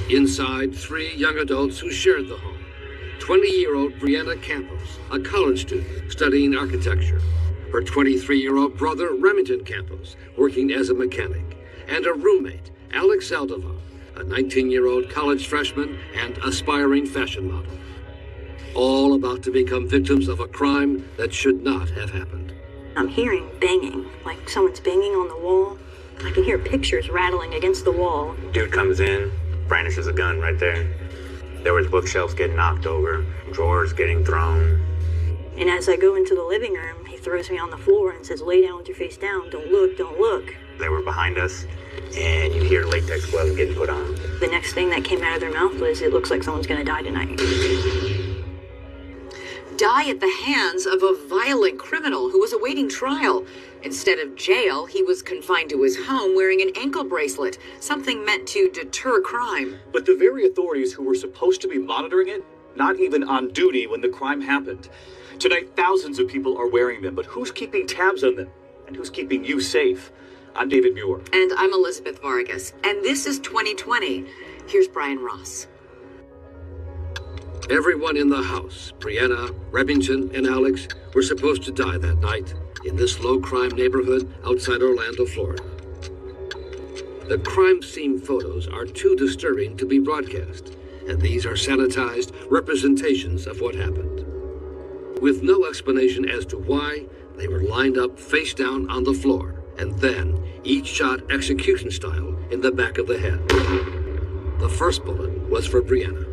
Inside, three young adults who shared the home. 20-year-old Brianna Campos, a college student studying architecture. Her 23-year-old brother, Remington Campos, working as a mechanic. And a roommate, Alex Aldovar, a 19-year-old college freshman and aspiring fashion model. All about to become victims of a crime that should not have happened. I'm hearing banging, like someone's banging on the wall. I can hear pictures rattling against the wall. Dude comes in, brandishes a gun right there. There was bookshelves getting knocked over, drawers getting thrown. And as I go into the living room, he throws me on the floor and says, "Lay down with your face down, don't look, don't look." They were behind us, and you hear latex gloves getting put on. The next thing that came out of their mouth was, "It looks like someone's gonna die tonight." Die at the hands of a violent criminal who was awaiting trial. Instead of jail, he was confined to his home wearing an ankle bracelet, something meant to deter crime. But the very authorities who were supposed to be monitoring it, not even on duty when the crime happened. Tonight, thousands of people are wearing them, but who's keeping tabs on them? And who's keeping you safe? I'm David Muir. And I'm Elizabeth Vargas. And this is 2020. Here's Brian Ross. Everyone in the house, Brianna, Remington, and Alex, were supposed to die that night in this low-crime neighborhood outside Orlando, Florida. The crime scene photos are too disturbing to be broadcast, and these are sanitized representations of what happened. With no explanation as to why, they were lined up face down on the floor, and then each shot execution style in the back of the head. The first bullet was for Brianna.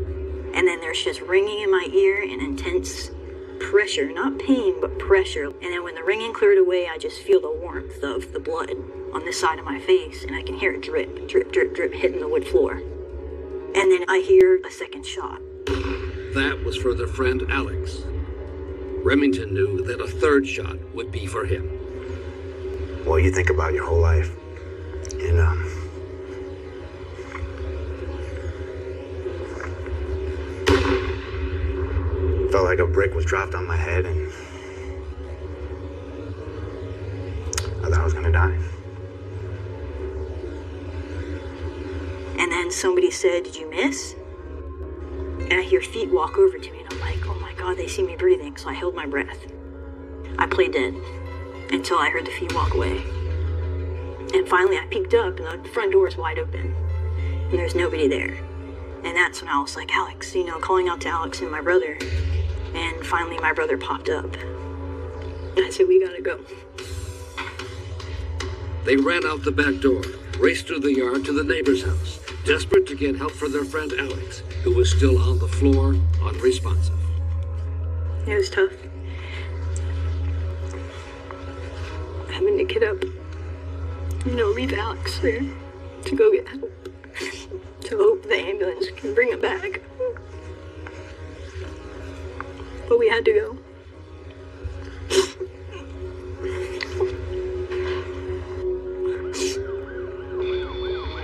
And then there's just ringing in my ear and intense pressure, not pain, but pressure. And then when the ringing cleared away, I just feel the warmth of the blood on this side of my face, and I can hear it drip, drip, drip, drip, hitting the wood floor. And then I hear a second shot. That was for their friend Alex. Remington knew that a third shot would be for him. Well, you think about your whole life, and felt like a brick was dropped on my head, and I thought I was gonna die. And then somebody said, "Did you miss?" And I hear feet walk over to me, and I'm like, "Oh my God, they see me breathing." So I held my breath. I played dead until I heard the feet walk away. And finally I peeked up, and the front door is wide open, and there's nobody there. And that's when I was like, "Alex," calling out to Alex and my brother. And finally my brother popped up. And I said, "We gotta go." They ran out the back door, raced through the yard to the neighbor's house, desperate to get help for their friend Alex, who was still on the floor, unresponsive. It was tough. Having to get up, leave Alex there to go get help, to hope the ambulance can bring him back. But we had to go.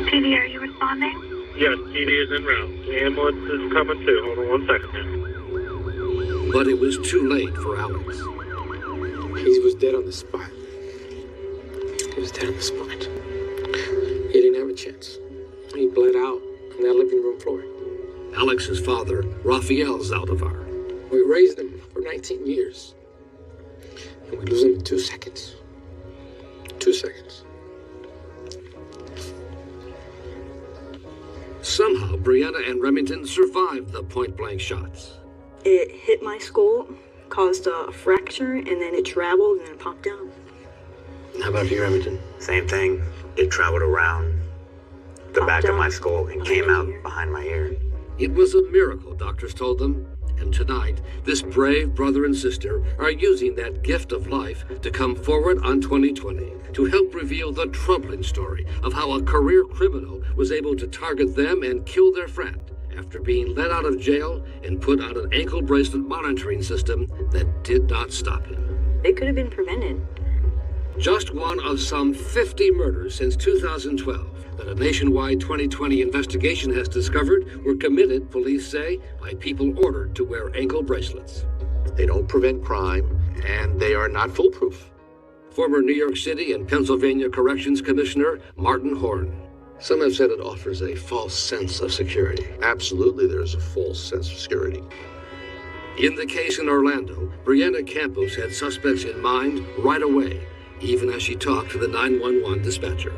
PD, are you responding? Yes, PD is en route. The ambulance is coming too. Hold on 1 second now. But it was too late for Alex. He was dead on the spot. He was dead on the spot. He didn't have a chance. He bled out on that living room floor. Alex's father, Rafael Zaldivar. We raised him for 19 years. And we lose him in 2 seconds. 2 seconds. Somehow, Brianna and Remington survived the point-blank shots. It hit my skull, caused a fracture, and then it traveled and then popped out. How about you, Remington? Same thing. It traveled around the back of my skull and came out behind my ear. It was a miracle, doctors told them. And tonight, this brave brother and sister are using that gift of life to come forward on 2020 to help reveal the troubling story of how a career criminal was able to target them and kill their friend after being let out of jail and put on an ankle bracelet monitoring system that did not stop him. It could have been prevented. Just one of some 50 murders since 2012 that a nationwide 2020 investigation has discovered were committed, police say, by people ordered to wear ankle bracelets. They don't prevent crime, and they are not foolproof. Former New York City and Pennsylvania Corrections Commissioner Martin Horn. Some have said it offers a false sense of security. Absolutely, there's a false sense of security. In the case in Orlando, Brianna Campos had suspects in mind right away, even as she talked to the 911 dispatcher.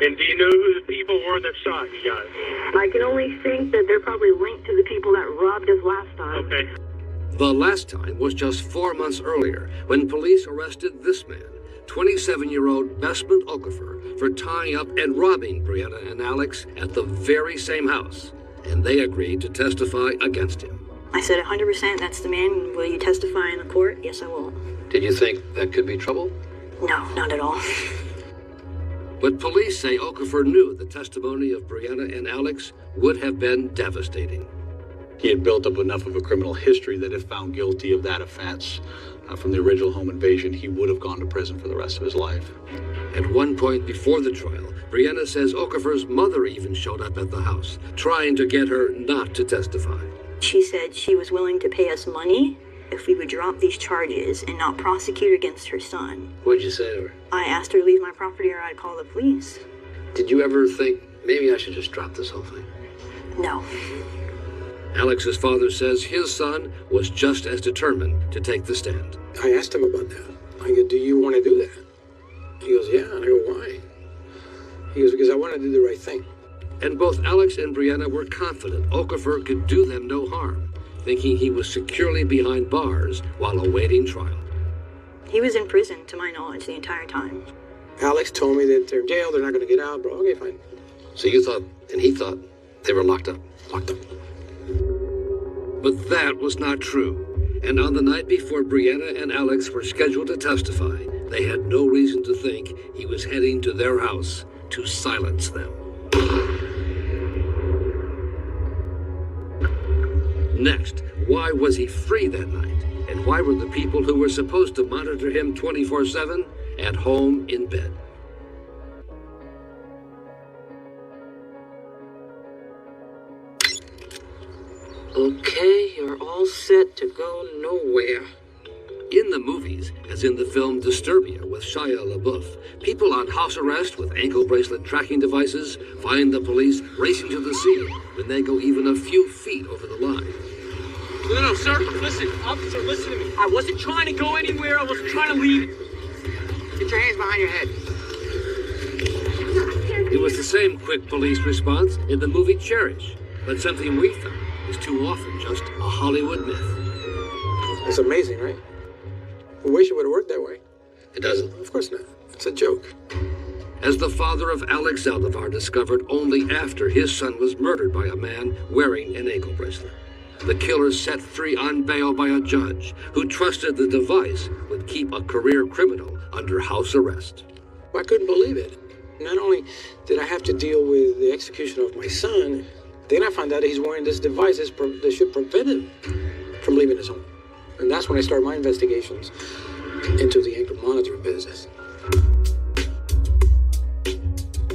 And do you know who the people were that shot you guys? I can only think that they're probably linked to the people that robbed us last time. Okay. The last time was just 4 months earlier, when police arrested this man, 27-year-old Besmond Okafor, for tying up and robbing Brianna and Alex at the very same house, and they agreed to testify against him. I said 100% that's the man. Will you testify in the court? Yes, I will. Did you think that could be trouble? No, not at all. But police say Okafor knew the testimony of Brianna and Alex would have been devastating. He had built up enough of a criminal history that if found guilty of that offense from the original home invasion, he would have gone to prison for the rest of his life. At one point before the trial, Brianna says Okafor's mother even showed up at the house, trying to get her not to testify. She said she was willing to pay us money if we would drop these charges and not prosecute against her son. What'd you say to her? I asked her to leave my property or I'd call the police. Did you ever think, maybe I should just drop this whole thing? No. Alex's father says his son was just as determined to take the stand. I asked him about that. I go, do you want to do that? He goes, yeah. I go, why? He goes, because I want to do the right thing. And both Alex and Brianna were confident Okafor could do them no harm, thinking he was securely behind bars while awaiting trial. He was in prison, to my knowledge, the entire time. Alex told me that they're in jail, they're not going to get out, bro. Okay, fine. So you thought, and he thought, they were locked up? Locked up. But that was not true. And on the night before Brianna and Alex were scheduled to testify, they had no reason to think he was heading to their house to silence them. Next, why was he free that night? And why were the people who were supposed to monitor him 24/7 at home in bed? Okay, you're all set to go nowhere. In the movies, as in the film Disturbia with Shia LaBeouf, people on house arrest with ankle bracelet tracking devices find the police racing to the scene when they go even a few feet over the line. No, sir. Listen, officer, listen to me. I wasn't trying to go anywhere. I wasn't trying to leave. Get your hands behind your head. It was the same quick police response in the movie Cherish, but something we found is too often just a Hollywood myth. It's amazing, right? I wish it would have worked that way. It doesn't. Of course not. It's a joke. As the father of Alex Zaldivar discovered only after his son was murdered by a man wearing an ankle bracelet. The killer set free on bail by a judge who trusted the device would keep a career criminal under house arrest. I couldn't believe it. Not only did I have to deal with the execution of my son, then I found out that he's wearing this device that should prevent him from leaving his home. And that's when I started my investigations into the ankle monitoring business.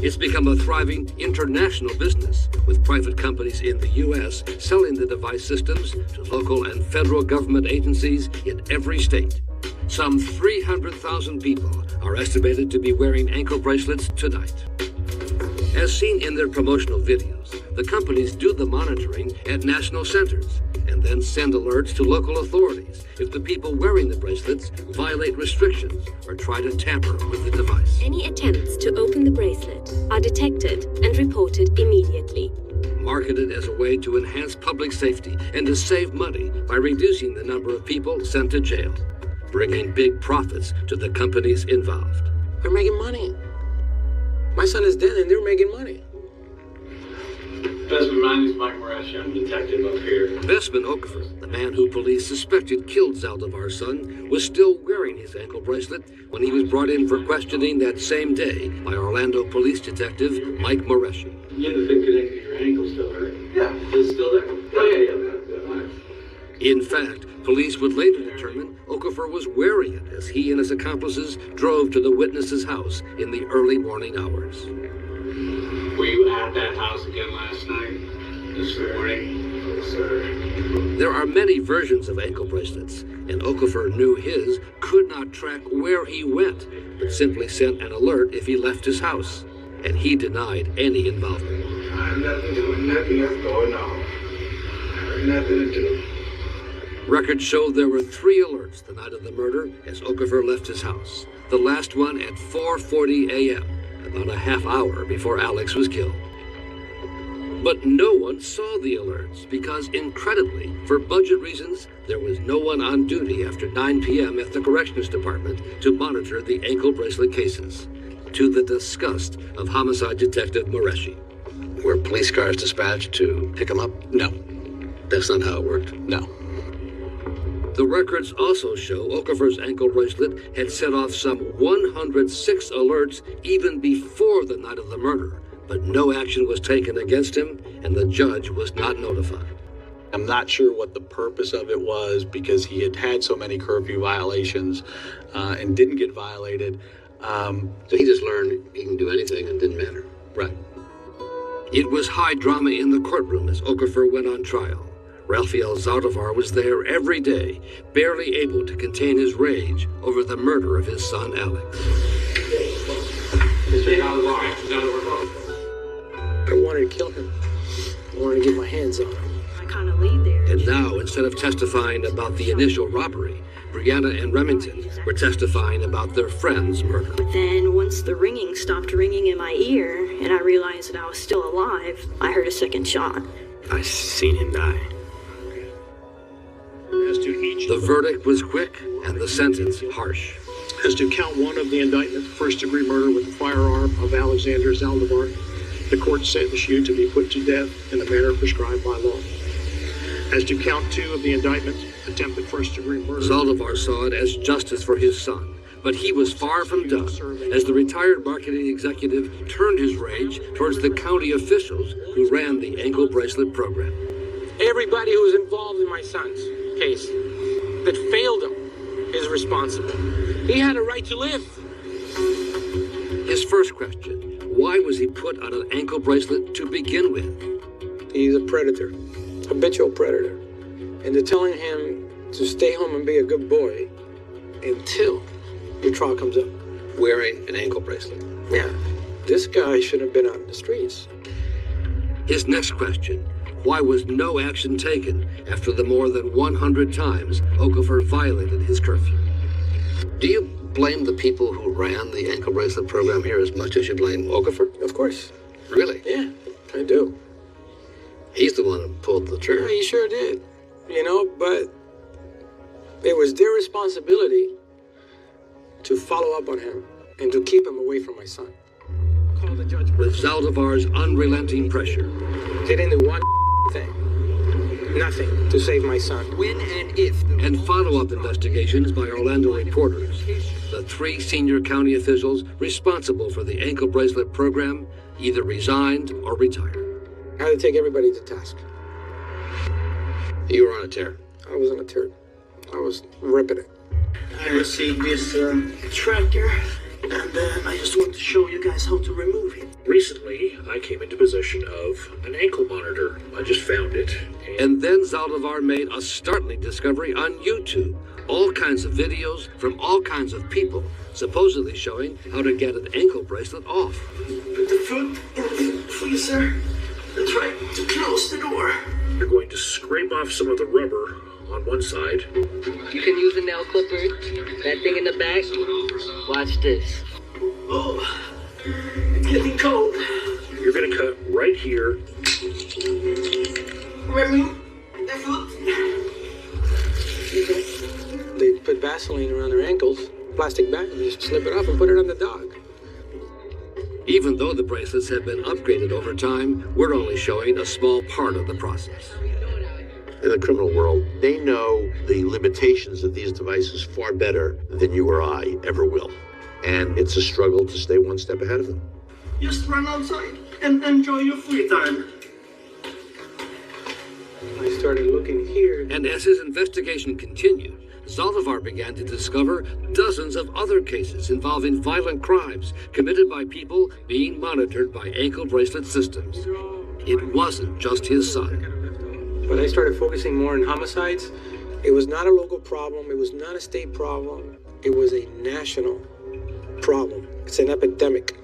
It's become a thriving international business, with private companies in the U.S. selling the device systems to local and federal government agencies in every state. Some 300,000 people are estimated to be wearing ankle bracelets tonight. As seen in their promotional videos, the companies do the monitoring at national centers and then send alerts to local authorities if the people wearing the bracelets violate restrictions or try to tamper with the device. Any attempts to open the bracelet are detected and reported immediately. Marketed as a way to enhance public safety and to save money by reducing the number of people sent to jail, bringing big profits to the companies involved. They're making money. My son is dead and they're making money. Besman, my name is Mike Morash. I'm a detective up here. Besman Okafor, the man who police suspected killed Zaldivar's son, was still wearing his ankle bracelet when he was brought in for questioning that same day by Orlando police detective Mike Moreshi. You have the thing connected to your ankle still, right? Yeah. It's still there? Oh, yeah. In fact, police would later determine Okafor was wearing it as he and his accomplices drove to the witness's house in the early morning hours. Were you at that house again last night? This morning? Yes, sir. There are many versions of ankle bracelets, and Okafor knew his could not track where he went, but simply sent an alert if he left his house. and he denied any involvement. I have nothing to do with nothing that's going on. I have nothing to do. Records show there were 3 alerts the night of the murder as Okafor left his house. The last one at 4:40 a.m., about a half hour before Alex was killed. But no one saw the alerts because, incredibly, for budget reasons, there was no one on duty after 9 p.m. at the Corrections Department to monitor the ankle bracelet cases, to the disgust of homicide detective Moreshi. Were police cars dispatched to pick him up? No. That's not how it worked. No. The records also show Okafor's ankle bracelet had set off some 106 alerts even before the night of the murder, but no action was taken against him, and the judge was not notified. I'm not sure what the purpose of it was because he had had so many curfew violations and didn't get violated. So he just learned he can do anything and it didn't matter. Right. It was high drama in the courtroom as Okafor went on trial. Rafael Zaldivar was there every day, barely able to contain his rage over the murder of his son Alex. I wanted to kill him. I wanted to get my hands on him. I kind of laid there. And now, instead of testifying about the initial robbery, Brianna and Remington were testifying about their friend's murder. But then, once the ringing stopped ringing in my ear, and I realized that I was still alive, I heard a second shot. I seen him die. The verdict was quick, and the sentence harsh. As to count 1 of the indictment, first-degree murder with the firearm of Alexander Zaldivar, the court sentenced you to be put to death in the manner prescribed by law. As to count 2 of the indictment, attempted first-degree murder... Zaldivar saw it as justice for his son, but he was far from done, as the retired marketing executive turned his rage towards the county officials who ran the ankle bracelet program. Everybody who was involved in my son's case that failed him is responsible. He had a right to live. His first question, why was he put on an ankle bracelet to begin with? He's a predator, habitual predator. And they're telling him to stay home and be a good boy until your trial comes up. Wearing an ankle bracelet. Yeah. This guy shouldn't have been out in the streets. His next question, why was no action taken after the more than 100 times Okafor violated his curfew? Do you blame the people who ran the ankle bracelet program here as much as you blame Okafor? Of course. Really? Yeah, I do. He's the one who pulled the trigger. Yeah, he sure did. You know, but it was their responsibility to follow up on him and to keep him away from my son. Call the judge. With Zaldivar's unrelenting pressure, they didn't do one thing. Nothing to save my son. When and if. And follow-up investigations by Orlando reporters, the 3 senior county officials responsible for the ankle bracelet program either resigned or retired. I had to take everybody to task. You were on a tear. I was on a tear. I was ripping it. I received this tracker, and I just want to show you guys how to remove it. Recently, I came into possession of an ankle monitor. I just found it. And then Zaldivar made a startling discovery on YouTube. All kinds of videos from all kinds of people, supposedly showing how to get an ankle bracelet off. Put the foot in the freezer and try to close the door. You're going to scrape off some of the rubber on one side. You can use a nail clipper. That thing in the back. Watch this. Oh, it's getting cold. You're going to cut right here. Remove the foot. They put Vaseline around their ankles, plastic bag, and just slip it off and put it on the dog. Even though the bracelets have been upgraded over time, we're only showing a small part of the process. In the criminal world, they know the limitations of these devices far better than you or I ever will. And it's a struggle to stay one step ahead of them. Just run outside and enjoy your free time. I started looking here. And as his investigation continued, Zaldivar began to discover dozens of other cases involving violent crimes committed by people being monitored by ankle bracelet systems. It wasn't just his son. When I started focusing more on homicides, it was not a local problem, it was not a state problem, it was a national problem. It's an epidemic.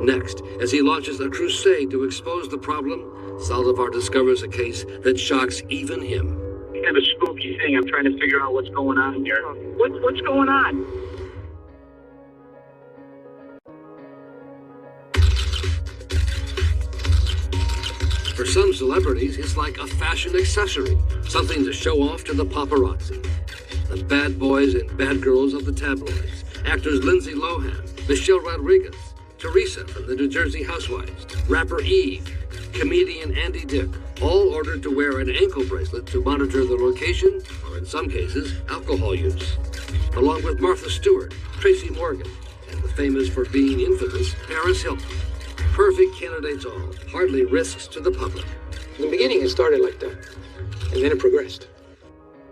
Next, as he launches a crusade to expose the problem, Saldivar discovers a case that shocks even him. Kind of a spooky thing. I'm trying to figure out what's going on here. What's going on? For some celebrities, it's like a fashion accessory, something to show off to the paparazzi. The bad boys and bad girls of the tabloids, actors Lindsay Lohan, Michelle Rodriguez, Teresa from the New Jersey Housewives, rapper Eve, comedian Andy Dick, all ordered to wear an ankle bracelet to monitor the location, or in some cases, alcohol use. Along with Martha Stewart, Tracy Morgan, and the famous for being infamous Paris Hilton. Perfect candidates all, hardly risks to the public. In the beginning, it started like that, and then it progressed.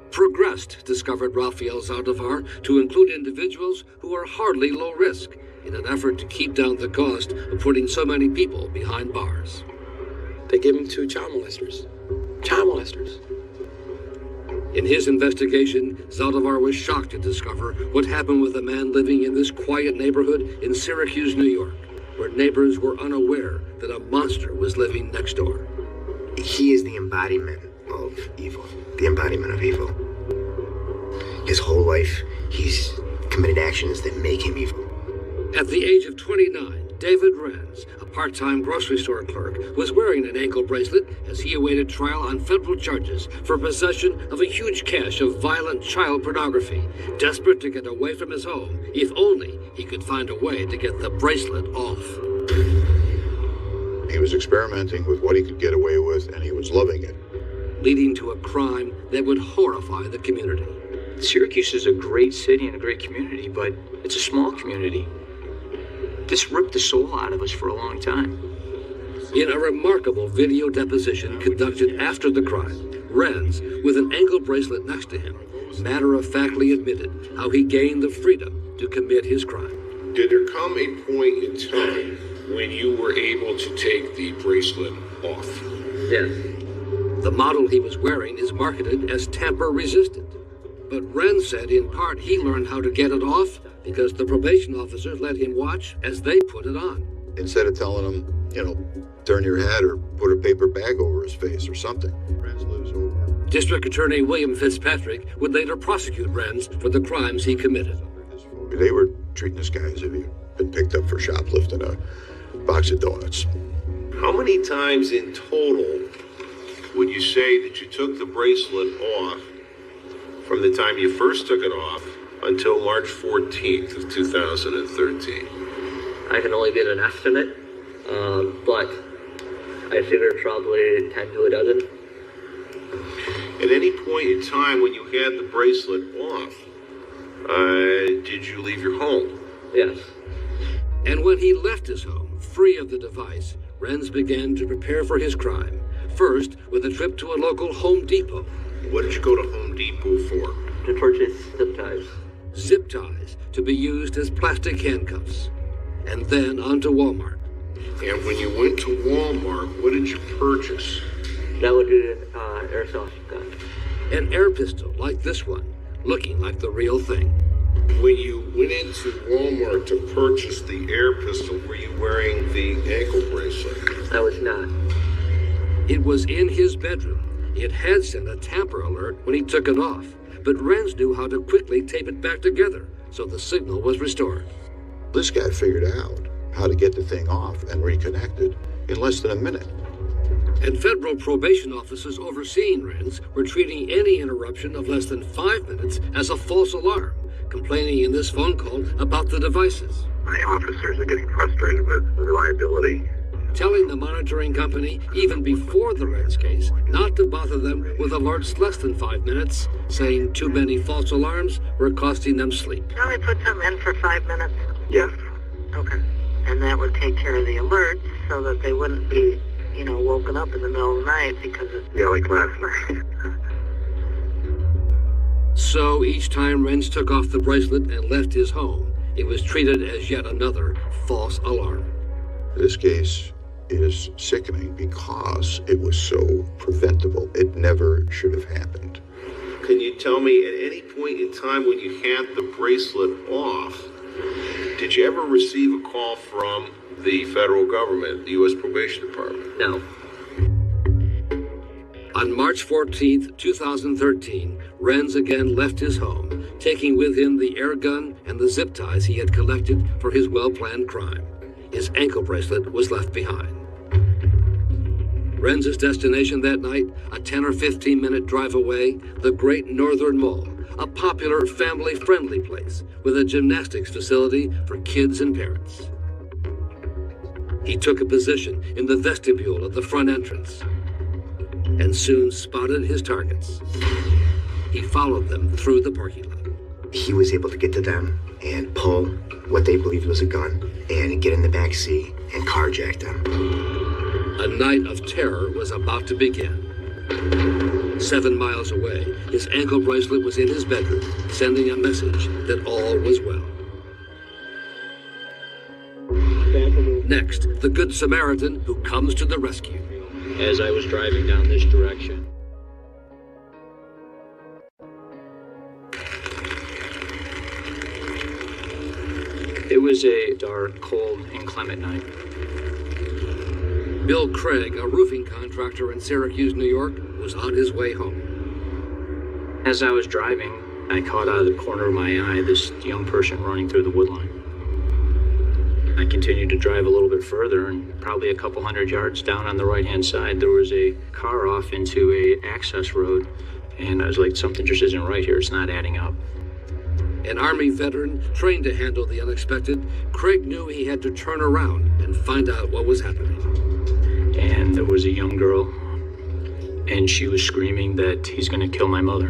Progressed, discovered Rafael Saldivar, to include individuals who are hardly low risk, in an effort to keep down the cost of putting so many people behind bars. They give them to child molesters. Child molesters. In his investigation, Saldivar was shocked to discover what happened with a man living in this quiet neighborhood in Syracuse, New York, where neighbors were unaware that a monster was living next door. He is the embodiment of evil. The embodiment of evil. His whole life, he's committed actions that make him evil. At the age of 29, David Renz, a part-time grocery store clerk, was wearing an ankle bracelet as he awaited trial on federal charges for possession of a huge cache of violent child pornography, desperate to get away from his home, if only he could find a way to get the bracelet off. He was experimenting with what he could get away with, and he was loving it. Leading to a crime that would horrify the community. Syracuse is a great city and a great community, but it's a small community. This ripped the soul out of us for a long time. In a remarkable video deposition conducted after the crime, Renz, with an ankle bracelet next to him, matter-of-factly admitted how he gained the freedom to commit his crime. Did there come a point in time when you were able to take the bracelet off? Yes. The model he was wearing is marketed as tamper-resistant. But Renz said in part he learned how to get it off because the probation officers let him watch as they put it on. Instead of telling him, turn your head or put a paper bag over his face or something. Renz lives over. District Attorney William Fitzpatrick would later prosecute Renz for the crimes he committed. They were treating this guy as if he'd been picked up for shoplifting a box of donuts. How many times in total would you say that you took the bracelet off from the time you first took it off until March 14th of 2013? I can only get an estimate, but I figure probably 10 to a dozen. At any point in time when you had the bracelet off, did you leave your home? Yes. And when he left his home, free of the device, Renz began to prepare for his crime. First, with a trip to a local Home Depot. What did you go to Home Depot for? To purchase zip ties. Zip ties to be used as plastic handcuffs. And then on to Walmart. And when you went to Walmart, what did you purchase? That would be an airsoft gun. An air pistol like this one, looking like the real thing. When you went into Walmart to purchase the air pistol, were you wearing the ankle bracelet? I was not. It was in his bedroom. It had sent a tamper alert when he took it off, but Renz knew how to quickly tape it back together, so the signal was restored. This guy figured out how to get the thing off and reconnect it in less than a minute. And federal probation officers overseeing Renz were treating any interruption of less than 5 minutes as a false alarm, complaining in this phone call about the devices. My officers are getting frustrated with reliability. Telling the monitoring company, even before the Renz case, not to bother them with alerts less than 5 minutes, saying too many false alarms were costing them sleep. Can we put some in for 5 minutes? Yes. Okay. And that would take care of the alerts so that they wouldn't be, woken up in the middle of the night because of... Yeah, like last night. So each time Renz took off the bracelet and left his home, it was treated as yet another false alarm. This case is sickening because it was so preventable. It never should have happened. Can you tell me at any point in time when you had the bracelet off, did you ever receive a call from the federal government, the U.S. Probation Department? No. On March 14th, 2013, Renz again left his home, taking with him the air gun and the zip ties he had collected for his well-planned crime. His ankle bracelet was left behind. Renz's destination that night, a 10 or 15-minute drive away, the Great Northern Mall, a popular family-friendly place with a gymnastics facility for kids and parents. He took a position in the vestibule of the front entrance and soon spotted his targets. He followed them through the parking lot. He was able to get to them and pull what they believed was a gun and get in the back seat and carjack them. A night of terror was about to begin. 7 miles away, his ankle bracelet was in his bedroom, sending a message that all was well. Next, the Good Samaritan who comes to the rescue. As I was driving down this direction, it was a dark, cold, inclement night. Bill Craig, a roofing contractor in Syracuse, New York, was on his way home. As I was driving, I caught out of the corner of my eye this young person running through the woodline. I continued to drive a little bit further, and probably a couple hundred yards down on the right-hand side, there was a car off into a access road, and I was like, something just isn't right here. It's not adding up. An Army veteran trained to handle the unexpected, Craig knew he had to turn around and find out what was happening. And there was a young girl, and she was screaming that he's going to kill my mother.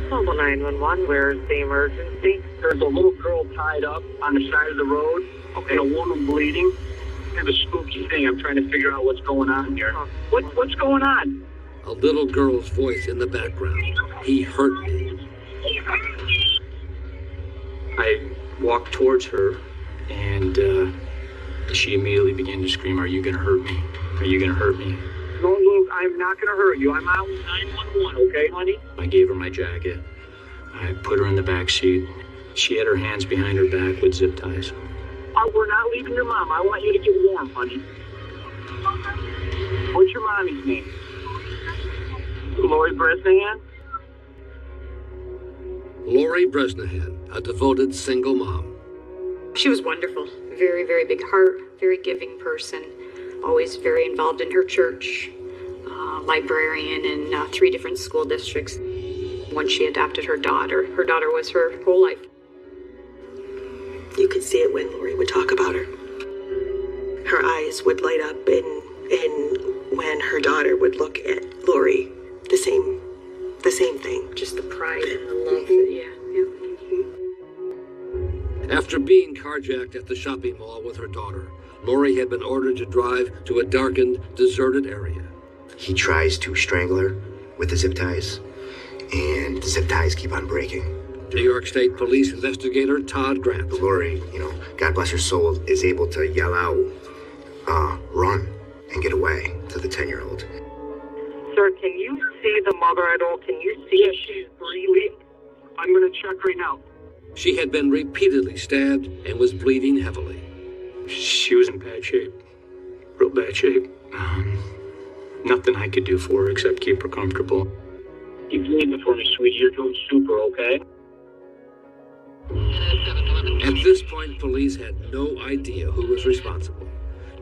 Mobile 911, where's the emergency? There's a little girl tied up on the side of the road, and a woman bleeding. Kind of a spooky thing. I'm trying to figure out what's going on here. What's going on? A little girl's voice in the background. He hurt me. I walked towards her, and she immediately began to scream, "Are you going to hurt me? Are you going to hurt me?" No, look, I'm not going to hurt you. I'm out 911, okay, honey? I gave her my jacket. I put her in the back seat. She had her hands behind her back with zip ties. We're not leaving your mom. I want you to get warm, honey. What's your mommy's name? Lori Bresnahan? Lori Bresnahan, a devoted single mom. She was wonderful. Very, very big heart, very giving person. Always very involved in her church. Librarian in 3 different school districts. When she adopted her daughter was her whole life. You could see it when Lori would talk about her. Her eyes would light up, and when her daughter would look at Lori, the same thing. Just the pride and the love that, After being carjacked at the shopping mall with her daughter, Lori had been ordered to drive to a darkened, deserted area. He tries to strangle her with the zip ties, and the zip ties keep on breaking. New York State Police investigator Todd Grant. Lori, God bless her soul, is able to yell out, run, and get away to the 10-year-old. Sir, can you see the mother at all? Can you see if she's breathing? I'm going to check right now. She had been repeatedly stabbed and was bleeding heavily. She was in bad shape. Real bad shape. Nothing I could do for her except keep her comfortable. Keep breathing for me, sweetie. You're doing super, okay? At this point, police had no idea who was responsible.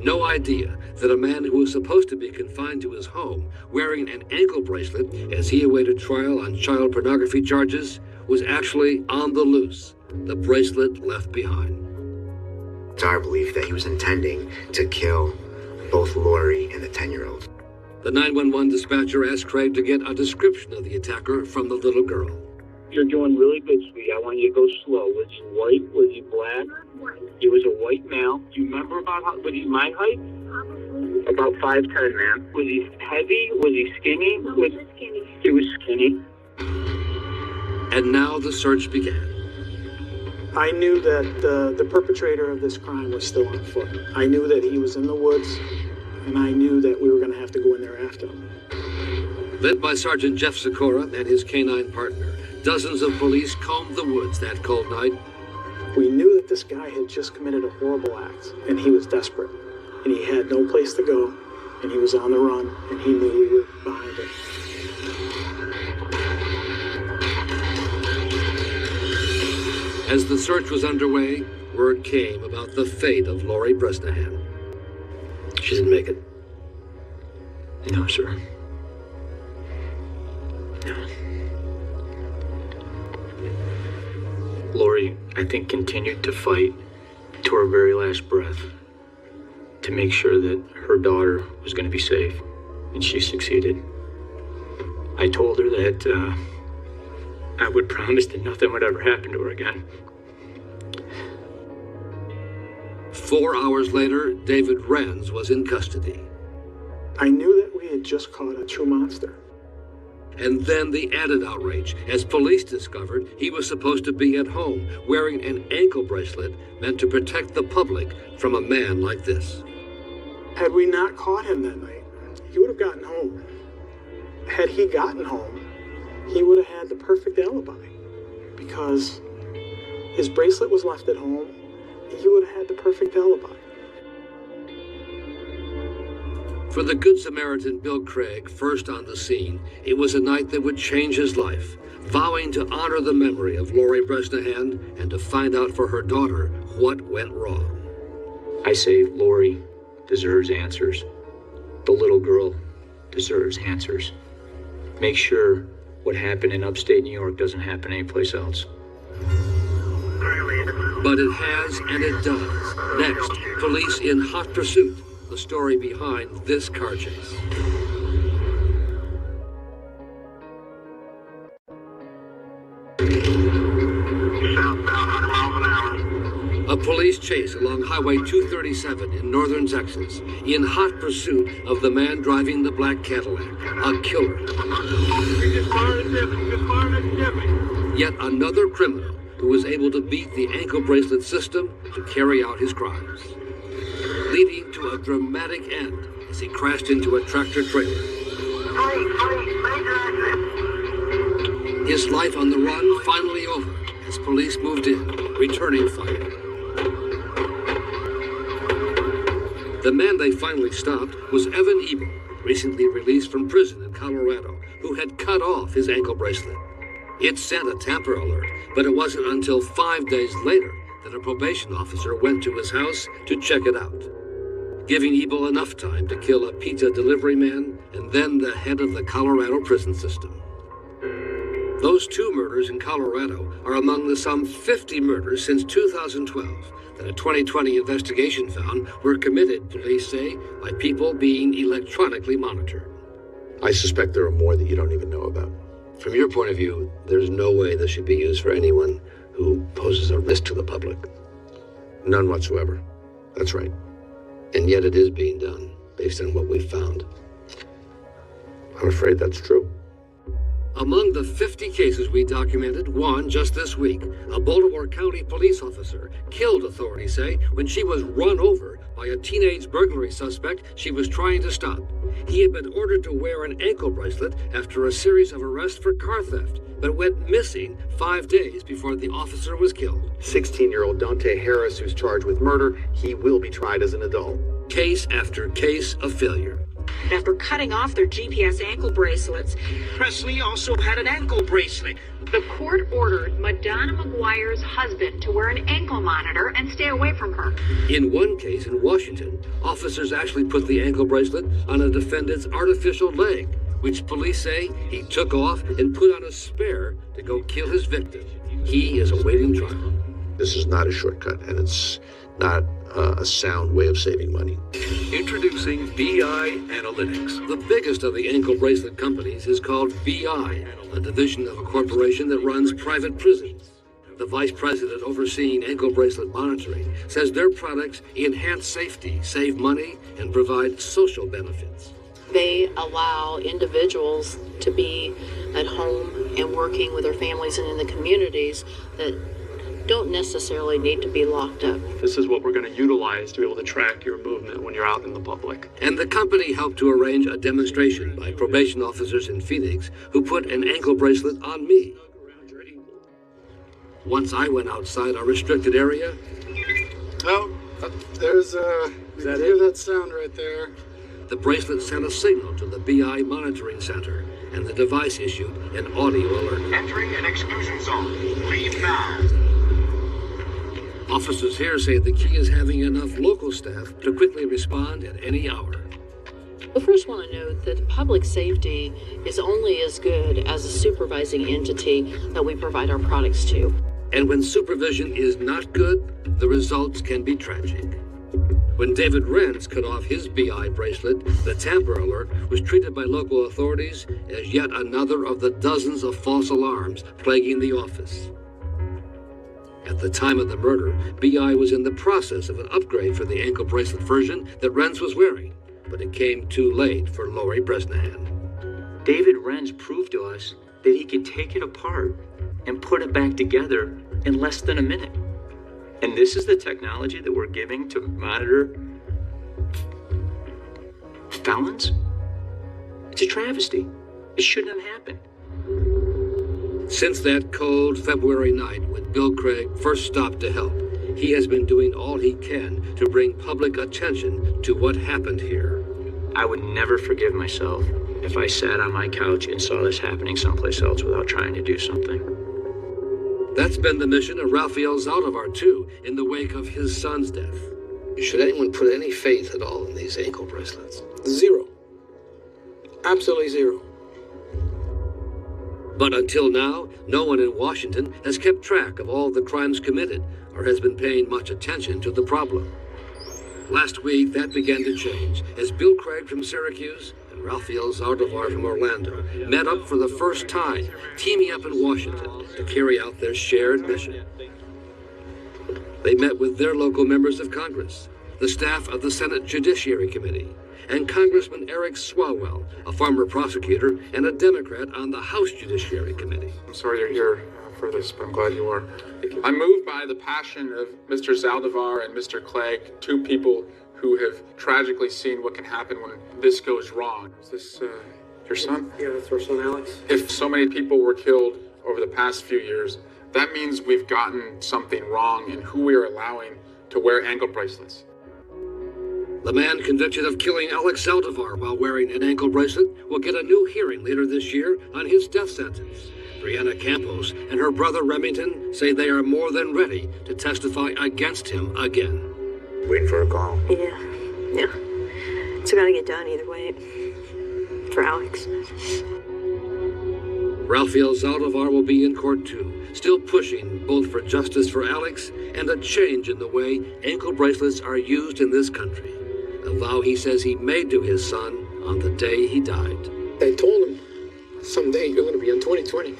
No idea that a man who was supposed to be confined to his home, wearing an ankle bracelet as he awaited trial on child pornography charges, was actually on the loose, the bracelet left behind. It's our belief that he was intending to kill both Lori and the 10-year-old. The 911 dispatcher asked Craig to get a description of the attacker from the little girl. You're doing really good, sweetie. I want you to go slow. Was he white? Was he black? He was a white male. Do you remember was he my height? About 5'10", man. Was he heavy? Was he skinny? He was skinny. And now the search began. I knew that the perpetrator of this crime was still on foot. I knew that he was in the woods, and I knew that we were going to have to go in there after him. Led by Sergeant Jeff Sikora and his canine partner, dozens of police combed the woods that cold night. We knew that this guy had just committed a horrible act, and he was desperate, and he had no place to go, and he was on the run, and he knew we were behind it. As the search was underway, word came about the fate of Lori Bresnahan. She didn't make it. No, sir. No. Lori, I think, continued to fight to her very last breath to make sure that her daughter was going to be safe, and she succeeded. I told her that I would promise that nothing would ever happen to her again. 4 hours later, David Renz was in custody. I knew that we had just caught a true monster. And then the added outrage, as police discovered he was supposed to be at home wearing an ankle bracelet meant to protect the public from a man like this. Had we not caught him that night, he would have gotten home. Had he gotten home, he would have had the perfect alibi, because his bracelet was left at home. He would have had the perfect alibi. For the Good Samaritan Bill Craig, first on the scene, it was a night that would change his life, vowing to honor the memory of Lori Bresnahan and to find out for her daughter what went wrong. I say Lori deserves answers. The little girl deserves answers. Make sure what happened in upstate New York doesn't happen anyplace else. But it has, and it does. Next, police in hot pursuit. The story behind this car chase. A police chase along Highway 237 in northern Texas, in hot pursuit of the man driving the black Cadillac, a killer. Yet another criminal who was able to beat the ankle bracelet system to carry out his crimes, leading to a dramatic end as he crashed into a tractor trailer. His life on the run finally over as police moved in, returning fire. The man they finally stopped was Evan Ebel, recently released from prison in Colorado, who had cut off his ankle bracelet. It sent a tamper alert, but it wasn't until 5 days later that a probation officer went to his house to check it out, giving Ebel enough time to kill a pizza delivery man and then the head of the Colorado prison system. Those two murders in Colorado are among the some 50 murders since 2012 that a 2020 investigation found were committed, police say, by people being electronically monitored. I suspect there are more that you don't even know about. From your point of view, there's no way this should be used for anyone who poses a risk to the public. None whatsoever. That's right. And yet it is being done, based on what we've found. I'm afraid that's true. Among the 50 cases we documented, one just this week, a Baltimore County police officer killed, authorities say, when she was run over by a teenage burglary suspect she was trying to stop. He had been ordered to wear an ankle bracelet after a series of arrests for car theft, but went missing 5 days before the officer was killed. 16-year-old Dante Harris, who's charged with murder, he will be tried as an adult. Case after case of failure. After cutting off their GPS ankle bracelets, Presley also had an ankle bracelet. The court ordered Madonna McGuire's husband to wear an ankle monitor and stay away from her. In one case in Washington, officers actually put the ankle bracelet on a defendant's artificial leg, which police say he took off and put on a spare to go kill his victim. He is awaiting trial. This is not a shortcut, and it's not a sound way of saving money. Introducing BI Analytics. The biggest of the ankle bracelet companies is called BI, a division of a corporation that runs private prisons. The vice president overseeing ankle bracelet monitoring says their products enhance safety, save money, and provide social benefits. They allow individuals to be at home and working with their families and in the communities that don't necessarily need to be locked up. This is what we're going to utilize to be able to track your movement when you're out in the public. And the company helped to arrange a demonstration by probation officers in Phoenix who put an ankle bracelet on me. Once I went outside our restricted area. Oh, there's you can hear that sound right there. The bracelet sent a signal to the BI monitoring center, and the device issued an audio alert. Entering an exclusion zone. Leave now. Officers here say the key is having enough local staff to quickly respond at any hour. I first want to note that public safety is only as good as a supervising entity that we provide our products to. And when supervision is not good, the results can be tragic. When David Renz cut off his BI bracelet, the tamper alert was treated by local authorities as yet another of the dozens of false alarms plaguing the office. At the time of the murder, BI was in the process of an upgrade for the ankle bracelet version that Renz was wearing, but it came too late for Lori Bresnahan. David Renz proved to us that he could take it apart and put it back together in less than a minute. And this is the technology that we're giving to monitor felons? It's a travesty. It shouldn't have happened. Since that cold February night when Bill Craig first stopped to help, he has been doing all he can to bring public attention to what happened here. I would never forgive myself if I sat on my couch and saw this happening someplace else without trying to do something. That's been the mission of Rafael Zaldivar, too, in the wake of his son's death. Should anyone put any faith at all in these ankle bracelets? Zero. Absolutely zero. But until now, no one in Washington has kept track of all the crimes committed or has been paying much attention to the problem. Last week, that began to change as Bill Craig from Syracuse and Rafael Zaldivar from Orlando met up for the first time, teaming up in Washington to carry out their shared mission. They met with their local members of Congress, the staff of the Senate Judiciary Committee, and Congressman Eric Swalwell, a former prosecutor and a Democrat on the House Judiciary Committee. I'm sorry you're here for this, but I'm glad you are. I'm moved by the passion of Mr. Zaldivar and Mr. Clegg, two people who have tragically seen what can happen when this goes wrong. Is this your son? Yeah, that's our son, Alex. If so many people were killed over the past few years, that means we've gotten something wrong in who we are allowing to wear ankle bracelets. The man convicted of killing Alex Zaldivar while wearing an ankle bracelet will get a new hearing later this year on his death sentence. Brianna Campos and her brother Remington say they are more than ready to testify against him again. Waiting for a call. Yeah. It's gotta get done either way. For Alex. Rafael Zaldivar will be in court too, still pushing both for justice for Alex and a change in the way ankle bracelets are used in this country. A vow he says he made to his son on the day he died. They told him, someday you're going to be in 2020.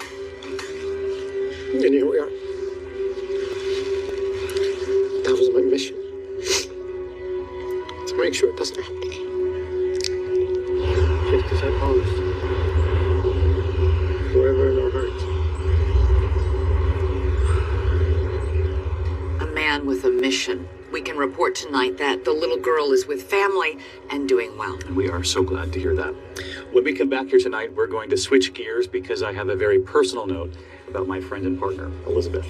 And here we are. That was my mission. To make sure it doesn't happen. Just as I promised. Forever in our hearts. A man with a mission. We can report tonight that the little girl is with family and doing well. And we are so glad to hear that. When we come back here tonight, we're going to switch gears because I have a very personal note about my friend and partner, Elizabeth.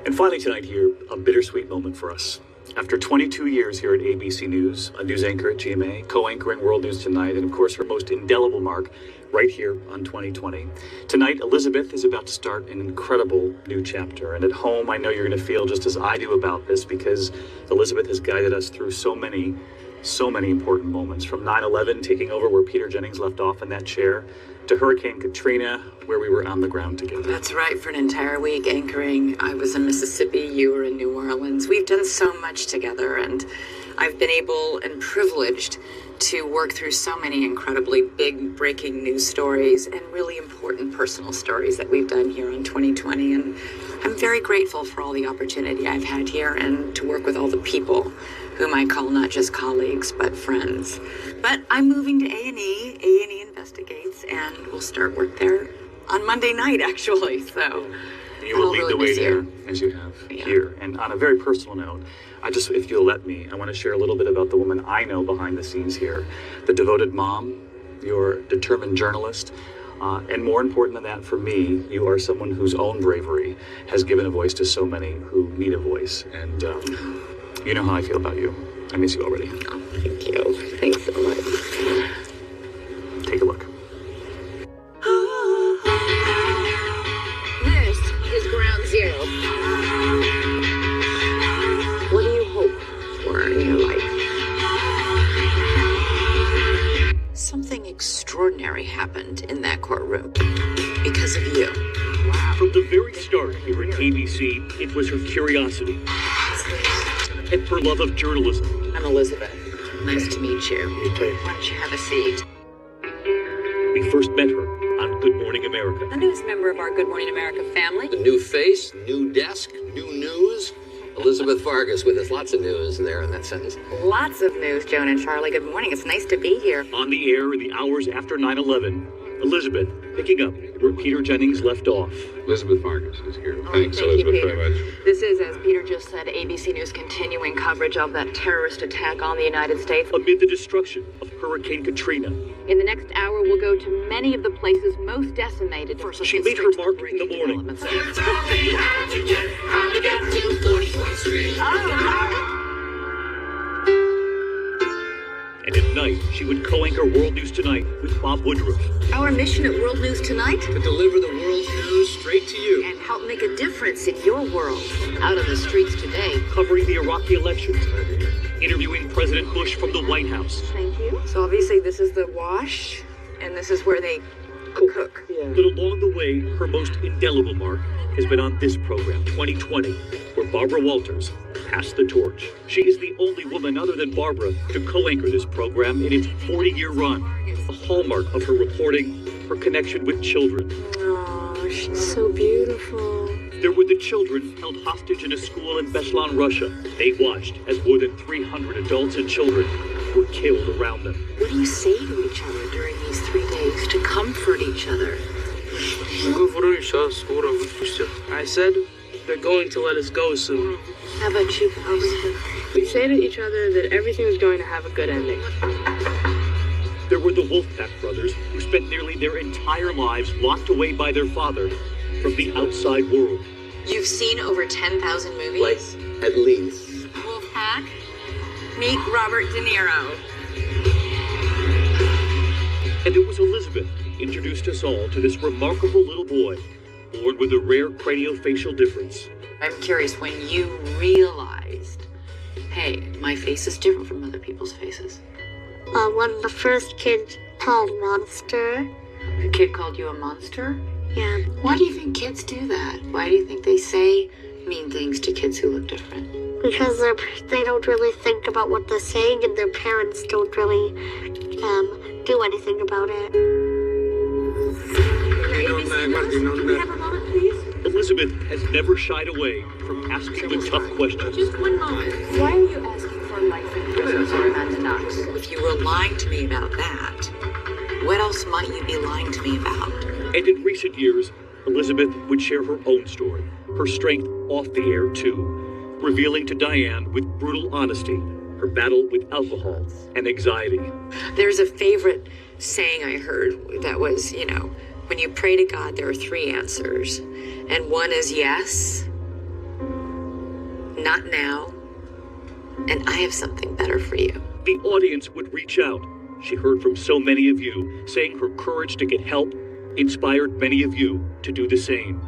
And finally tonight here, a bittersweet moment for us. After 22 years here at ABC News, a news anchor at GMA, co-anchoring World News Tonight, and of course her most indelible mark right here on 2020. Tonight, Elizabeth is about to start an incredible new chapter. And at home, I know you're going to feel just as I do about this because Elizabeth has guided us through so many important moments. From 9/11, taking over where Peter Jennings left off in that chair, to Hurricane Katrina, where we were on the ground together. That's right, for an entire week anchoring. I was in Mississippi, you were in New Orleans. We've done so much together, and I've been able and privileged to work through so many incredibly big breaking news stories and really important personal stories that we've done here on 2020. And I'm very grateful for all the opportunity I've had here and to work with all the people whom I call not just colleagues, but friends. But I'm moving to A&E. A&E Investigates, and we'll start work there on Monday night, actually. So you will lead the way there, as you have here. And on a very personal note, if you'll let me, I want to share a little bit about the woman I know behind the scenes here. The devoted mom, your determined journalist, And more important than that for me, you are someone whose own bravery has given a voice to so many who need a voice. And you know how I feel about you. I miss you already. Oh, thank you. Thanks so much. Take a look. This is Ground Zero. What do you hope for in your life? Something extraordinary happened in that courtroom because of you. Wow. From the very start here at ABC, it was her curiosity and her love of journalism. I'm Elizabeth. Nice to meet you. You too. Why don't you have a seat? We first met her on Good Morning America. The newest member of our Good Morning America family. A new face, new desk, new news. Elizabeth Vargas with us. Lots of news there in that sentence. Lots of news, Joan and Charlie. Good morning. It's nice to be here. On the air in the hours after 9/11, Elizabeth picking up where Peter Jennings left off. Elizabeth Vargas is here. Thanks, Elizabeth, very much. This is, as Peter just said, ABC News continuing coverage of that terrorist attack on the United States. Amid the destruction of Hurricane Katrina. In the next hour, we'll go to many of the places most decimated. She made her mark in the morning. And at night, she would co-anchor World News Tonight with Bob Woodruff. Our mission at World News Tonight? To deliver the world's news straight to you. And help make a difference in your world. Out on the streets today. Covering the Iraqi elections. Interviewing President Bush from the White House. Thank you. So obviously this is the wash, and this is where they cook. Yeah. But along the way, her most indelible mark has been on this program, 2020, where Barbara Walters passed the torch. She is the only woman other than Barbara to co-anchor this program in its 40-year run. A hallmark of her reporting, her connection with children. Oh, she's so beautiful. There were the children held hostage in a school in Beslan, Russia. They watched as more than 300 adults and children were killed around them. What do you say to each other during these 3 days to comfort each other? I said they're going to let us go soon. How about you, We say to each other that everything's going to have a good ending. There were the Wolfpack brothers, who spent nearly their entire lives locked away by their father from the outside world. You've seen over 10,000 movies? At least. Wolfpack, meet Robert De Niro. And it was Elizabeth introduced us all to this remarkable little boy, born with a rare craniofacial difference. I'm curious, when you realized, hey, my face is different from other people's faces. When the first kid called monster. The kid called you a monster? Yeah. Why do you think kids do that? Why do you think they say mean things to kids who look different? Because they don't really think about what they're saying, and their parents don't really do anything about it. Elizabeth has never shied away from asking the tough questions. Just one moment. Why are you asking for life in prison for Amanda Knox? If you were lying to me about that, what else might you be lying to me about? And in recent years, Elizabeth would share her own story, her strength off the air too, revealing to Diane with brutal honesty her battle with alcohol and anxiety. There's a favorite saying I heard that was, when you pray to God, there are 3 answers. And one is yes, not now, and I have something better for you. The audience would reach out. She heard from so many of you, saying her courage to get help inspired many of you to do the same.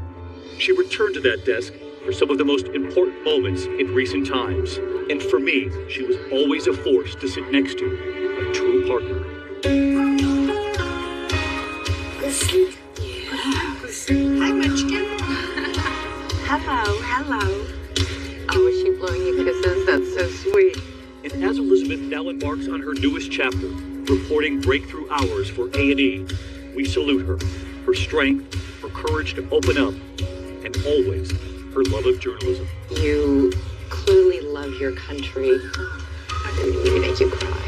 She returned to that desk for some of the most important moments in recent times. And for me, she was always a force to sit next to, a true partner. Hi, Munchkin. Hello. Oh, is she blowing you kisses? That's so sweet. And as Elizabeth now embarks on her newest chapter, reporting breakthrough hours for A&E, we salute her, her strength, her courage to open up, and always her love of journalism. You clearly love your country. I didn't mean to make you cry.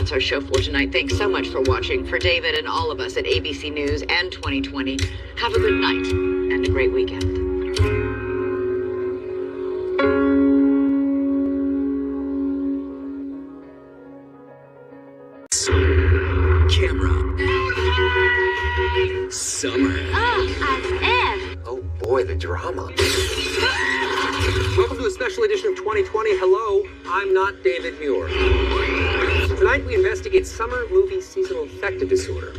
that's our show for tonight. Thanks so much for watching. For David and all of us at ABC News and 2020, have a good night and a great weekend. Camera. Summer. Oh boy, the drama. Welcome to a special edition of 2020. Hello, I'm not David Muir. Tonight we investigate summer movie seasonal affective disorder.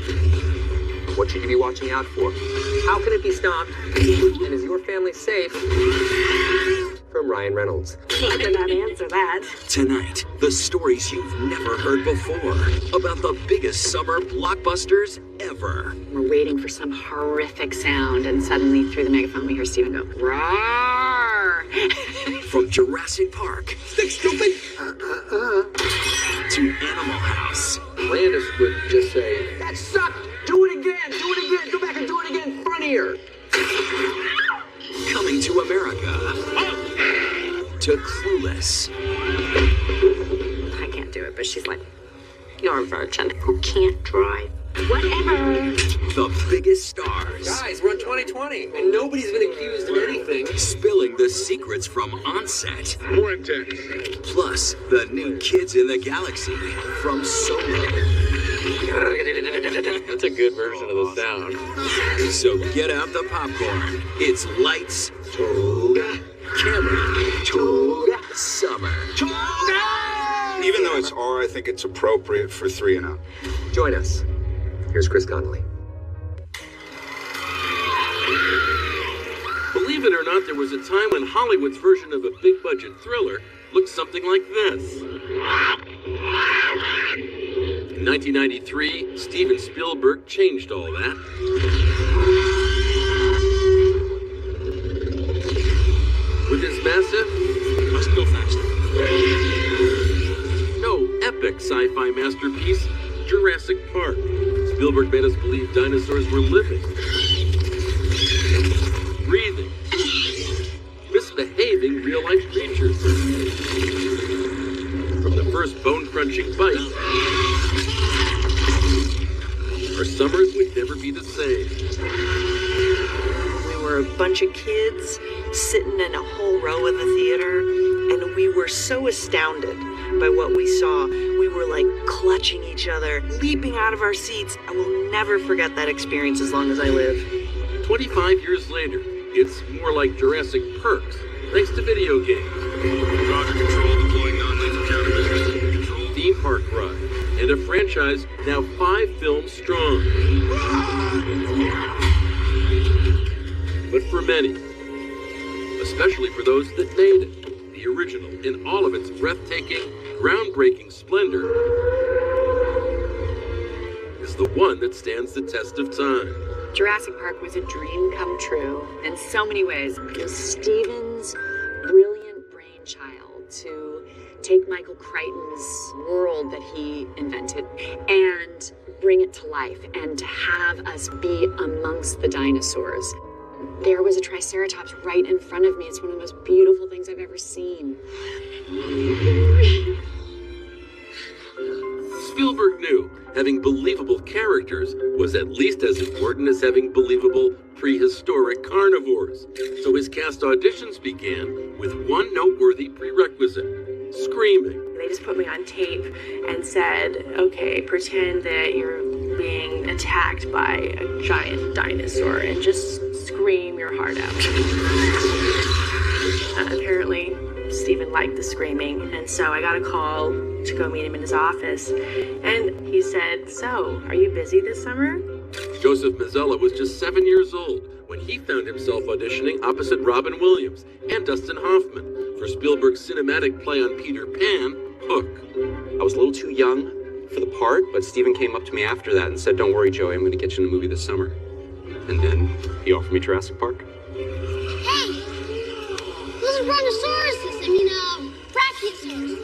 What should you be watching out for? How can it be stopped? And is your family safe? From Ryan Reynolds. I did not answer that. Tonight, the stories you've never heard before about the biggest summer blockbusters ever. We're waiting for some horrific sound, and suddenly through the megaphone we hear Steven go, "Roar!" From Jurassic Park. Stick stupid! To Animal House. Landis would just say, "That sucked! Do it again! Do it again! Go back and do it again! Funnier!" Coming to America. To Clueless. I can't do it, but she's like, "You're a virgin who can't drive." Whatever. The biggest stars. Guys, we're in 2020, and nobody's been accused of anything. Spilling the secrets from onset. More intense. Plus, the new kids in the galaxy from Solo. That's a good version of the sound. So get out the popcorn. It's lights, toga, camera, toga, summer. Toga! Even though it's R, I think it's appropriate for 3 and up. Join us. Here's Chris Connolly. Believe it or not, there was a time when Hollywood's version of a big-budget thriller looked something like this. In 1993, Steven Spielberg changed all that. With his massive... Must go faster. No, epic sci-fi masterpiece, Jurassic Park. Spielberg made us believe dinosaurs were living, breathing, misbehaving real-life creatures. From the first bone-crunching bite, our summers would never be the same. We were a bunch of kids sitting in a whole row of the theater, and we were so astounded by what we saw. We were like clutching each other, leaping out of our seats. I will never forget that experience as long as I live. 25 years later, it's more like Jurassic Perks, thanks to video games. Roger, control, deploying non-lethal countermeasures. Control. Theme park ride, and a franchise now 5 films strong. But for many, especially for those that made it, the original, in all of its breathtaking, groundbreaking splendor, is the one that stands the test of time. Jurassic Park was a dream come true in so many ways. It was Steven's brilliant brainchild to take Michael Crichton's world that he invented and bring it to life and to have us be amongst the dinosaurs. There was a Triceratops right in front of me. It's one of the most beautiful things I've ever seen. Spielberg knew having believable characters was at least as important as having believable prehistoric carnivores. So his cast auditions began with one noteworthy prerequisite: screaming. They just put me on tape and said, okay, pretend that you're being attacked by a giant dinosaur and just scream your heart out. Apparently, Steven liked the screaming, and so I got a call to go meet him in his office, and he said, so, are you busy this summer? Joseph Mazzella was just 7 years old when he found himself auditioning opposite Robin Williams and Dustin Hoffman for Spielberg's cinematic play on Peter Pan, Hook. I was a little too young for the part, but Steven came up to me after that and said, don't worry, Joey, I'm going to get you in a movie this summer. And then he offered me Jurassic Park. Hey! Those are brontosauruses. Brachiosaurus.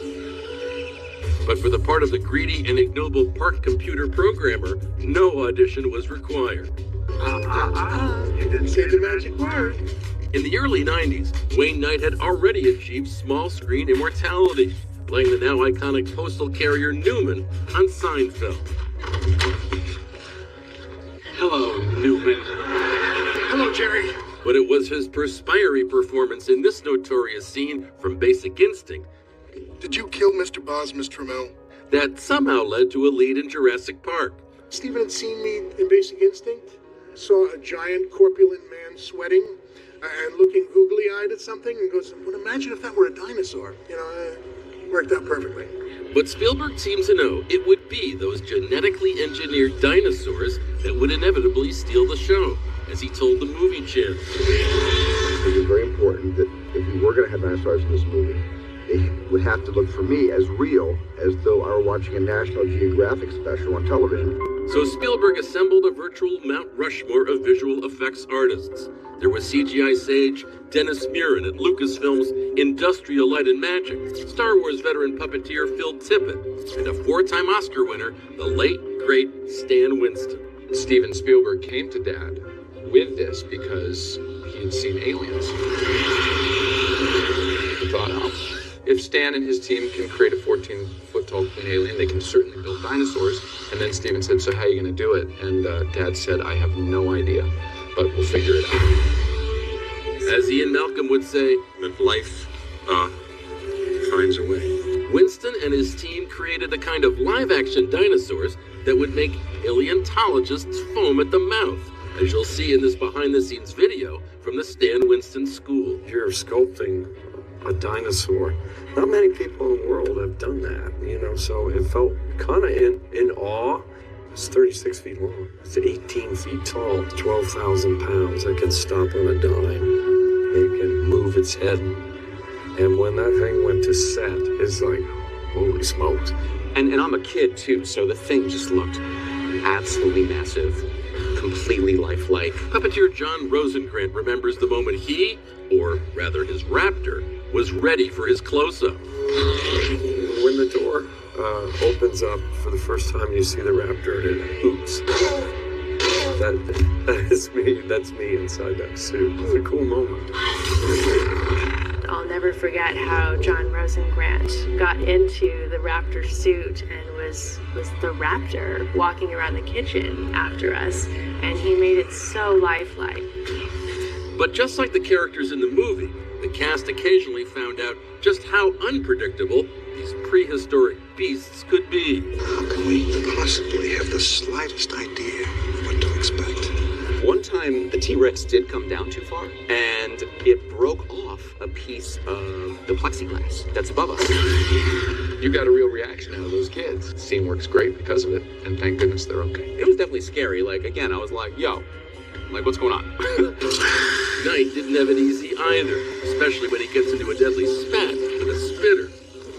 But for the part of the greedy and ignoble park computer programmer, no audition was required. You didn't say the magic word. In the early 90s, Wayne Knight had already achieved small screen immortality, playing the now iconic postal carrier Newman on Seinfeld. Hello, Newman. Hello, Jerry. But it was his perspiry performance in this notorious scene from Basic Instinct. Did you kill Mr. Boz, Miss Trammell? That somehow led to a lead in Jurassic Park. Stephen had seen me in Basic Instinct, saw a giant corpulent man sweating and looking googly-eyed at something, and goes, well, imagine if that were a dinosaur. It worked out perfectly. But Spielberg seems to know it would be those genetically engineered dinosaurs that would inevitably steal the show, as he told the Movie Channel. It was very important that if we were going to have dinosaurs in this movie, they would have to look for me as real as though I were watching a National Geographic special on television. So Spielberg assembled a virtual Mount Rushmore of visual effects artists. There was CGI sage Dennis Muren at Lucasfilm's Industrial Light and Magic, Star Wars veteran puppeteer Phil Tippett, and a 4-time Oscar winner, the late, great Stan Winston. Steven Spielberg came to Dad with this because he had seen Aliens. He thought, if Stan and his team can create a 14-foot tall clean alien, they can certainly build dinosaurs. And then Steven said, so how are you going to do it? And Dad said, I have no idea, but we'll figure it out. As Ian Malcolm would say, that life finds a way. Winston and his team created a kind of live-action dinosaurs that would make paleontologists foam at the mouth, as you'll see in this behind-the-scenes video from the Stan Winston School. You're sculpting a dinosaur. Not many people in the world have done that, so it felt kind of in awe. It's 36 feet long. It's 18 feet tall, 12,000 pounds. It can stop on a dime. It can move its head. And when that thing went to set, it's like, holy smokes. And I'm a kid too, so the thing just looked absolutely massive, completely lifelike. Puppeteer John Rosengrant remembers the moment he, or rather his raptor, was ready for his close-up. When the door opens up for the first time, you see the raptor and it hoots. That is me. That's me inside that suit. It's a cool moment. I'll never forget how John Rosengrant got into the raptor suit and was the raptor walking around the kitchen after us, and he made it so lifelike. But just like the characters in the movie, the cast occasionally found out just how unpredictable these prehistoric beasts could be. How can we possibly have the slightest idea of what to expect? One time, the T-Rex did come down too far, and it broke off a piece of the plexiglass that's above us. You got a real reaction out of those kids. The scene works great because of it, and thank goodness they're okay. It was definitely scary. Again, I was like, yo, what's going on? Knight didn't have it easy either, especially when he gets into a deadly spat with a spitter.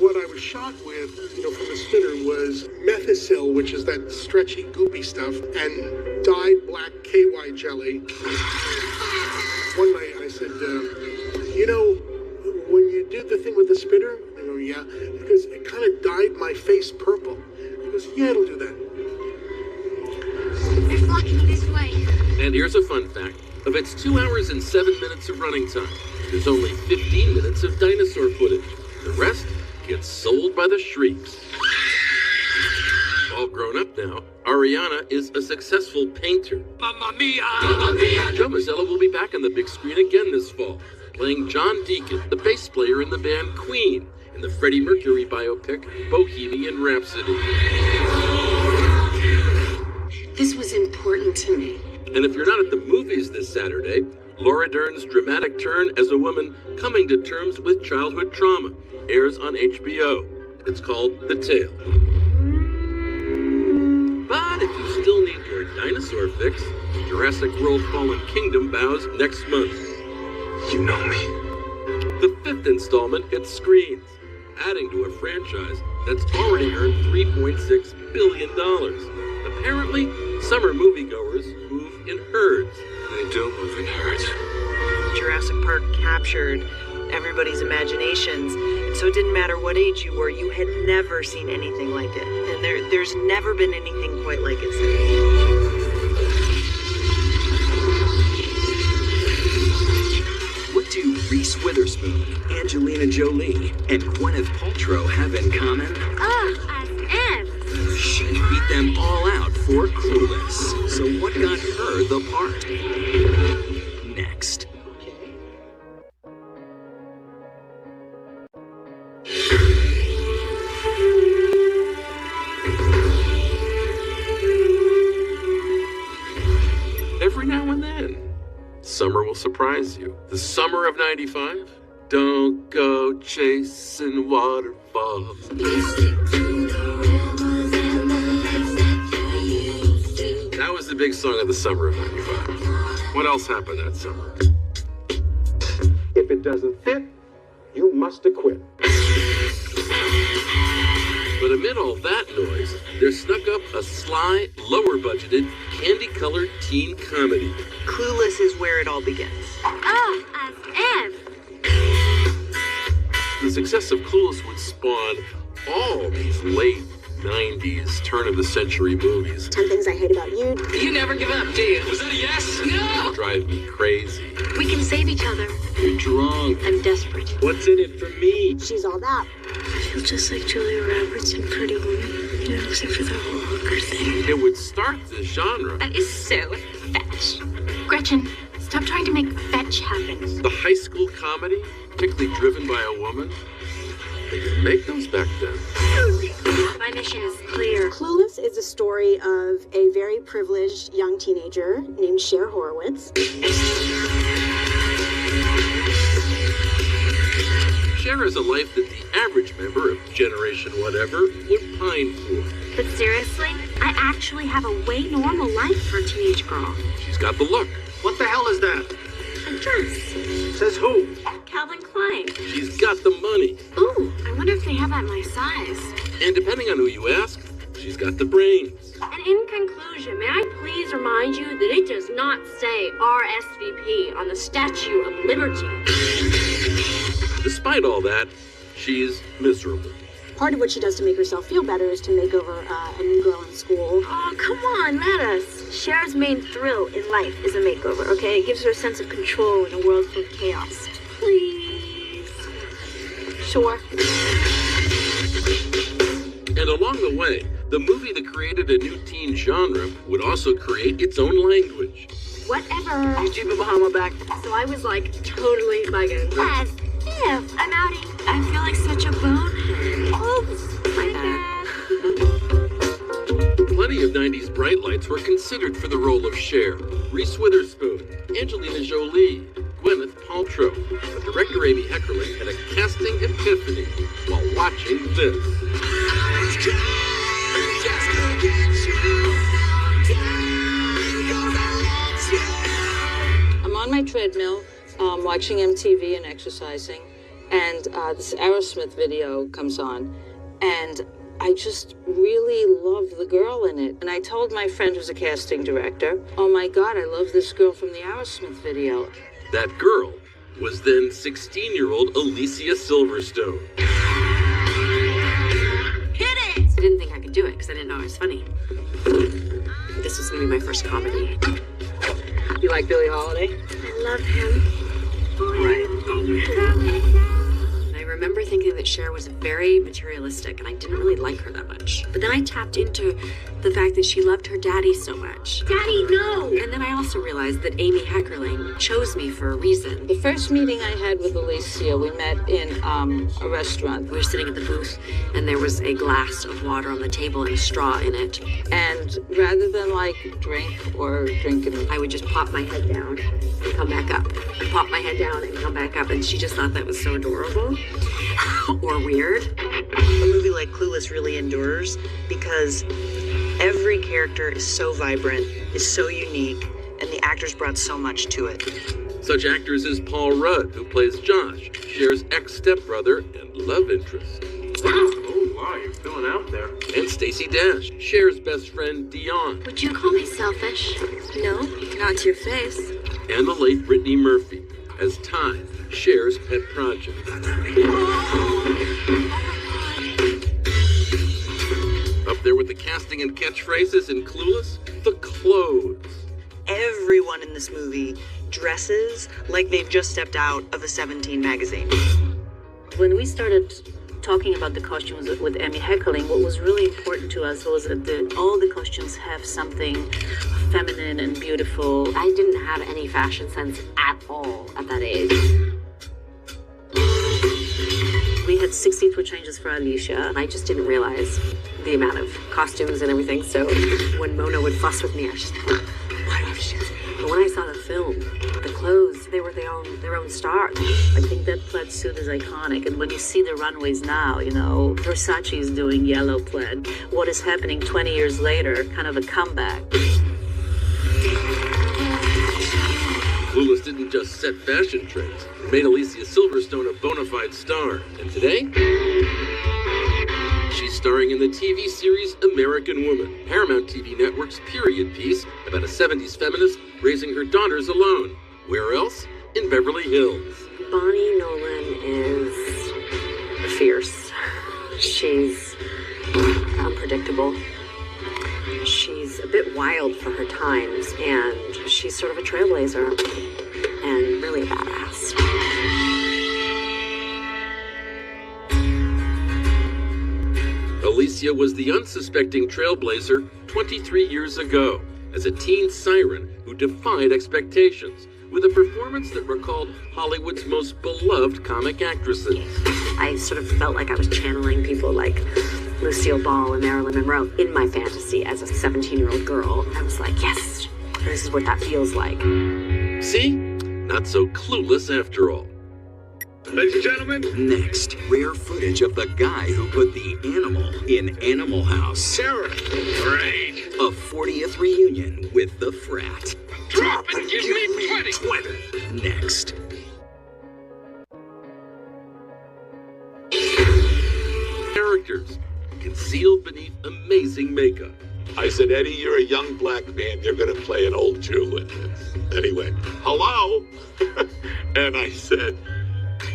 What I was shot with, from the spitter was methicil, which is that stretchy, goopy stuff, and dyed black KY jelly. One night I said, when you did the thing with the spitter? I go, yeah. Because it kind of dyed my face purple. He goes, yeah, it'll do that. They're flocking this way. And here's a fun fact. Of its 2 hours and 7 minutes of running time, there's only 15 minutes of dinosaur footage. The rest gets sold by the shrieks. All grown up now, Ariana is a successful painter. Mamma mia! Mamma mia! Joe Mazzello will be back on the big screen again this fall, playing John Deacon, the bass player in the band Queen, in the Freddie Mercury biopic Bohemian Rhapsody. This was important to me. And if you're not at the movies this Saturday, Laura Dern's dramatic turn as a woman coming to terms with childhood trauma airs on HBO. It's called The Tale. But if you still need your dinosaur fix, Jurassic World Fallen Kingdom bows next month. You know me. The 5th installment hits screens, adding to a franchise that's already earned $3.6 billion. Apparently, summer moviegoers move in herds. They do move in herds. Jurassic Park captured everybody's imaginations, and so it didn't matter what age you were, you had never seen anything like it. And there's never been anything quite like it since. What do Reese Witherspoon, Angelina Jolie, and Gwyneth Paltrow have in common? As if. She beat them all out for Clueless. So what got her the part? Next. Every now and then, summer will surprise you. The summer of '95? Don't go chasing waterfalls. That was the big song of the summer of '95. What else happened that summer? If it doesn't fit, you must acquit. But amid all that noise, there snuck up a sly, lower-budgeted, candy-colored teen comedy. Clueless is where it all begins. As if. The success of Clueless would spawn all these late 90s, turn-of-the-century movies. 10 Things I Hate About You. You never give up, do you? Was that a yes? No! Drive me crazy. We can save each other. You're drunk. I'm desperate. What's in it for me? She's all that. I feel just like Julia Roberts in Pretty Woman, you know, except for the whole hooker thing. It would start this genre. That is so fetch. Gretchen, stop trying to make fetch happen. The high school comedy, particularly driven by a woman. They didn't make those back then. My mission is clear. Clueless is a story of a very privileged young teenager named Cher Horowitz. Cher has a life that the average member of Generation Whatever would pine for. But seriously, I actually have a way normal life for a teenage girl. She's got the look. What the hell is that? A dress. Says who? Calvin Klein. She's got the money. Ooh, I wonder if they have that my size. And depending on who you ask, she's got the brains. And in conclusion, may I please remind you that it does not say RSVP on the Statue of Liberty. Despite all that, she's miserable. Part of what she does to make herself feel better is to make over a new girl in school. Oh, come on, let us. Cher's main thrill in life is a makeover, okay? It gives her a sense of control in a world full of chaos. Please. Sure. And along the way, the movie that created a new teen genre would also create its own language. Whatever. You keep a Bahama back. So I was like totally bugging. As if. I'm outing. I feel like such a bonehead. Oops, my bad. Plenty of 90s bright lights were considered for the role of Cher. Reese Witherspoon, Angelina Jolie, Gwyneth Paltrow. But director Amy Heckerling had a casting epiphany while watching this. I'm on my treadmill, watching MTV and exercising, and this Aerosmith video comes on, and I just really love the girl in it. And I told my friend who's a casting director, oh my God, I love this girl from the Aerosmith video. That girl was then 16-year-old Alicia Silverstone. Hit it! I didn't think I could do it because I didn't know I was funny. This was going to be my first comedy. You like Billie Holiday? I love him. I remember thinking that Cher was very materialistic and I didn't really like her that much. But then I tapped into the fact that she loved her daddy so much. Daddy, no! And then I also realized that Amy Heckerling chose me for a reason. The first meeting I had with Alicia, we met in a restaurant. We were sitting at the booth and there was a glass of water on the table and a straw in it. And rather than like drink or drinking, I would just pop my head down and come back up. And pop my head down and come back up. And she just thought that was so adorable. Or weird. A movie like Clueless really endures because every character is so vibrant, is so unique, and the actors brought so much to it. Such actors as Paul Rudd, who plays Josh, Cher's ex-stepbrother and love interest. Oh, wow, you're feeling out there. And Stacey Dash, Cher's best friend Dion. Would you call me selfish? No, not to your face. And the late Brittany Murphy, as Time, Cher's pet project. Up there with the casting and catchphrases in Clueless, the clothes. Everyone in this movie dresses like they've just stepped out of a 17 magazine. When we started talking about the costumes with Emmy heckling, what was really important to us was that all the costumes have something feminine and beautiful. I didn't have any fashion sense at all at that age. We had 64 changes for Alicia. I just didn't realize the amount of costumes and everything, so when Mona would fuss with me, I was just like, why do I have to do this? But when I saw the film, the clothes, they were their own stars. I think that plaid suit is iconic, and when you see the runways now, you know, Versace is doing yellow plaid. What is happening 20 years later, kind of a comeback. Clueless didn't just set fashion trends, it made Alicia Silverstone a bona fide star. And today, she's starring in the TV series American Woman, Paramount TV Network's period piece about a 70s feminist raising her daughters alone. Where else? In Beverly Hills. Bonnie Nolan is fierce. She's unpredictable. She's a bit wild for her times, and she's sort of a trailblazer and really a badass. Alicia was the unsuspecting trailblazer 23 years ago as a teen siren who defied expectations with a performance that recalled Hollywood's most beloved comic actresses. I sort of felt like I was channeling people like Lucille Ball and Marilyn Monroe in my fantasy as a 17-year-old girl. I was like, yes, this is what that feels like. See? Not so clueless after all. Ladies and gentlemen. Next, rare footage of the guy who put the animal in Animal House. Sarah. Great. A 40th reunion with the frat. Drop and give me 20. Next. Characters concealed beneath amazing makeup. I said, Eddie, you're a young black man. You're going to play an old Jew in this. And he went, hello? And I said,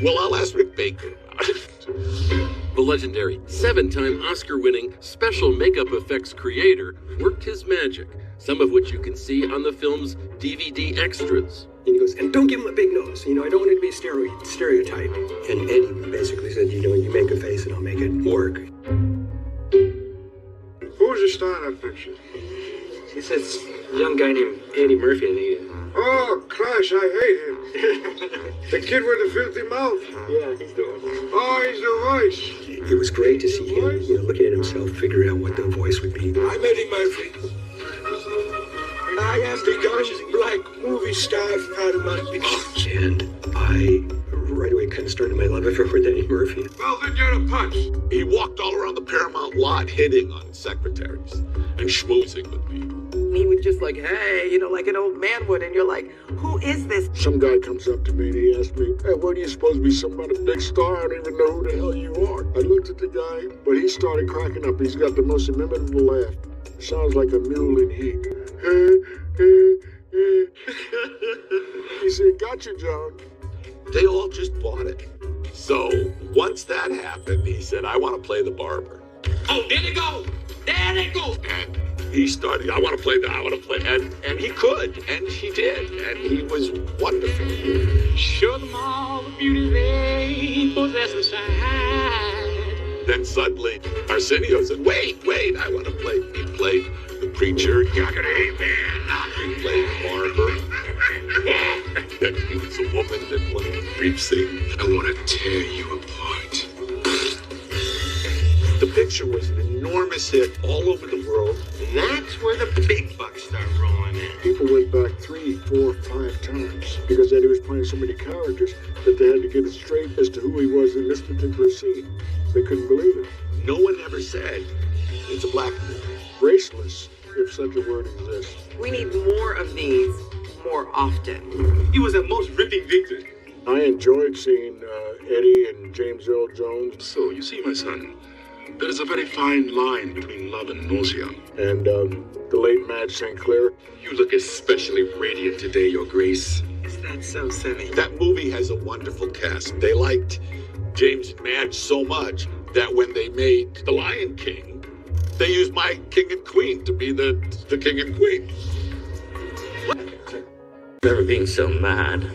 well, I'll ask Rick Baker. The legendary 7-time Oscar-winning special makeup effects creator worked his magic, some of which you can see on the film's DVD extras. And he goes, and don't give him a big nose. You know, I don't want it to be a stereotype. And Eddie basically said, you know, you make a face and I'll make it work. Who was the star in that picture? He says, a young guy named Eddie Murphy, I think. Oh, Crash, I hate him. The kid with the filthy mouth. Yeah, he's the one. Oh, he's the voice. It was great to see him, you know, looking at himself, figuring out what the voice would be. I'm Eddie Murphy. I am the young black movie star of Paramount Pictures. And I right away kind of started my love affair with Eddie Murphy. Well, then get a punch. He walked all around the Paramount lot hitting on secretaries and schmoozing with people. He would just like, hey, you know, like an old man would, and you're like, who is this? Some guy comes up to me and he asks me, hey, what are you supposed to be, some kind of big star? I don't even know who the hell you are. I looked at the guy, but he started cracking up. He's got the most inimitable laugh. It sounds like a mule in heat. He said, gotcha, John. They all just bought it. So once that happened, he said, I want to play the barber. Oh, there they go. There they go. And he started, I want to play. And he could, and he did, and he was wonderful. Show them all the beauty they possess inside. Then suddenly, Arsenio said, wait, I want to play. He played the preacher, Yakety Amen. He played barber. And then he was a woman that wanted to brief scene. I want to tear you apart. The picture was an enormous hit all over the world. And that's where the big bucks start rolling in. People went back 3, 4, 5 times because Eddie was playing so many characters that they had to get it straight as to who he was in this particular scene. They couldn't believe it. No one ever said it's a black man. Raceless, if such a word exists. We need more of these more often. He was the most ripping victim. I enjoyed seeing Eddie and James Earl Jones. So, you see, my son, there is a very fine line between love and nausea. And the late Madge St. Clair. You look especially radiant today, Your Grace. Is that so silly? That movie has a wonderful cast. They liked James and Madge so much that when they made The Lion King, they used my king and queen to be the king and queen. Never being so mad.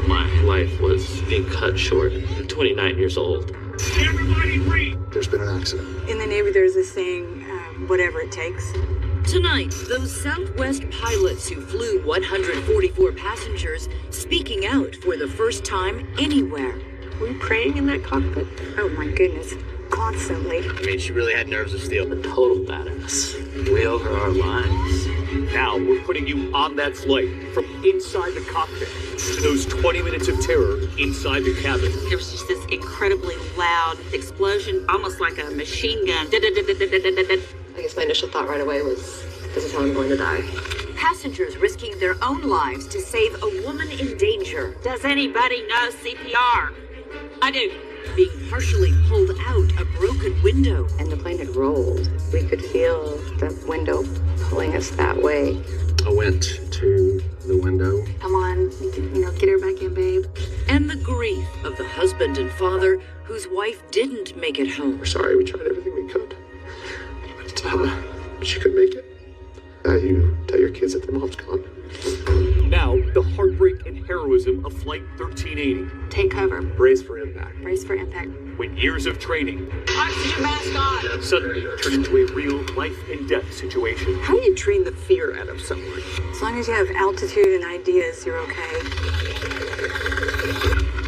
My life was being cut short. I'm 29 years old. Everybody read! There's been an accident. In the Navy, there's this saying, whatever it takes. Tonight, those Southwest pilots who flew 144 passengers speaking out for the first time anywhere. Were you praying in that cockpit? Oh my goodness, constantly. I mean, she really had nerves of steel. A total badass. Way over our lives. Now, we're putting you on that flight from inside the cockpit to those 20 minutes of terror inside the cabin. There was just this incredibly loud explosion, almost like a machine gun. I guess my initial thought right away was, this is how I'm going to die. Passengers risking their own lives to save a woman in danger. Does anybody know CPR? I do. Being partially pulled out a broken window. And the plane had rolled. We could feel the window pulling us that way. I went to the window. Come on, get her back in, babe. And the grief of the husband and father whose wife didn't make it home. We're sorry, we tried everything we could. But she couldn't make it. You tell your kids that their mom's gone. Now, the heartbreak and heroism of Flight 1380. Take cover. Brace for impact. Brace for impact. When years of training Oxygen mask on! suddenly turn into a real life and death situation. How do you train the fear out of someone? As long as you have altitude and ideas, you're okay.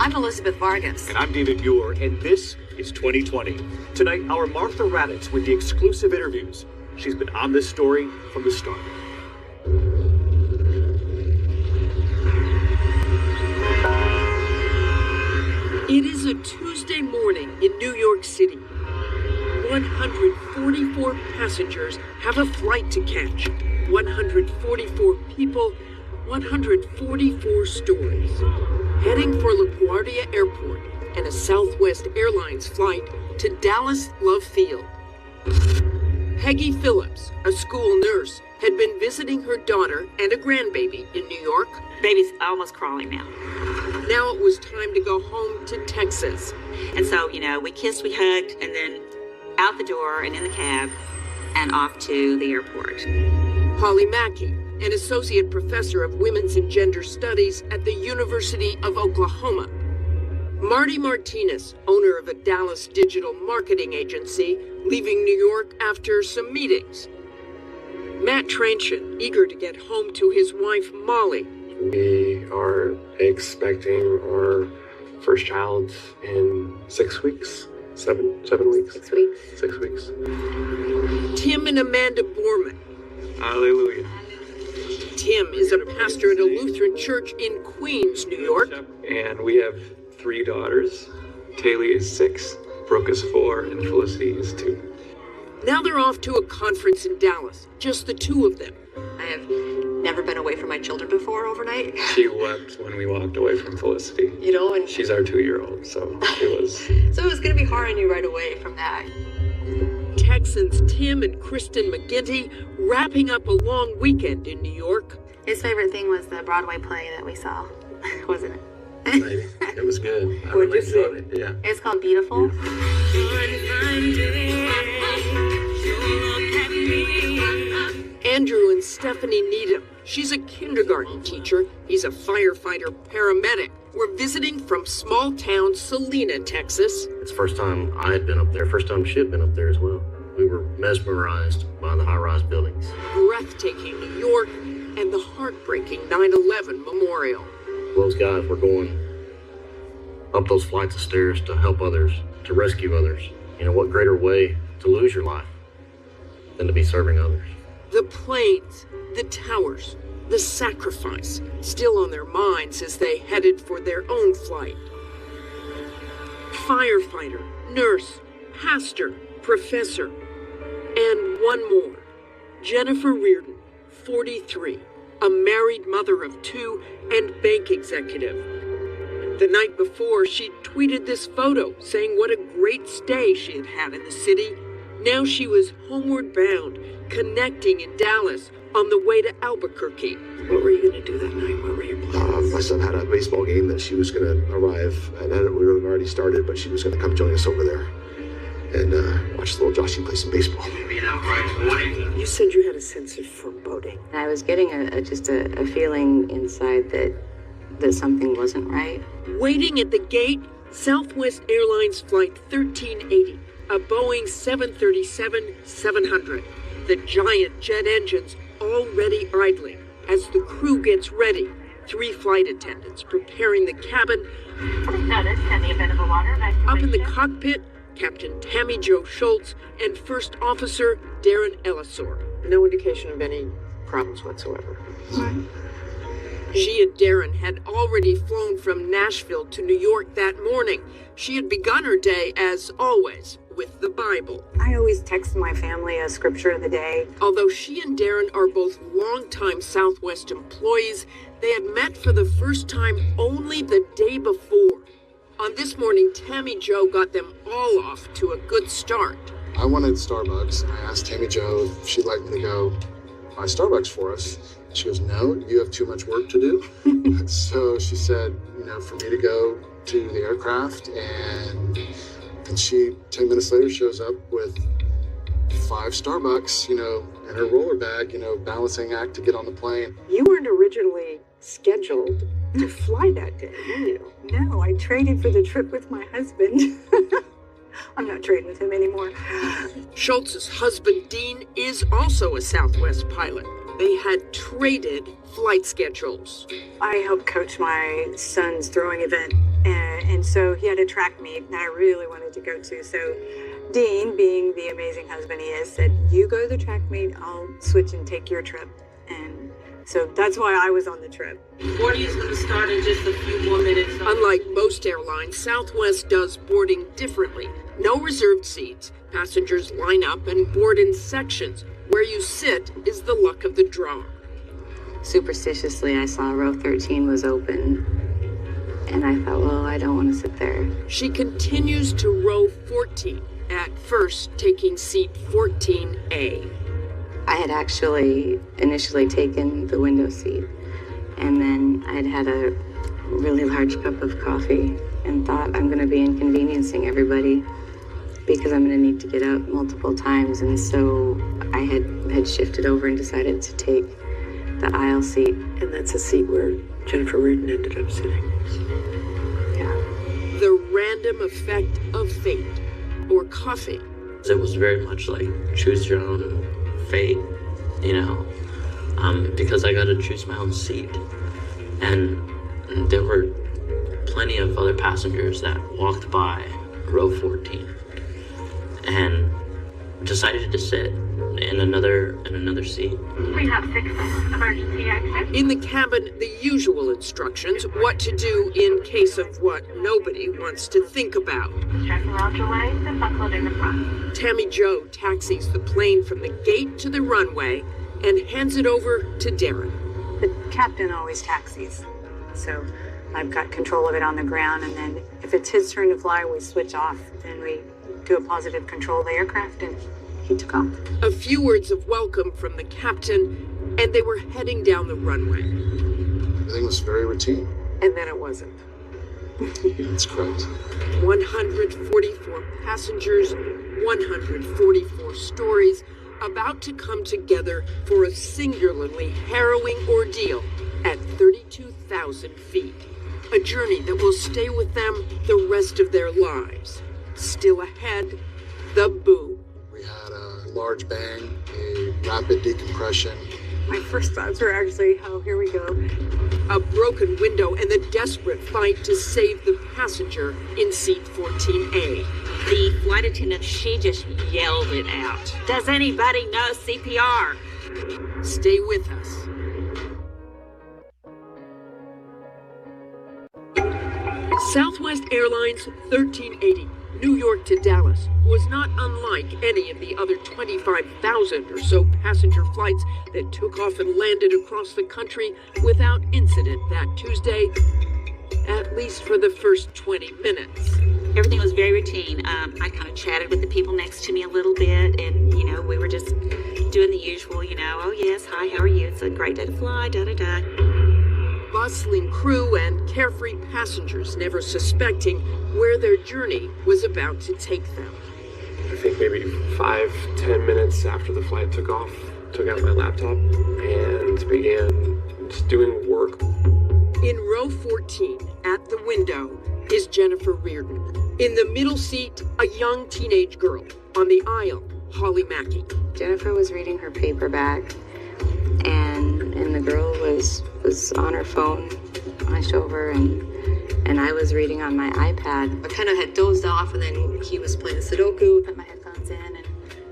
I'm Elizabeth Vargas. And I'm David Muir, and this is 2020. Tonight, our Martha Raddatz with the exclusive interviews. She's been on this story from the start. It is a Tuesday morning in New York City. 144 passengers have a flight to catch. 144 people, 144 stories. Heading for LaGuardia Airport and a Southwest Airlines flight to Dallas Love Field. Peggy Phillips, a school nurse, had been visiting her daughter and a grandbaby in New York. Baby's almost crawling now. Now it was time to go home to Texas. And so, we kissed, we hugged, and then out the door and in the cab and off to the airport. Holly Mackey, an associate professor of women's and gender studies at the University of Oklahoma. Marty Martinez, owner of a Dallas digital marketing agency, leaving New York after some meetings. Matt Tranchen, eager to get home to his wife, Molly. We are expecting our first child in 6 weeks. 7 weeks. 6 weeks. 6 weeks. Tim and Amanda Borman. Hallelujah. Tim is a pastor at a Lutheran church in Queens, New York. And we have 3 daughters. Taylor is 6, Brooke is 4, and Felicity is 2. Now they're off to a conference in Dallas, just the two of them. I have never been away from my children before overnight. She wept when we walked away from Felicity. And she's our 2-year-old, so it was... So it was going to be hard on you right away from that. Texans Tim and Kristen McGinty wrapping up a long weekend in New York. His favorite thing was the Broadway play that we saw, wasn't it? Maybe. It was good. I What'd really you see? enjoyed it. Yeah. It's called Beautiful. Andrew and Stephanie Needham. She's a kindergarten teacher. He's a firefighter paramedic. We're visiting from small town Salina, Texas. It's the first time I had been up there, first time she had been up there as well. We were mesmerized by the high-rise buildings. Breathtaking New York and the heartbreaking 9/11 memorial. Those guys were going up those flights of stairs to help others, to rescue others. What greater way to lose your life than to be serving others? The planes, the towers, the sacrifice, still on their minds as they headed for their own flight. Firefighter, nurse, pastor, professor, and one more. Jennifer Reardon, 43, a married mother of 2 and bank executive. The night before, she tweeted this photo saying what a great stay she had had in the city. Now she was homeward bound, connecting in Dallas on the way to Albuquerque. What were you going to do that night? What were your plans? My son had a baseball game that she was going to arrive, and we were already started, but she was going to come join us over there. And watch little Joshy play some baseball. You said you had a sense of foreboding. I was getting just a feeling inside that something wasn't right. Waiting at the gate, Southwest Airlines Flight 1380, a Boeing 737-700. The giant jet engines already idling as the crew gets ready. 3 flight attendants preparing the cabin. Up in the cockpit, Captain Tammy Jo Schultz and First Officer Darren Ellisor. No indication of any problems whatsoever. She and Darren had already flown from Nashville to New York that morning. She had begun her day, as always, with the Bible. I always text my family a scripture of the day. Although she and Darren are both longtime Southwest employees, they had met for the first time only the day before. On this morning, Tammy Jo got them all off to a good start. I wanted Starbucks, and I asked Tammy Jo if she'd like me to go buy Starbucks for us. She goes, no, you have too much work to do. So she said, for me to go to the aircraft, and she, 10 minutes later, shows up with 5 Starbucks, in her roller bag, balancing act to get on the plane. You weren't originally scheduled to fly that day, were you? No, I traded for the trip with my husband. I'm not trading with him anymore. Schultz's husband, Dean, is also a Southwest pilot. They had traded flight schedules. I helped coach my son's throwing event, and so he had a track meet that I really wanted to go to. So Dean, being the amazing husband he is, said, you go to the track meet, I'll switch and take your trip. And so that's why I was on the trip. Boarding is going to start in just a few more minutes. Unlike most airlines, Southwest does boarding differently. No reserved seats. Passengers line up and board in sections. Where you sit is the luck of the draw. Superstitiously, I saw row 13 was open, and I thought, well, I don't want to sit there. She continues to row 14, at first taking seat 14A. I had actually initially taken the window seat, and then I'd had a really large cup of coffee and thought, I'm going to be inconveniencing everybody because I'm going to need to get out multiple times. And so I had shifted over and decided to take the aisle seat. And that's a seat where Jennifer Reardon ended up sitting. Yeah. The random effect of fate, or coffee. It was very much like choose your own fate, because I got to choose my own seat. And there were plenty of other passengers that walked by row 14 and decided to sit in another seat. We have 6 emergency exits. In the cabin, the usual instructions, what to do in case of what nobody wants to think about. Strap around your legs and buckle in the front. Tammy Jo taxis the plane from the gate to the runway and hands it over to Darren. The captain always taxis, so I've got control of it on the ground, and then if it's his turn to fly, we switch off, then we do a positive control of the aircraft, and he took off. A few words of welcome from the captain, and they were heading down the runway. Everything was very routine. And then it wasn't. That's correct. 144 passengers, 144 stories, about to come together for a singularly harrowing ordeal at 32,000 feet. A journey that will stay with them the rest of their lives. Still ahead, the boom. We had a large bang, a rapid decompression. My first thoughts were actually, oh, here we go. A broken window and the desperate fight to save the passenger in seat 14A. The flight attendant, she just yelled it out. Does anybody know CPR? Stay with us. Southwest Airlines 1380, New York to Dallas, was not unlike any of the other 25,000 or so passenger flights that took off and landed across the country without incident that Tuesday, at least for the first 20 minutes. Everything was very routine. I kind of chatted with the people next to me a little bit, and, we were just doing the usual, oh, yes, hi, how are you? It's a great day to fly, da-da-da. Bustling crew and carefree passengers never suspecting where their journey was about to take them. I think maybe 5-10 minutes after the flight took off, took out my laptop and began just doing work. In row 14, at the window, is Jennifer Reardon. In the middle seat, a young teenage girl. On the aisle, Holly Mackey. Jennifer was reading her paperback, and the girl was on her phone, hunched over, and I was reading on my iPad. I kind of had dozed off, and then he was playing Sudoku. Put my headphones in and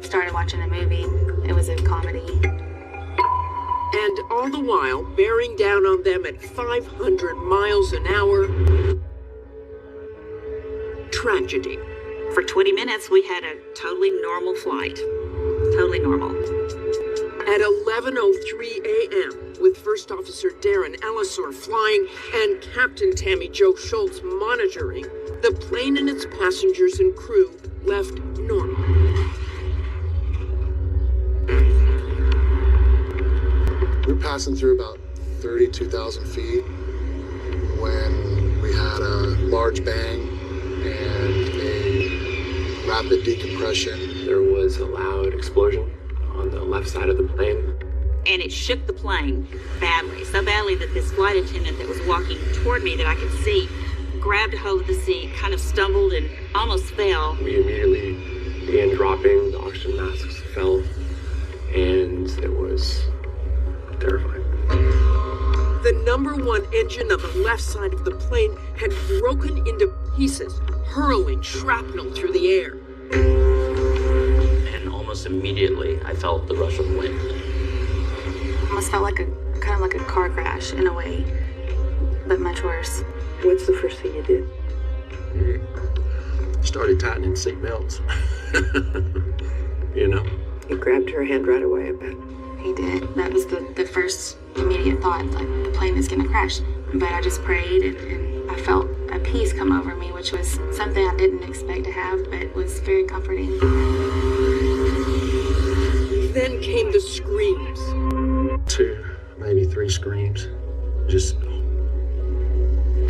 started watching a movie. It was a comedy. And all the while, bearing down on them at 500 miles an hour, tragedy. For 20 minutes, we had a totally normal flight. Totally normal. At 11:03 a.m., with First Officer Darren Ellisor flying and Captain Tammy Jo Schultz monitoring, the plane and its passengers and crew left normal. We were passing through about 32,000 feet when we had a large bang and a rapid decompression. There was a loud explosion on the left side of the plane. And it shook the plane badly, so badly that this flight attendant that was walking toward me that I could see grabbed a hold of the seat, kind of stumbled and almost fell. We immediately began dropping, the oxygen masks fell, and it was terrifying. The number one engine on the left side of the plane had broken into pieces, hurling shrapnel through the air. And almost immediately, I felt the rush of wind. Almost felt like kind of like a car crash in a way, but much worse. What's the first thing you did? Started tightening seat belts. You know? You grabbed her hand right away, I bet. He did. That was the first immediate thought, like the plane is gonna crash. But I just prayed and I felt a peace come over me, which was something I didn't expect to have, but was very comforting. Then came the screams. 2, maybe 3 screams. Just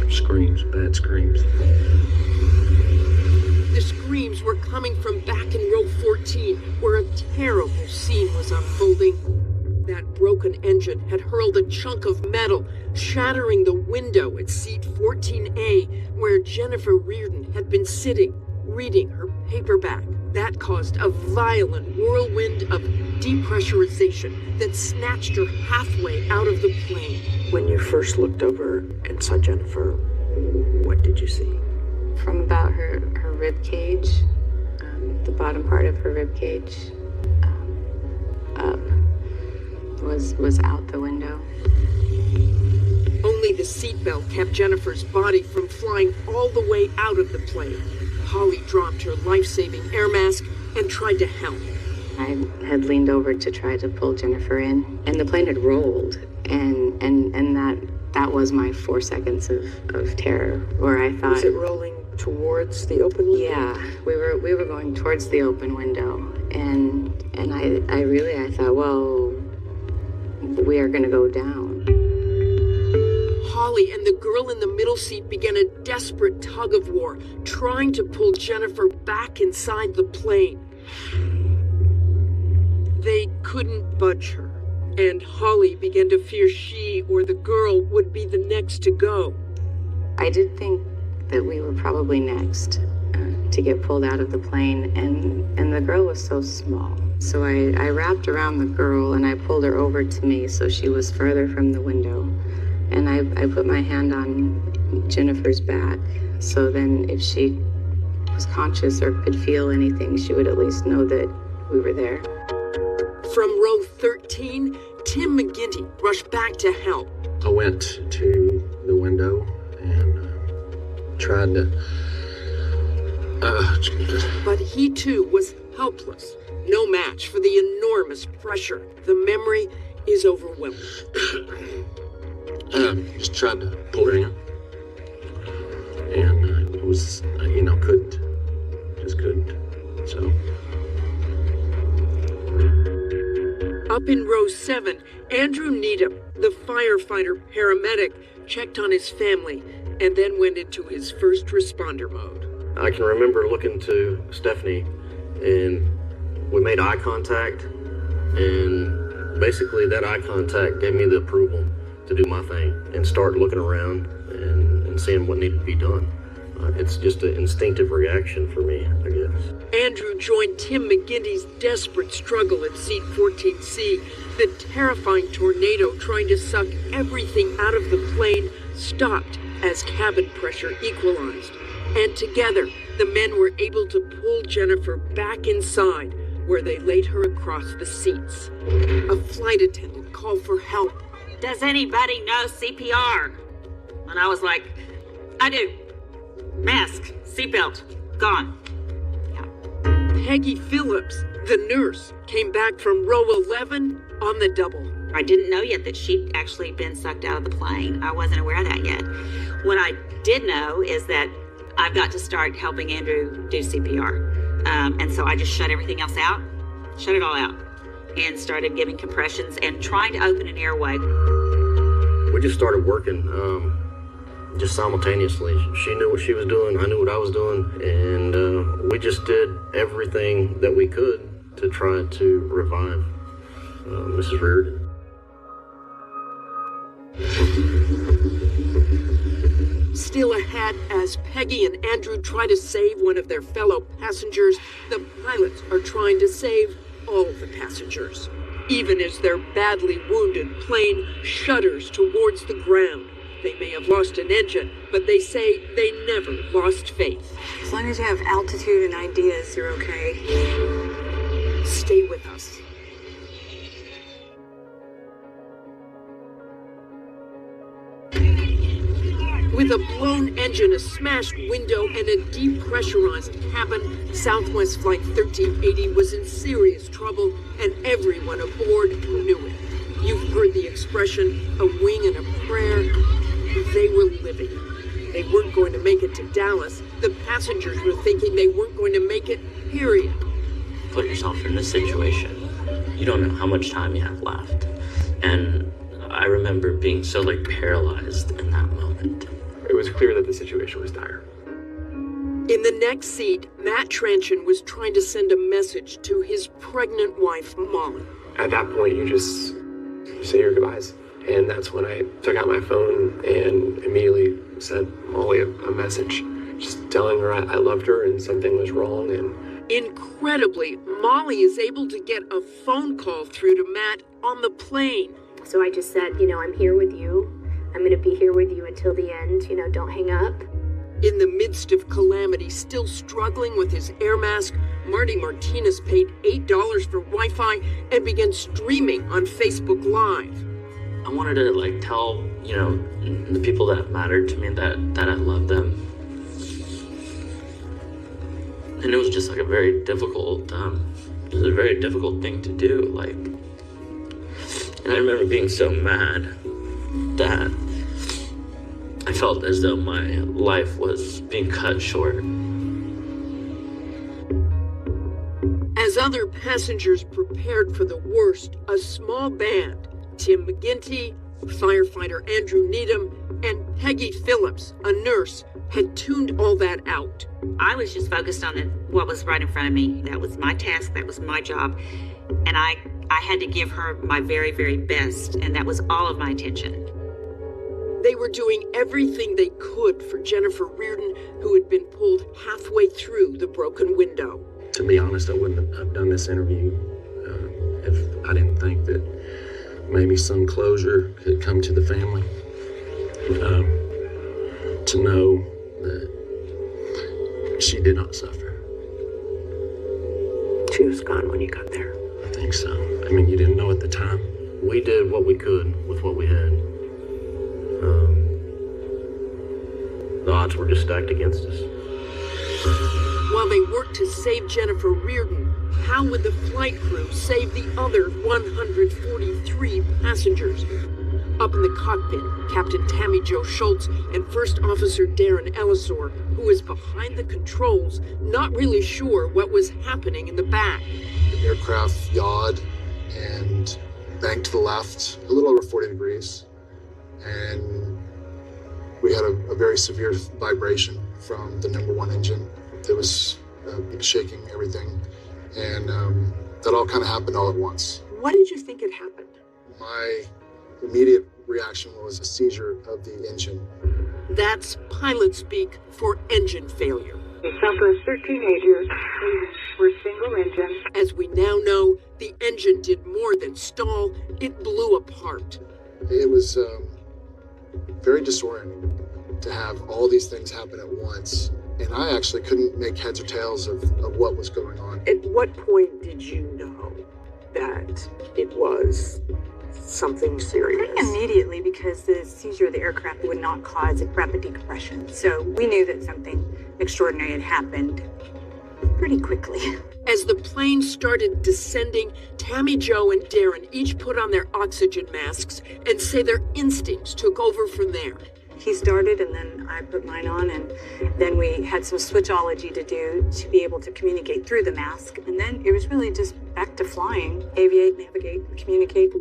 screams, bad screams. The screams were coming from back in row 14, where a terrible scene was unfolding. That broken engine had hurled a chunk of metal, shattering the window at seat 14A, where Jennifer Reardon had been sitting, reading her paperback. That caused a violent whirlwind of depressurization that snatched her halfway out of the plane. When you first looked over and saw Jennifer, what did you see? From about her rib cage, the bottom part of her rib cage, up, was out the window. Only the seatbelt kept Jennifer's body from flying all the way out of the plane. Holly dropped her life-saving air mask and tried to help. I had leaned over to try to pull Jennifer in, and the plane had rolled, and that was my 4 seconds of terror, where I thought... Was it rolling towards the open window? Yeah, we were going towards the open window, and I thought, well, we are going to go down. Holly and the girl in the middle seat began a desperate tug of war, trying to pull Jennifer back inside the plane. They couldn't budge her, and Holly began to fear she or the girl would be the next to go. I did think that we were probably next to get pulled out of the plane, and the girl was so small. So I wrapped around the girl and I pulled her over to me so she was further from the window. And I put my hand on Jennifer's back, so then if she was conscious or could feel anything, she would at least know that we were there. From row 13, Tim McGinty rushed back to help. I went to the window and tried to... But he too was helpless, no match for the enormous pressure. The memory is overwhelming. Just tried to pull her in. And it was, couldn't. Just couldn't. So. Up in row 7, Andrew Needham, the firefighter paramedic, checked on his family and then went into his first responder mode. I can remember looking to Stephanie and we made eye contact, and basically that eye contact gave me the approval to do my thing and start looking around and seeing what needed to be done. It's just an instinctive reaction for me, I guess. Andrew joined Tim McGinty's desperate struggle at Seat 14C. The terrifying tornado trying to suck everything out of the plane stopped as cabin pressure equalized. And together, the men were able to pull Jennifer back inside, where they laid her across the seats. A flight attendant called for help. Does anybody know CPR? And I was like, I do. Mask, seatbelt, gone. Peggy Phillips, the nurse, came back from row 11 on the double. I didn't know yet that she'd actually been sucked out of the plane. I wasn't aware of that yet. What I did know is that I've got to start helping Andrew do CPR. And so I just shut everything else out, shut it all out, and started giving compressions and trying to open an airway. We just started working just simultaneously. She knew what she was doing, I knew what I was doing, and we just did everything that we could to try to revive Mrs. Reardon. Still ahead, as Peggy and Andrew try to save one of their fellow passengers, the pilots are trying to save all the passengers. Even as their badly wounded plane shudders towards the ground. They may have lost an engine, but they say they never lost faith. As long as you have altitude and ideas, you're okay. Stay with us. With a blown engine, a smashed window, and a depressurized cabin, Southwest Flight 1380 was in serious trouble, and everyone aboard knew it. You've heard the expression, a wing and a prayer. They were living. They weren't going to make it to Dallas. The passengers were thinking they weren't going to make it, period. Put yourself in this situation. You don't know how much time you have left. And I remember being so paralyzed in that moment. It was clear that the situation was dire. In the next seat, Matt Tranchen was trying to send a message to his pregnant wife, Molly. At that point, you just say your goodbyes. And that's when I took out my phone and immediately sent Molly a message, just telling her I loved her and something was wrong. And incredibly, Molly is able to get a phone call through to Matt on the plane. So I just said, I'm here with you. I'm going to be here with you until the end. Don't hang up. In the midst of calamity, still struggling with his air mask, Marty Martinez paid $8 for Wi-Fi and began streaming on Facebook Live. I wanted to tell, the people that mattered to me that I love them. And it was just a very difficult, thing to do. And I remember being so mad that I felt as though my life was being cut short. As other passengers prepared for the worst, a small band, Tim McGinty, firefighter Andrew Needham, and Peggy Phillips, a nurse, had tuned all that out. I was just focused on what was right in front of me. That was my task, that was my job. And I had to give her my very, very best, and that was all of my attention. They were doing everything they could for Jennifer Reardon, who had been pulled halfway through the broken window. to be honest, I wouldn't have done this interview if I didn't think that maybe some closure could come to the family. To know that she did not suffer. She was gone when you got there. I think so. I mean, you didn't know at the time. We did what we could with what we had. The odds were just stacked against us. While they worked to save Jennifer Reardon, how would the flight crew save the other 143 passengers? Up in the cockpit, Captain Tammy Jo Schultz and First Officer Darren Ellisor, who was behind the controls, not really sure what was happening in the back. The aircraft yawed and banked to the left, a little over 40 degrees, and we had a very severe vibration from the number one engine. It was shaking everything And that all kind of happened all at once. What did you think had happened? My immediate reaction was a seizure of the engine. That's pilot speak for engine failure. The Southwest 1380s were single engine. As we now know, the engine did more than stall, it blew apart. It was very disorienting to have all these things happen at once. And I actually couldn't make heads or tails of what was going on. At what point did you know that it was something serious? Pretty immediately, because the seizure of the aircraft would not cause rapid decompression. So we knew that something extraordinary had happened pretty quickly. As the plane started descending, Tammy Jo and Darren each put on their oxygen masks and say their instincts took over from there. He started, and then I put mine on, and then we had some switchology to do to be able to communicate through the mask. And then it was really just back to flying, aviate, navigate, communicate.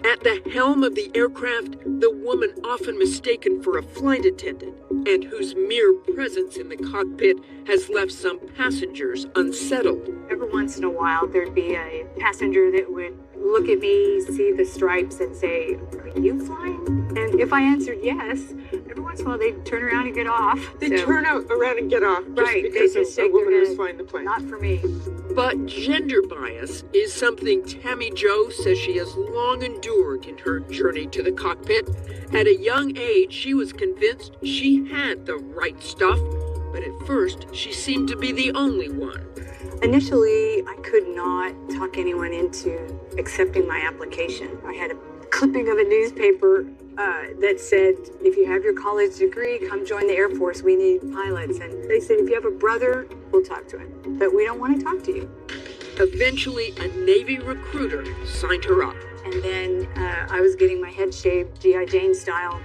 At the helm of the aircraft, the woman often mistaken for a flight attendant, and whose mere presence in the cockpit has left some passengers unsettled. Every once in a while, there'd be a passenger that would look at me, see the stripes, and say, "Are you flying?" And if I answered yes, every once in a while they'd turn around and get off. They turn around and get off just right, because they just a woman was flying the plane. Not for me. But gender bias is something Tammy Jo says she has long endured in her journey to the cockpit. At a young age, she was convinced she had the right stuff, but at first, she seemed to be the only one. Initially, I could not talk anyone into accepting my application. I had a clipping of a newspaper that said, if you have your college degree, come join the Air Force. We need pilots. And they said, if you have a brother, we'll talk to him. But we don't want to talk to you. Eventually, a Navy recruiter signed her up. And then I was getting my head shaved, G.I. Jane style.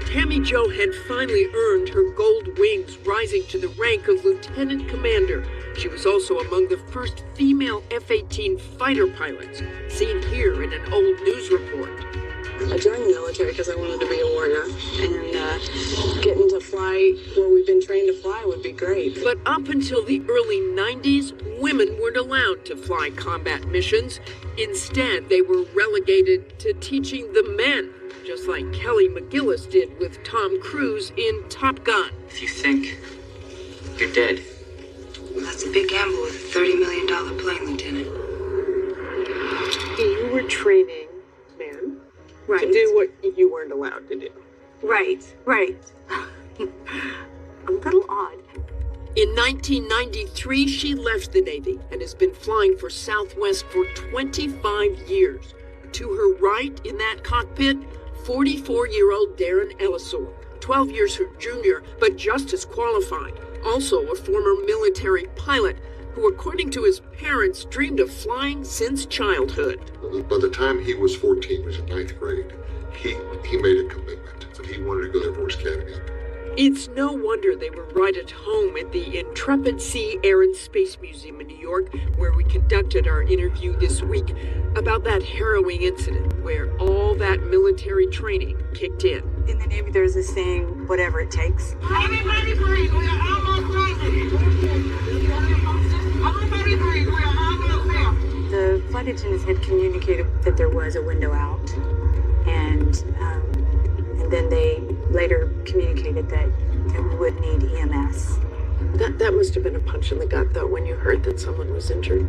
Tammy Jo had finally earned her gold wings, rising to the rank of lieutenant commander. She was also among the first female F-18 fighter pilots, seen here in an old news report. I joined the military because I wanted to be a warrior, and getting to fly where we've been trained to fly would be great. But up until the early 90s, women weren't allowed to fly combat missions. Instead, they were relegated to teaching the men, just like Kelly McGillis did with Tom Cruise in Top Gun. If you think you're dead, That's a big gamble with a $30 million plane, Lieutenant. You were training men Right. to do what you weren't allowed to do. Right. A little odd. In 1993, she left the Navy and has been flying for Southwest for 25 years. To her right in that cockpit, 44-year-old Darren Ellisor, 12 years her junior, but just as qualified. Also a former military pilot who, according to his parents, dreamed of flying since childhood. By the time he was 14, he was in 9th grade, he made a commitment that he wanted to go to Air Force Academy. It's no wonder they were right at home at the Intrepid Sea Air and Space Museum in New York, where we conducted our interview this week about that harrowing incident where all that military training kicked in. In the Navy, there's this saying, whatever it takes. Everybody breathe. We are almost ready. Everybody breathe. We are almost there. The flight attendants had communicated that there was a window out, and then they later communicated that we would need EMS. That must have been a punch in the gut, though, when you heard that someone was injured.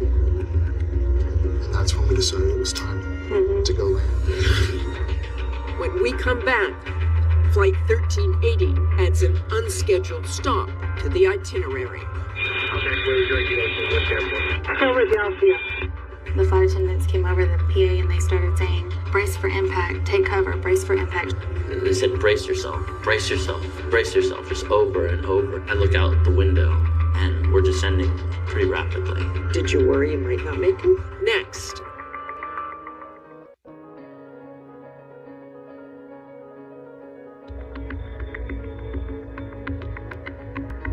And that's when we decided it was time to go land. When we come back, Flight 1380 adds an unscheduled stop to the itinerary. Philadelphia. The flight attendants came over the PA and they started saying, brace for impact, take cover, brace for impact. And they said, brace yourself, brace yourself, brace yourself, just over and over. I look out the window and we're descending pretty rapidly. Did you worry you might not make it? Next.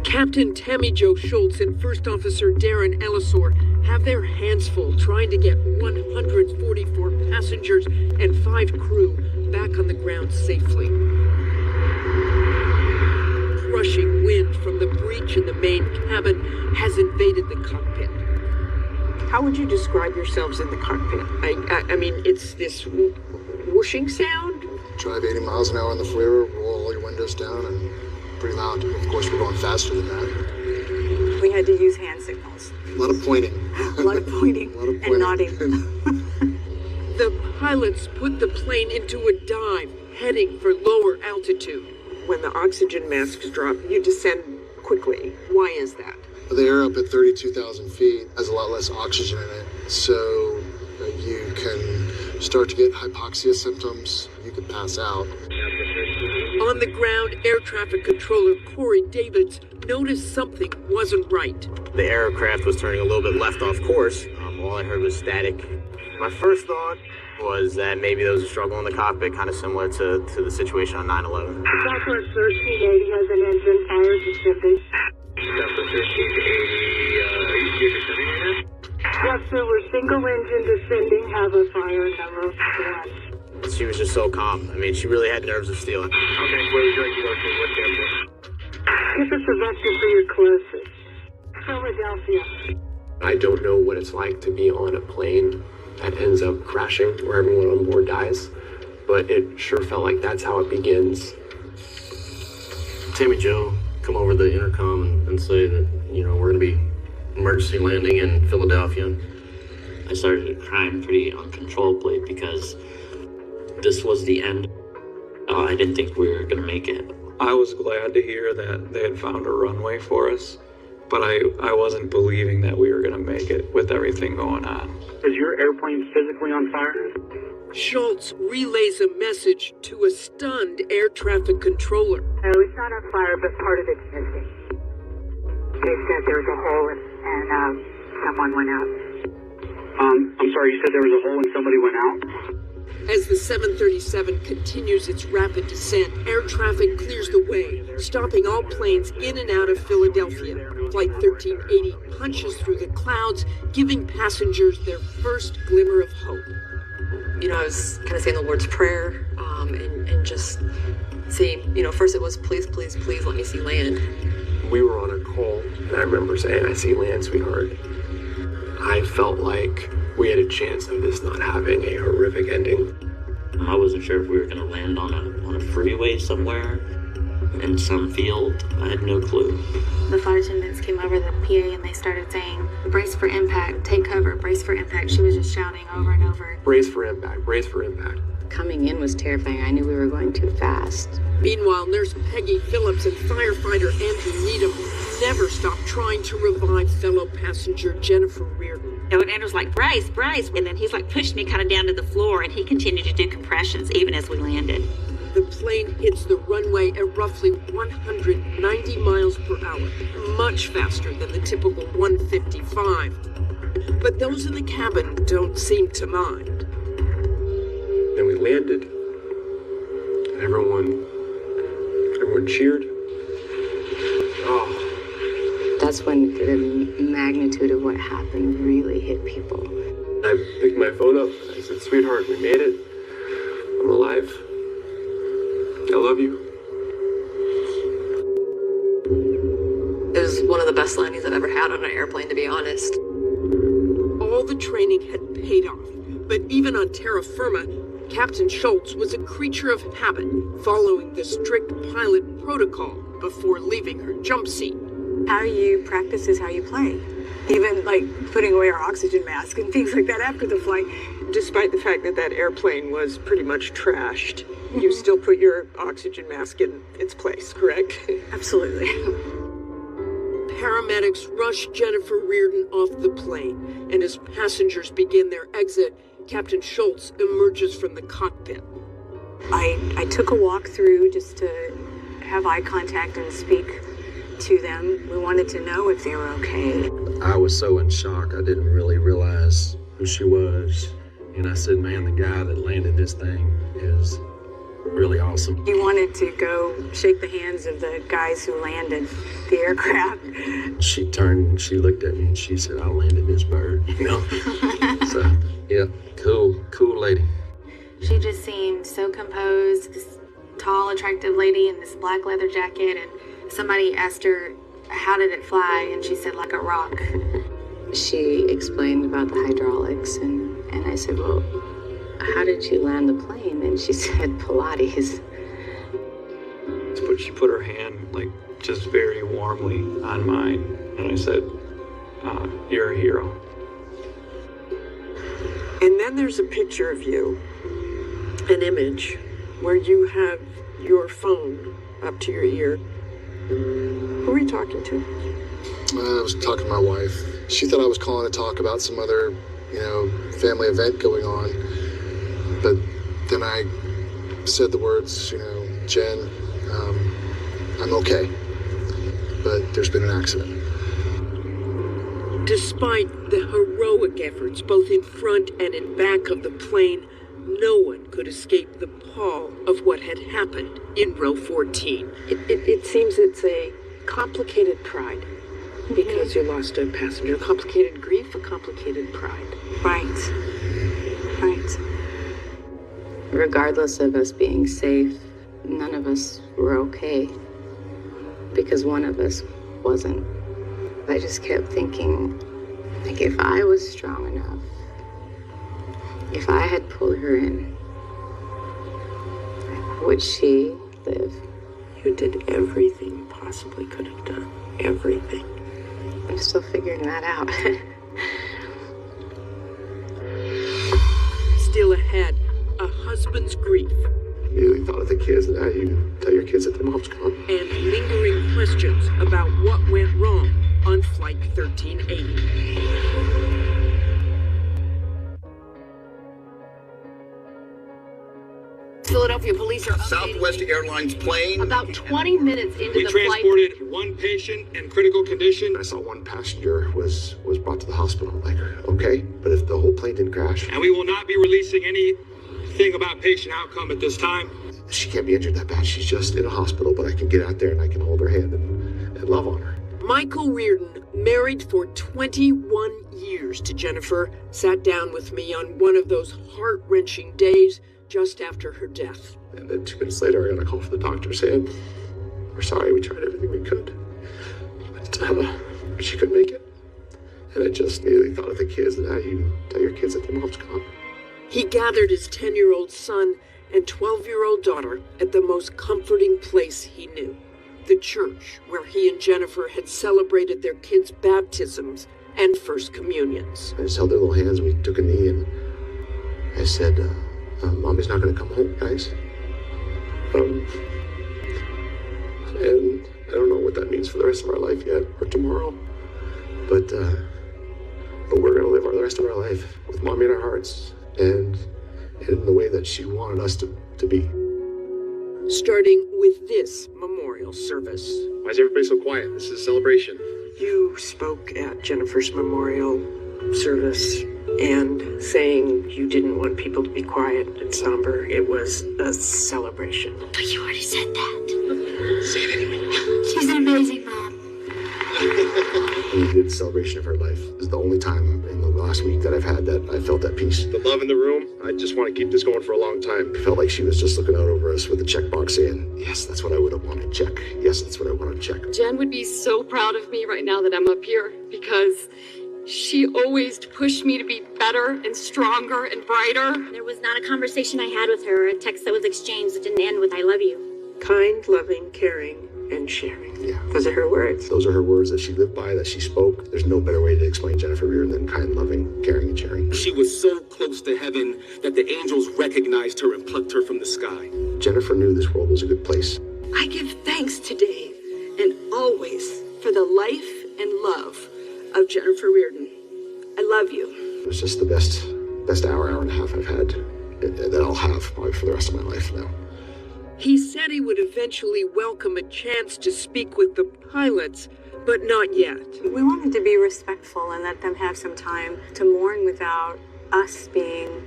Captain Tammy Jo Schultz and First Officer Darren Ellisor have their hands full trying to get 144 passengers and 5 crew back on the ground safely. Crushing wind from the breach breach in the main cabin has invaded the cockpit. How would you describe yourselves in the cockpit? I mean, it's this whooshing sound? Drive 80 miles an hour on the freeway, roll all your windows down, and pretty loud. Of course, we're going faster than that. We had to use hand signals. A lot of pointing. A lot of pointing and nodding. The pilots put the plane into a dive, heading for lower altitude. When the oxygen masks drop, you descend quickly. Why is that? The air up at 32,000 feet has a lot less oxygen in it, so you can start to get hypoxia symptoms. You could pass out. On the ground, air traffic controller Corey Davids noticed something wasn't right. The aircraft was turning a little bit left off course. All I heard was static. My first thought was that maybe there was a struggle in the cockpit, kind of similar to the situation on 9/11. Southwest 1380 has an engine fire descending. Southwest 1380, are you descending right now? Yes, sir, we're single engine descending, have a fire number 1. She was just so calm. I mean, she really had nerves of steel. Okay, where would you like to go to? What's the airport? Give us a vector for your closest. Philadelphia. I don't know what it's like to be on a plane that ends up crashing where everyone on board dies, but it sure felt like that's how it begins. Tammy Jo come over the intercom and say that, we're going to be emergency landing in Philadelphia. I started crying pretty uncontrollably because this was the end. I didn't think we were going to make it. I was glad to hear that they had found a runway for us, but I wasn't believing that we were going to make it with everything going on. Is your airplane physically on fire? Schultz relays a message to a stunned air traffic controller. No, it's not on fire, but part of it's missing. They said there was a hole and someone went out. I'm sorry, you said there was a hole and somebody went out? As the 737 continues its rapid descent, air traffic clears the way, stopping all planes in and out of Philadelphia. Flight 1380 punches through the clouds, giving passengers their first glimmer of hope. I was kind of saying the Lord's Prayer and just saying, first it was, please, please, please let me see land. We were on a call, and I remember saying, I see land, sweetheart. I felt like we had a chance of this not having a horrific ending. I wasn't sure if we were going to land on a freeway somewhere, in some field. I had no clue. The flight attendants came over the PA and they started saying, brace for impact, take cover, brace for impact. She was just shouting over and over. Brace for impact, brace for impact. Coming in was terrifying. I knew we were going too fast. Meanwhile, Nurse Peggy Phillips and firefighter Andrew Needham never stopped trying to revive fellow passenger Jennifer Reardon. And Andrew's like, brace, brace. And then he's like pushed me kind of down to the floor and he continued to do compressions even as we landed. The plane hits the runway at roughly 190 miles per hour, much faster than the typical 155. But those in the cabin don't seem to mind. Then we landed, and everyone cheered. Oh. That's when the magnitude of what happened really hit people. I picked my phone up. I said, sweetheart, we made it. I'm alive. I love you. It was one of the best landings I've ever had on an airplane, to be honest. All the training had paid off, but even on terra firma, Captain Schultz was a creature of habit, following the strict pilot protocol before leaving her jump seat. How you practice is how you play. Even like putting away our oxygen mask and things like that after the flight. Despite the fact that that airplane was pretty much trashed, you still put your oxygen mask in its place, correct? Absolutely. Paramedics rush Jennifer Reardon off the plane, and as passengers begin their exit, Captain Schultz emerges from the cockpit. I took a walk through just to have eye contact and speak to them. We wanted to know if they were okay. I was so in shock, I didn't really realize who she was. And I said, man, the guy that landed this thing is really awesome. He wanted to go shake the hands of the guys who landed the aircraft. She turned, she looked at me and she said, I landed this bird, So, yeah, cool lady. She just seemed so composed, this tall, attractive lady in this black leather jacket, and somebody asked her, how did it fly? And she said, like a rock. She explained about the hydraulics, and I said, well, how did you land the plane? And she said, Pilates. But she put her hand, like, just very warmly on mine, and I said, you're a hero. And then there's a picture of you, an image, where you have your phone up to your ear. Who are you talking to? I was talking to my wife. She thought I was calling to talk about some other, family event going on. But then I said the words, Jen, I'm okay. But there's been an accident. Despite the heroic efforts both in front and in back of the plane, no one could escape the pall of what had happened in row 14. It seems it's a complicated pride because you lost a passenger. Complicated grief, a complicated pride. Right. Regardless of us being safe, none of us were okay because one of us wasn't. I just kept thinking, like, if I was strong enough, if I had pulled her in, would she live? You did everything you possibly could have done. Everything. I'm still figuring that out. Still ahead, a husband's grief. You really thought of the kids, and now you tell your kids that their mom's gone. And lingering questions about what went wrong on Flight 1380. Philadelphia police are Southwest Airlines plane. about 20 minutes into We the flight. transported one patient in critical condition. I saw one passenger was brought to the hospital. Like, okay, but if the whole plane didn't crash, And we will not be releasing anything about patient outcome at this time. she can't be injured that bad. She's just in a hospital, but I can get out there and I can hold her hand and love on her. Michael Reardon, married for 21 years to Jennifer, sat down with me on one of those heart-wrenching days just after her death. And then 2 minutes later, I got a call from the doctor saying, we're sorry, we tried everything we could. But she couldn't make it. And I just immediately thought of the kids, and now you tell your kids that their mom's gone. He gathered his 10-year-old son and 12-year-old daughter at the most comforting place he knew, the church where he and Jennifer had celebrated their kids' baptisms and first communions. I just held their little hands, we took a knee, and I said, Mommy's not going to come home, guys. And I don't know what that means for the rest of our life yet, or tomorrow, but we're going to live the rest of our life with Mommy in our hearts, and in the way that she wanted us to be. Starting with this memorial service. Why is everybody so quiet? This is a celebration. You spoke at Jennifer's memorial service and saying you didn't want people to be quiet and somber. It was a celebration. But you already said that. Say it anyway. She's an amazing mom. We did the celebration of her life. It was the only time in the last week that I've had that I felt at peace. The love in the room, I just want to keep this going for a long time. It felt like she was just looking out over us with a checkbox saying, yes, that's what I would have wanted, check. Yes, that's what I want to check. Jen would be so proud of me right now that I'm up here because she always pushed me to be better and stronger and brighter. There was not a conversation I had with her, a text that was exchanged that didn't end with I love you. Kind, loving, caring, and sharing. Yeah. Those are her words. Those are her words that she lived by, that she spoke. There's no better way to explain Jennifer Reardon than kind, loving, caring, and sharing. She was so close to heaven that the angels recognized her and plucked her from the sky. Jennifer knew this world was a good place. I give thanks to Dave and always for the life and love of Jennifer Reardon. I love you. It was just the best hour and a half I've had, that I'll have probably for the rest of my life now. He said he would eventually welcome a chance to speak with the pilots, but not yet. We wanted to be respectful and let them have some time to mourn without us being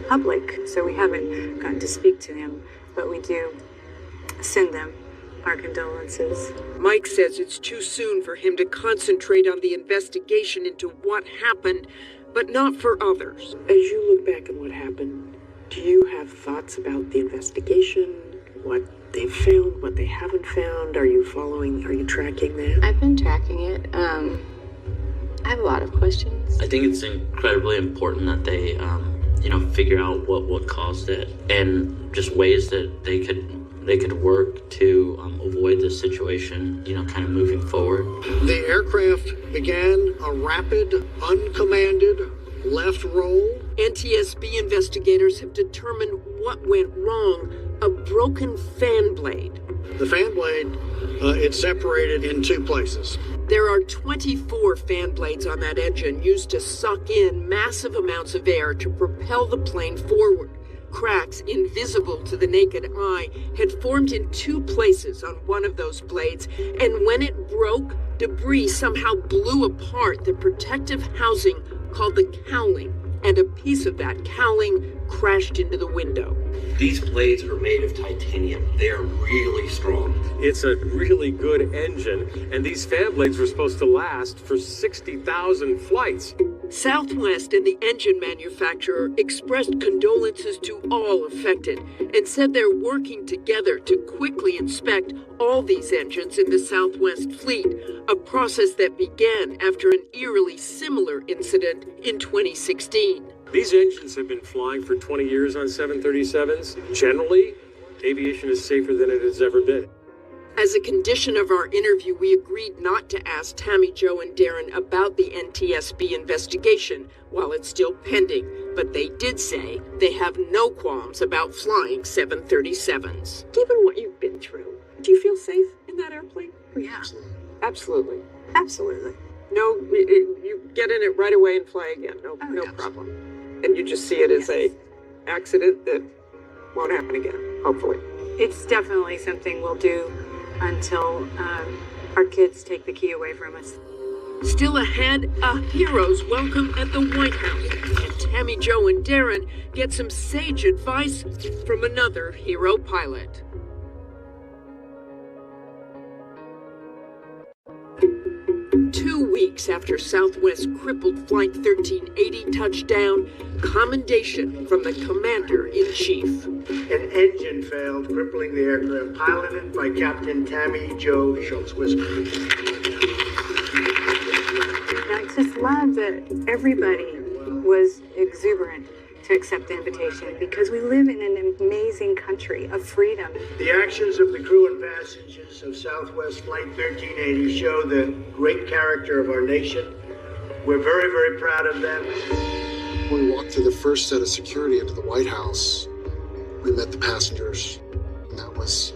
public. So we haven't gotten to speak to him, but we do send them our condolences. Mike says it's too soon for him to concentrate on the investigation into what happened, but not for others. As you look back at what happened, do you have thoughts about the investigation? What they've found, what they haven't found? Are you tracking that? I've been tracking it. I have a lot of questions. I think it's incredibly important that they, figure out what caused it and just ways that they could work to avoid this situation, kind of moving forward. The aircraft began a rapid, uncommanded left roll. NTSB investigators have determined what went wrong: a broken fan blade. The fan blade, it separated in two places. There are 24 fan blades on that engine used to suck in massive amounts of air to propel the plane forward. Cracks, invisible to the naked eye, had formed in two places on one of those blades, and when it broke, debris somehow blew apart the protective housing called the cowling, and a piece of that cowling crashed into the window. These blades are made of titanium. They are really strong. It's a really good engine, and these fan blades were supposed to last for 60,000 flights. Southwest and the engine manufacturer expressed condolences to all affected and said they're working together to quickly inspect all these engines in the Southwest fleet, a process that began after an eerily similar incident in 2016. These engines have been flying for 20 years on 737s. Generally, aviation is safer than it has ever been. As a condition of our interview, we agreed not to ask Tammy, Joe, and Darren about the NTSB investigation while it's still pending, but they did say they have no qualms about flying 737s. Given what you've been through, do you feel safe in that airplane? Yeah. Absolutely. Absolutely. No, you get in it right away and fly again. No problem. And you just see it as a accident that won't happen again, hopefully. It's definitely something we'll do until our kids take the key away from us. Still ahead, a hero's welcome at the White House, and Tammy, Joe, and Darren get some sage advice from another hero pilot. Two weeks after Southwest crippled Flight 1380 touchdown, commendation from the Commander-in-Chief. An engine failed, crippling the aircraft, piloted by Captain Tammy Jo Schultz-Wismer. I just love that everybody was exuberant to accept the invitation because we live in an amazing country of freedom. The actions of the crew and passengers of Southwest Flight 1380 show the great character of our nation. We're very, very proud of them. When we walked through the first set of security into the White House, we met the passengers, and that was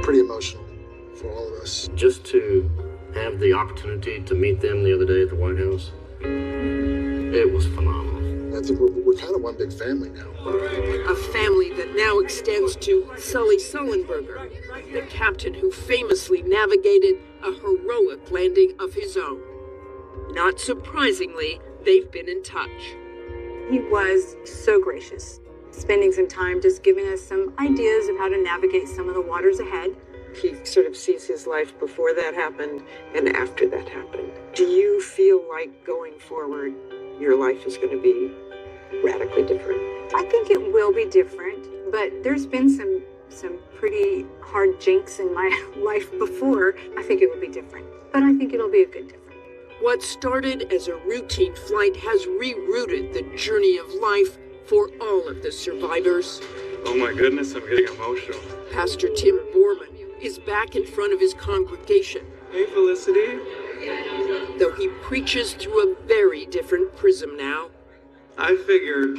pretty emotional for all of us. Just to have the opportunity to meet them the other day at the White House, it was phenomenal. I think we're kind of one big family now. A family that now extends to Sully Sullenberger, the captain who famously navigated a heroic landing of his own. Not surprisingly, they've been in touch. He was so gracious, spending some time just giving us some ideas of how to navigate some of the waters ahead. He sort of sees his life before that happened and after that happened. Do you feel like going forward, your life is going to be radically different? I think it will be different, but there's been some pretty hard jinx in my life before. I think it will be different, but I think it'll be a good different. What started as a routine flight has rerouted the journey of life for all of the survivors. Oh my goodness, I'm getting emotional. Pastor Tim Borman is back in front of his congregation. Hey, Felicity. Though he preaches through a very different prism now. I figured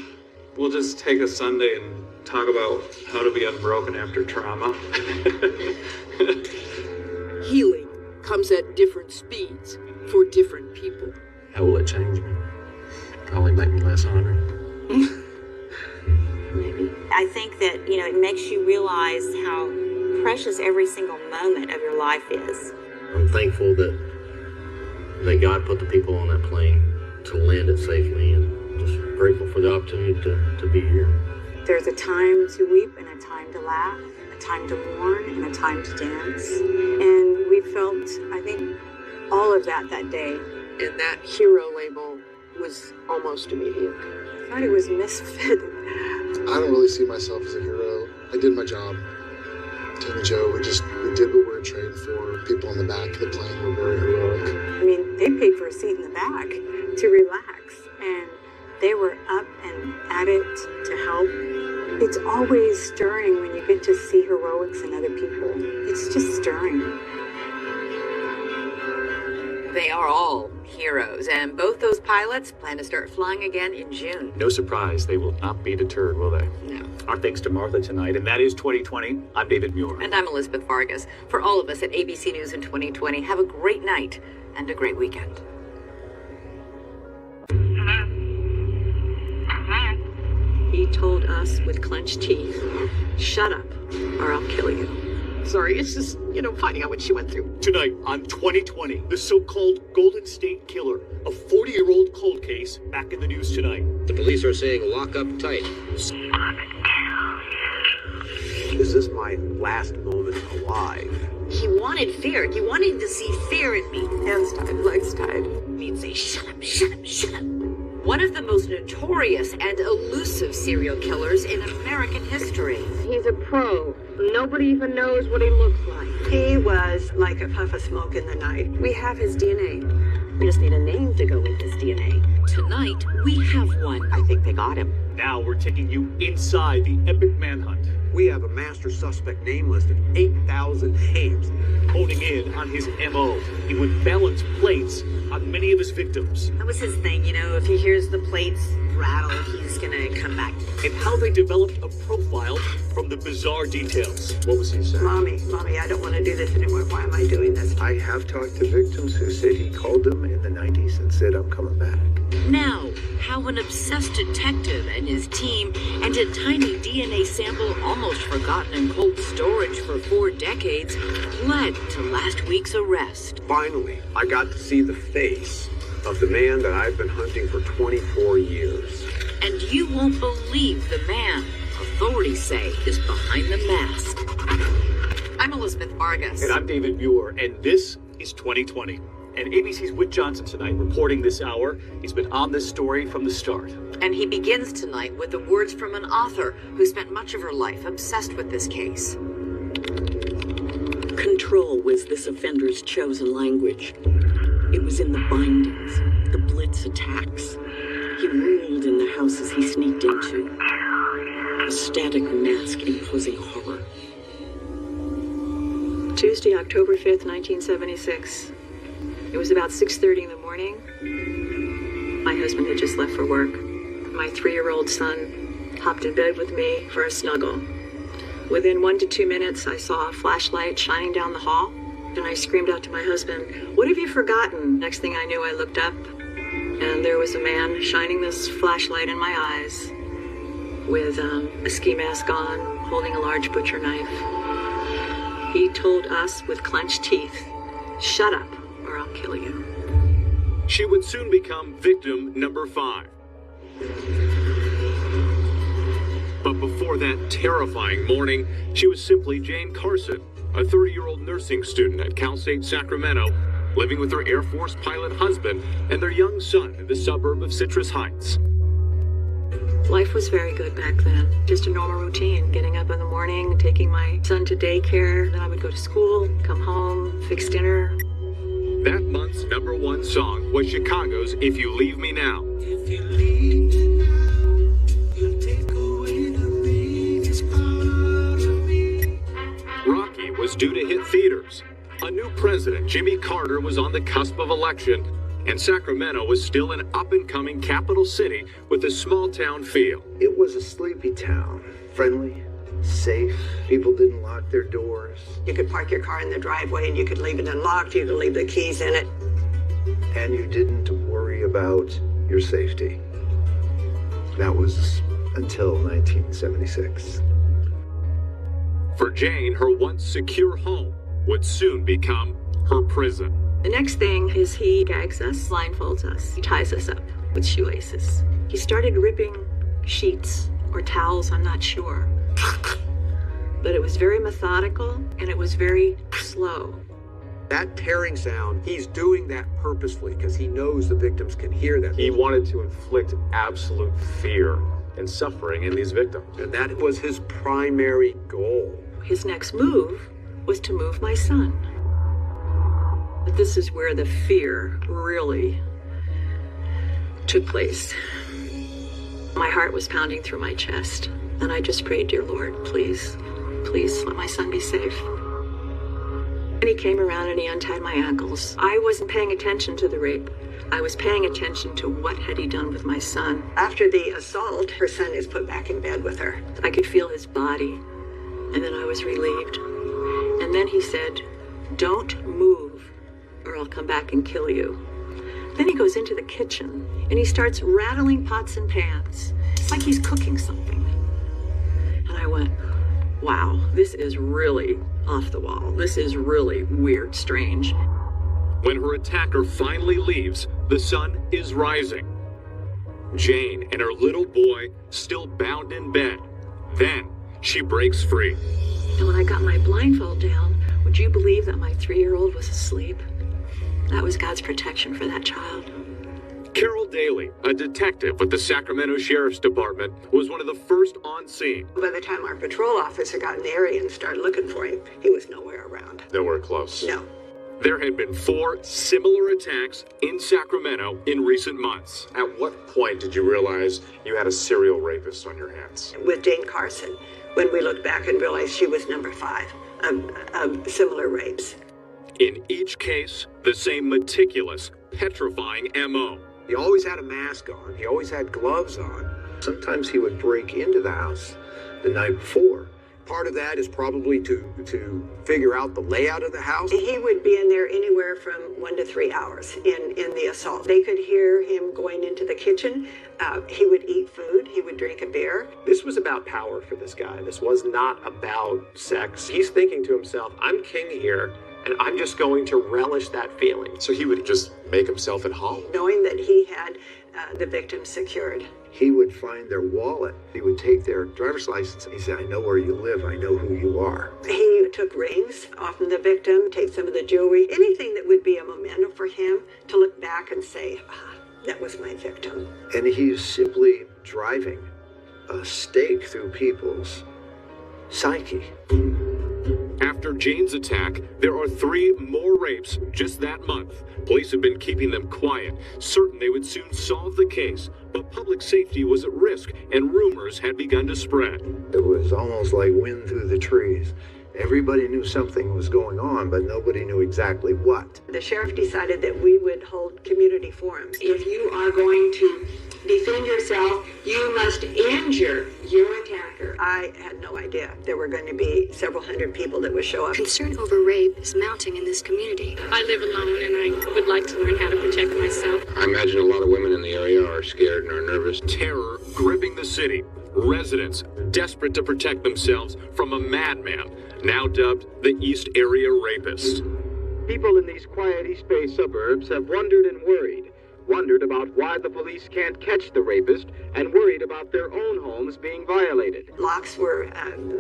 we'll just take a Sunday and talk about how to be unbroken after trauma. Healing comes at different speeds for different people. How will it change me? Probably make me less honored. Maybe. I think that, it makes you realize how precious every single moment of your life is. I'm thankful that God put the people on that plane to land it safely, and just grateful for the opportunity to be here. There's a time to weep and a time to laugh, a time to mourn and a time to dance. And we felt, I think, all of that day. And that hero label was almost immediate. I thought it was misfit. I don't really see myself as a hero. I did my job. Tammy Jo, we did what we were trained for. People in the back of the plane were very heroic. I mean, they paid for a seat in the back to relax, and they were up and at it to help. It's always stirring when you get to see heroics in other people. It's just stirring. They are all heroes, and both those pilots plan to start flying again in June. No surprise, they will not be deterred, will they? No. Our thanks to Martha tonight, and that is 2020. I'm David Muir. And I'm Elizabeth Vargas. For all of us at ABC News in 2020, have a great night and a great weekend. He told us with clenched teeth, "Shut up, or I'll kill you." Sorry, it's just, finding out what she went through. Tonight on 2020, the so-called Golden State Killer, a 40-year-old cold case, back in the news tonight. The police are saying lock up tight. Is this my last moment alive? He wanted fear. He wanted to see fear in me. Hands tied, legs tied. He'd say, "Shut up, shut up, shut up." One of the most notorious and elusive serial killers in American history. He's a pro. Nobody even knows what he looks like. He was like a puff of smoke in the night. We have his DNA. We just need a name to go with his DNA. Tonight, we have one. I think they got him. Now we're taking you inside the epic manhunt. We have a master suspect name list of 8,000 names. Honing in on his M.O. He would balance plates on many of his victims. That was his thing, if he hears the plates rattle, he's gonna come back. And how they developed a profile from the bizarre details. What was he saying? Mommy, I don't want to do this anymore. Why am I doing this? I have talked to victims who said he called them in the 90s and said, "I'm coming back." Now, how an obsessed detective and his team and a tiny DNA sample almost forgotten in cold storage for 4 decades led to last week's arrest. Finally, I got to see the face of the man that I've been hunting for 24 years. And you won't believe the man authorities say is behind the mask. I'm Elizabeth Vargas. And I'm David Muir, and this is 2020. And ABC's Whit Johnson tonight reporting this hour. He's been on this story from the start. And he begins tonight with the words from an author who spent much of her life obsessed with this case. Control was this offender's chosen language. It was in the bindings, the Blitz attacks. He ruled in the houses he sneaked into. A static mask imposing horror. Tuesday, October 5th, 1976. It was about 6:30 in the morning. My husband had just left for work. My 3-year-old son hopped in bed with me for a snuggle. Within 1 to 2 minutes, I saw a flashlight shining down the hall, and I screamed out to my husband, "What have you forgotten?" Next thing I knew, I looked up, and there was a man shining this flashlight in my eyes with a ski mask on, holding a large butcher knife. He told us with clenched teeth, "Shut up, or I'll kill you." She would soon become victim number 5. But before that terrifying morning, she was simply Jane Carson, a 30-year-old nursing student at Cal State Sacramento, living with her Air Force pilot husband and their young son in the suburb of Citrus Heights. Life was very good back then. Just a normal routine, getting up in the morning, taking my son to daycare, then I would go to school, come home, fix dinner. That month's #1 song was Chicago's If You Leave Me Now. If you leave me now, you'll take away the biggest part of me. Rocky was due to hit theaters. A new president, Jimmy Carter, was on the cusp of election, and Sacramento was still an up-and-coming capital city with a small-town feel. It was a sleepy town, friendly, safe. People didn't lock their doors. You could park your car in the driveway and you could leave it unlocked. You could leave the keys in it. And you didn't worry about your safety. That was until 1976. For Jane, her once secure home would soon become her prison. The next thing is he gags us, blindfolds us, he ties us up with shoelaces. He started ripping sheets or towels, I'm not sure. But it was very methodical and it was very slow. That tearing sound, he's doing that purposefully because he knows the victims can hear that. He wanted to inflict absolute fear and suffering in these victims. And that was his primary goal. his next move was to move my son. But this is where the fear really took place. My heart was pounding through my chest, and I just prayed, dear Lord, please, please let my son be safe. And he came around and he untied my ankles. I wasn't paying attention to the rape. I was paying attention to what had he done with my son. After the assault, her son is put back in bed with her. I could feel his body, and then I was relieved. And then he said, "Don't move, or I'll come back and kill you." Then he goes into the kitchen, and he starts rattling pots and pans. It's like he's cooking something. And I went, wow, this is really off the wall. This is really weird, strange. When her attacker finally leaves, the sun is rising. Jane and her little boy still bound in bed. Then she breaks free. And when I got my blindfold down, would you believe that my 3-year-old was asleep? That was God's protection for that child. Carol Daly, a detective with the Sacramento Sheriff's Department, was one of the first on scene. By the time our patrol officer got in the area and started looking for him, he was nowhere around. Nowhere close. No. There had been 4 similar attacks in Sacramento in recent months. At what point did you realize you had a serial rapist on your hands? With Jane Carson, when we looked back and realized she was number 5 of similar rapes. In each case, the same meticulous, petrifying M.O. He always had a mask on. He always had gloves on. Sometimes he would break into the house the night before. Part of that is probably to figure out the layout of the house. He would be in there anywhere from 1 to 3 hours in the assault. They could hear him going into the kitchen. He would eat food. He would drink a beer. This was about power for this guy. This was not about sex. He's thinking to himself, I'm king here, and I'm just going to relish that feeling. So he would just make himself at home. Knowing that he had the victim secured. He would find their wallet. He would take their driver's license. He said, I know where you live. I know who you are. He took rings off of the victim, take some of the jewelry, anything that would be a memento for him to look back and say, that was my victim. And he's simply driving a stake through people's psyche. After Jane's attack, there are 3 more rapes just that month. Police have been keeping them quiet, certain they would soon solve the case, but public safety was at risk and rumors had begun to spread. It was almost like wind through the trees. Everybody knew something was going on, but nobody knew exactly what. The sheriff decided that we would hold community forums. If you are going to defend yourself, you must injure your attacker. I had no idea there were going to be several hundred people that would show up. Concern over rape is mounting in this community. I live alone and I would like to learn how to protect myself. I imagine a lot of women in the area are scared and are nervous. Terror gripping the city. Residents desperate to protect themselves from a madman, now dubbed the East Area Rapist. People in these quiet East Bay suburbs have wondered and worried. Wondered about why the police can't catch the rapist and worried about their own homes being violated. Locks were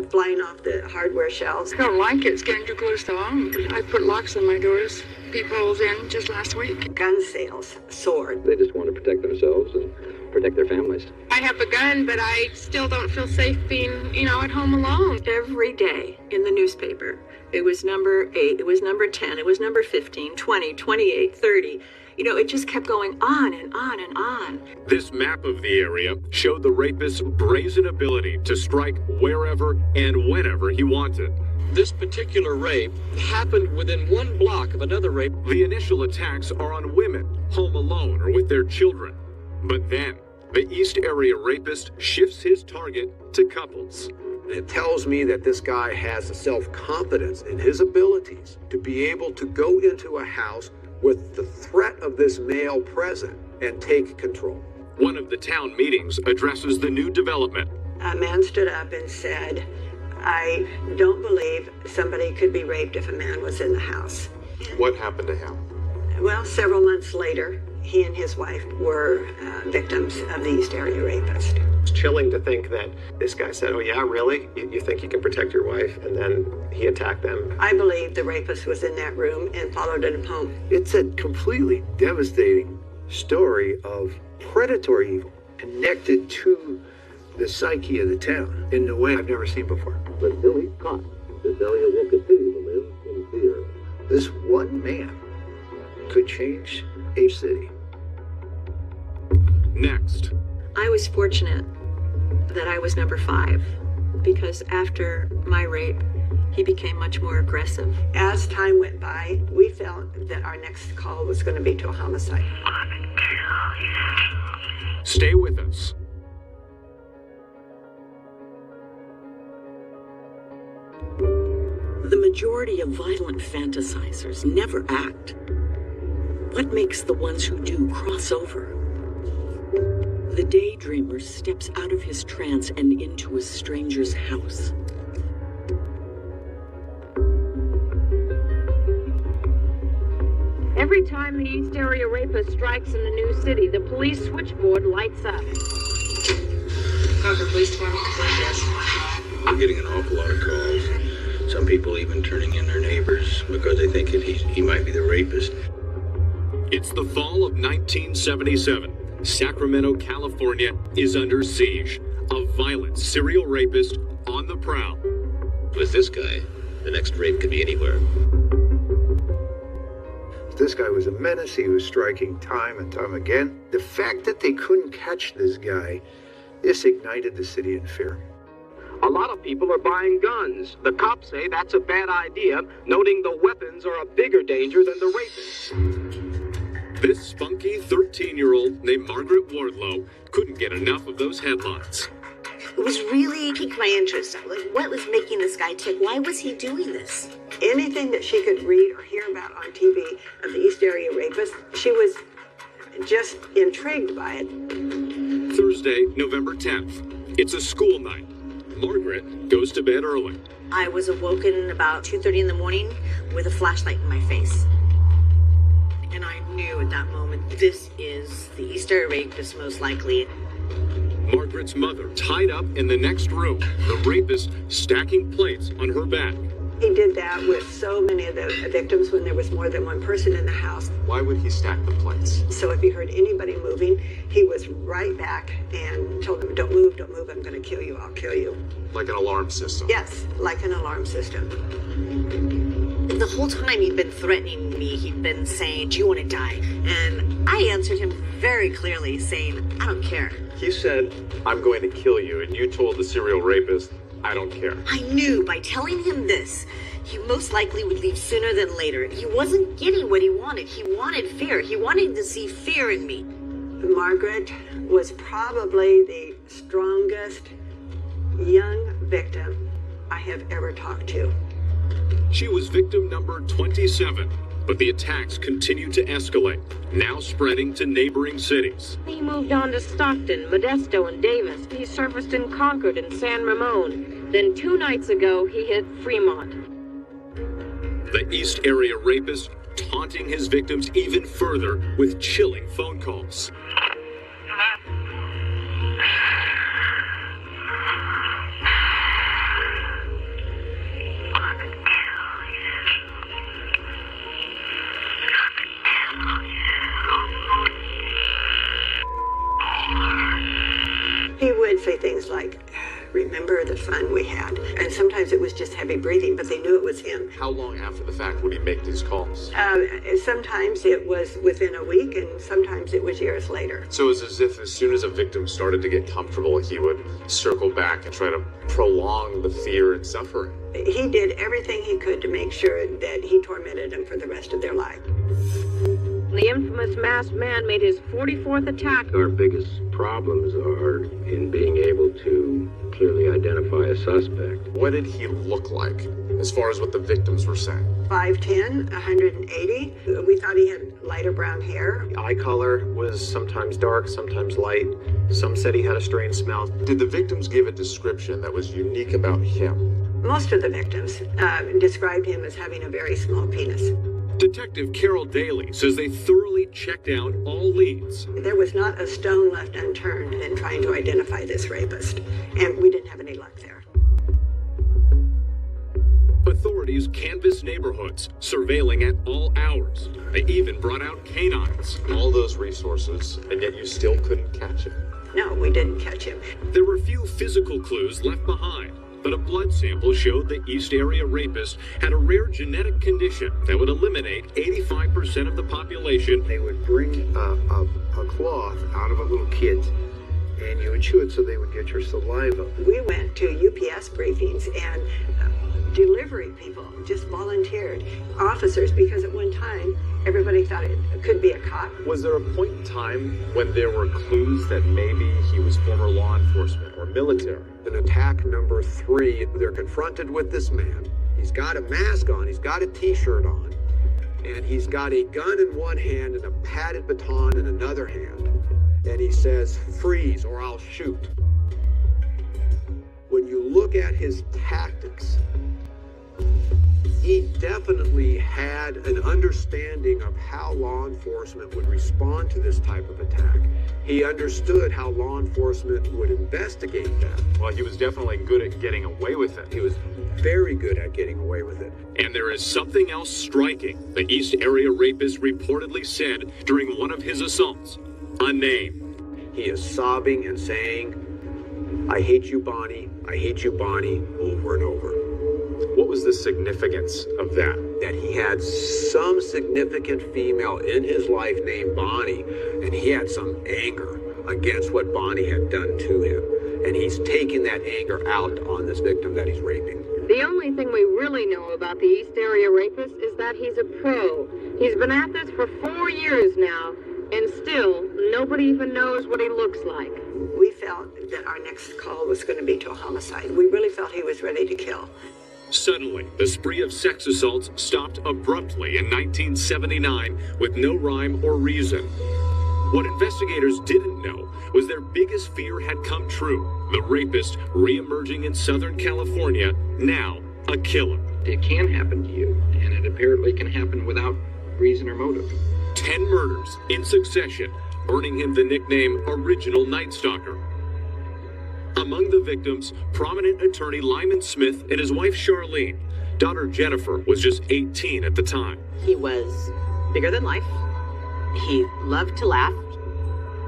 flying off the hardware shelves. I don't like it. It's getting too close to home. I put locks on my doors. People moved in just last week. Gun sales soared. They just want to protect themselves and protect their families. I have a gun, but I still don't feel safe being, at home alone. Every day in the newspaper, it was number 8, it was number 10, it was number 15, 20, 28, 30. It just kept going on and on and on. This map of the area showed the rapist's brazen ability to strike wherever and whenever he wanted. This particular rape happened within 1 block of another rape. The initial attacks are on women, home alone or with their children. But then, the East Area Rapist shifts his target to couples. It tells me that this guy has a self-confidence in his abilities to be able to go into a house with the threat of this male present and take control. One of the town meetings addresses the new development. A man stood up and said, I don't believe somebody could be raped if a man was in the house. What happened to him? Well, several months later, he and his wife were victims of the East Area Rapist. It's chilling to think that this guy said, oh yeah, really? You think you can protect your wife? And then he attacked them. I believe the rapist was in that room and followed him home. It's a completely devastating story of predatory evil connected to the psyche of the town in a way I've never seen before. But Billy caught. this area will continue to live in fear. This one man could change a city. Next. I was fortunate that I was number 5 because after my rape, he became much more aggressive. As time went by, we felt that our next call was going to be to a homicide. Stay with us. The majority of violent fantasizers never act. What makes the ones who do cross over? The daydreamer steps out of his trance and into a stranger's house. Every time the East Area Rapist strikes in the new city, the police switchboard lights up. Concord Police Department, yes. I'm getting an awful lot of calls. Some people even turning in their neighbors because they think he might be the rapist. It's the fall of 1977. Sacramento, California is under siege. A violent serial rapist on the prowl. With this guy, the next rape could be anywhere. This guy was a menace. He was striking time and time again. The fact that they couldn't catch this guy, this ignited the city in fear. A lot of people are buying guns. The cops say that's a bad idea, noting the weapons are a bigger danger than the rapists. This spunky 13-year-old named Margaret Wardlow couldn't get enough of those headlines. It was really piqued my interest. Like, what was making this guy tick? Why was he doing this? Anything that she could read or hear about on TV of the East Area Rapist, she was just intrigued by it. Thursday, November 10th. It's a school night. Margaret goes to bed early. I was awoken about 2:30 in the morning with a flashlight in my face. And I knew at that moment, this is the East Area Rapist, most likely. Margaret's mother tied up in the next room, the rapist stacking plates on her back. He did that with so many of the victims when there was more than one person in the house. Why would he stack the plates? So if he heard anybody moving, he was right back and told them, don't move, I'm going to kill you, I'll kill you. Like an alarm system? Yes, like an alarm system. The whole time he'd been threatening me, he'd been saying, do you want to die? And I answered him very clearly, saying, I don't care. He said, I'm going to kill you, and you told the serial rapist, I don't care. I knew by telling him this, he most likely would leave sooner than later. He wasn't getting what he wanted. He wanted fear. He wanted to see fear in me. Margaret was probably the strongest young victim I have ever talked to. She was victim number 27, but the attacks continued to escalate, now spreading to neighboring cities. He moved on to Stockton, Modesto, and Davis. He surfaced in Concord and San Ramon. Then 2 nights ago, he hit Fremont. The East Area Rapist taunting his victims even further with chilling phone calls. He would say things like, remember the fun we had. And sometimes it was just heavy breathing, but they knew it was him. How long after the fact would he make these calls? Sometimes it was within a week, and sometimes it was years later. So it's as if as soon as a victim started to get comfortable, he would circle back and try to prolong the fear and suffering. He did everything he could to make sure that he tormented them for the rest of their life. The infamous masked man made his 44th attack. Our biggest problems are in being able to clearly identify a suspect. What did he look like, as far as what the victims were saying? 5'10", 180. We thought he had lighter brown hair. The eye color was sometimes dark, sometimes light. Some said he had a strange smell. Did the victims give a description that was unique about him? Most of the victims described him as having a very small penis. Detective Carol Daly says they thoroughly checked out all leads. There was not a stone left unturned in trying to identify this rapist, and we didn't have any luck there. Authorities canvassed neighborhoods, surveilling at all hours. They even brought out canines. All those resources, and yet you still couldn't catch him. No, we didn't catch him. There were few physical clues left behind. but a blood sample showed the East Area rapist had a rare genetic condition that would eliminate 85% of the population. They would bring a cloth out of a little kit, and you would chew it so they would get your saliva. We went to UPS briefings, and delivery people just volunteered, officers, because at one time everybody thought it could be a cop. Was there a point in time when there were clues that maybe he was former law enforcement or military? In attack number 3, they're confronted with this man. He's got a mask on, he's got a t-shirt on, and he's got a gun in one hand and a padded baton in another hand. And he says, "Freeze or I'll shoot." When you look at his tactics, he definitely had an understanding of how law enforcement would respond to this type of attack. He understood how law enforcement would investigate that. Well, he was definitely good at getting away with it. He was very good at getting away with it. And there is something else striking. The East Area rapist reportedly said during one of his assaults, a name. He is sobbing and saying, "I hate you, Bonnie. I hate you, Bonnie," over and over. What was the significance of that? That he had some significant female in his life named Bonnie, and he had some anger against what Bonnie had done to him. And he's taking that anger out on this victim that he's raping. The only thing we really know about the East Area rapist is that he's a pro. He's been at this for 4 years now, and still, nobody even knows what he looks like. We felt that our next call was going to be to a homicide. We really felt he was ready to kill. Suddenly, the spree of sex assaults stopped abruptly in 1979 with no rhyme or reason. What investigators didn't know was their biggest fear had come true. The rapist re-emerging in Southern California, now a killer. It can happen to you, and it apparently can happen without reason or motive. 10 murders in succession, earning him the nickname Original Night Stalker. Among the victims, prominent attorney Lyman Smith and his wife Charlene. Daughter Jennifer was just 18 at the time. He was bigger than life. He loved to laugh.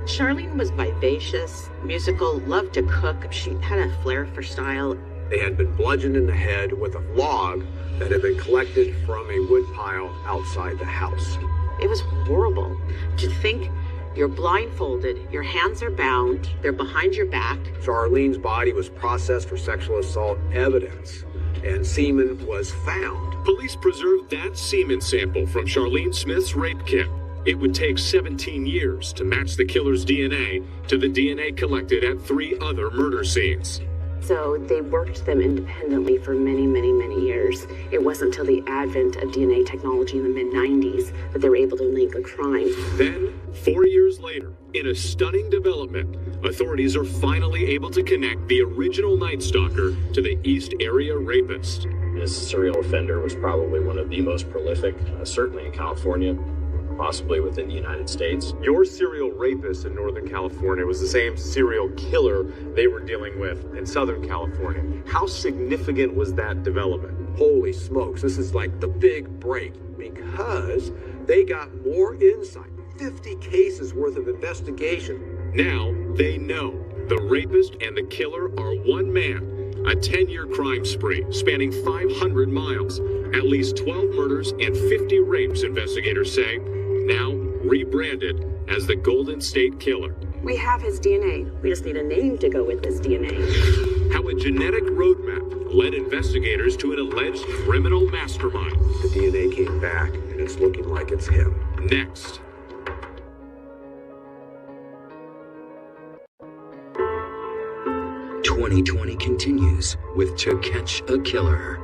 Charlene was vivacious, musical, loved to cook. She had a flair for style. They had been bludgeoned in the head with a log that had been collected from a woodpile outside the house. It was horrible to think you're blindfolded, your hands are bound, they're behind your back. Charlene's body was processed for sexual assault evidence, and semen was found. Police preserved that semen sample from Charlene Smith's rape kit. It would take 17 years to match the killer's DNA to the DNA collected at 3 other murder scenes. So they worked them independently for many, many, many years. It wasn't until the advent of DNA technology in the mid-90s that they were able to link a crime. Then, 4 years later, in a stunning development, authorities are finally able to connect the original Night Stalker to the East Area rapist. This serial offender was probably one of the most prolific, certainly in California, possibly within the United States. Your serial rapist in Northern California was the same serial killer they were dealing with in Southern California. How significant was that development? Holy smokes, this is like the big break, because they got more insight, 50 cases worth of investigation. Now they know the rapist and the killer are one man. A 10-year crime spree spanning 500 miles, at least 12 murders and 50 rapes, investigators say, now rebranded as the Golden State Killer. We have his DNA. We just need a name to go with his DNA. How a genetic roadmap led investigators to an alleged criminal mastermind. The DNA came back, and it's looking like it's him. Next. "2020 continues with To Catch a Killer."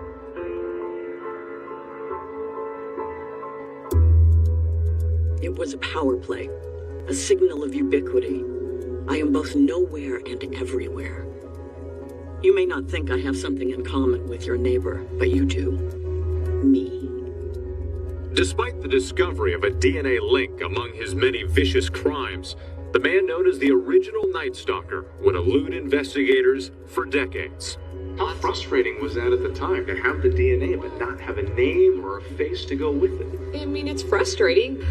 It was a power play, a signal of ubiquity. I am both nowhere and everywhere. You may not think I have something in common with your neighbor, but you do. Me. Despite the discovery of a DNA link among his many vicious crimes, the man known as the original Night Stalker would elude investigators for decades. How frustrating was that at the time, to have the DNA but not have a name or a face to go with it? I mean, it's frustrating.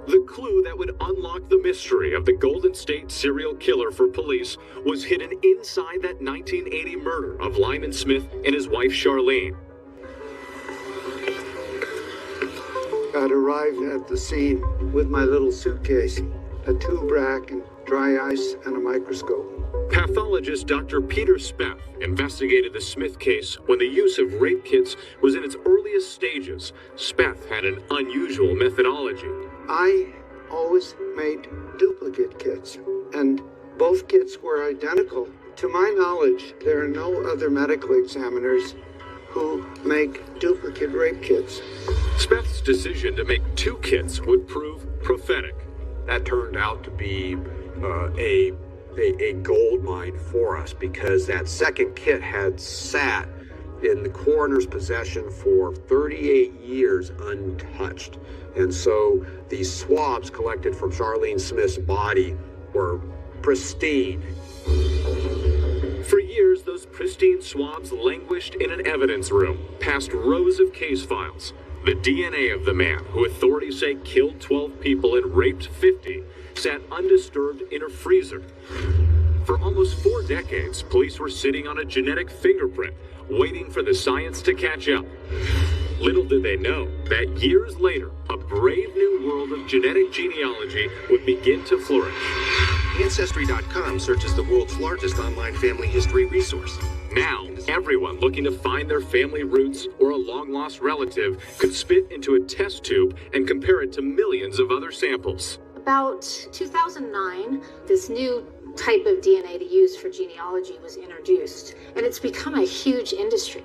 The clue that that would unlock the mystery of the Golden State serial killer for police was hidden inside that 1980 murder of Lyman Smith and his wife Charlene. I'd arrived at the scene with my little suitcase, a tube rack and dry ice and a microscope. Pathologist Dr. Peter Speth investigated the Smith case when the use of rape kits was in its earliest stages. Speth had an unusual methodology. I always made duplicate kits, and both kits were identical. To my knowledge, there are no other medical examiners who make duplicate rape kits. Speth's decision to make two kits would prove prophetic. That turned out to be a gold mine for us, because that second kit had sat in the coroner's possession for 38 years untouched. And so these swabs collected from Charlene Smith's body were pristine. For years, those pristine swabs languished in an evidence room, past rows of case files. The DNA of the man, who authorities say killed 12 people and raped 50, sat undisturbed in a freezer. For almost 4 decades, police were sitting on a genetic fingerprint, waiting for the science to catch up. Little did they know that years later, a brave new world of genetic genealogy would begin to flourish. Ancestry.com searches the world's largest online family history resource. Now, everyone looking to find their family roots or a long-lost relative could spit into a test tube and compare it to millions of other samples. About 2009, this new type of DNA to use for genealogy was introduced, and it's become a huge industry.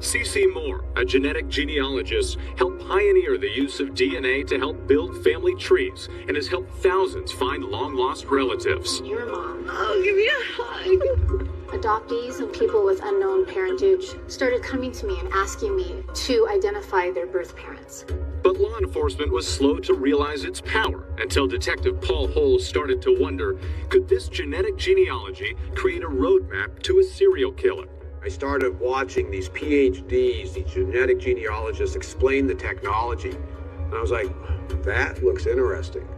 C.C. Moore, a genetic genealogist, helped pioneer the use of DNA to help build family trees and has helped thousands find long-lost relatives. Your mom. Oh, give me a hug. Adoptees and people with unknown parentage started coming to me and asking me to identify their birth parents. But law enforcement was slow to realize its power until Detective Paul Holes started to wonder, could this genetic genealogy create a roadmap to a serial killer? I started watching these PhDs, these genetic genealogists, explain the technology. And I was like, that looks interesting.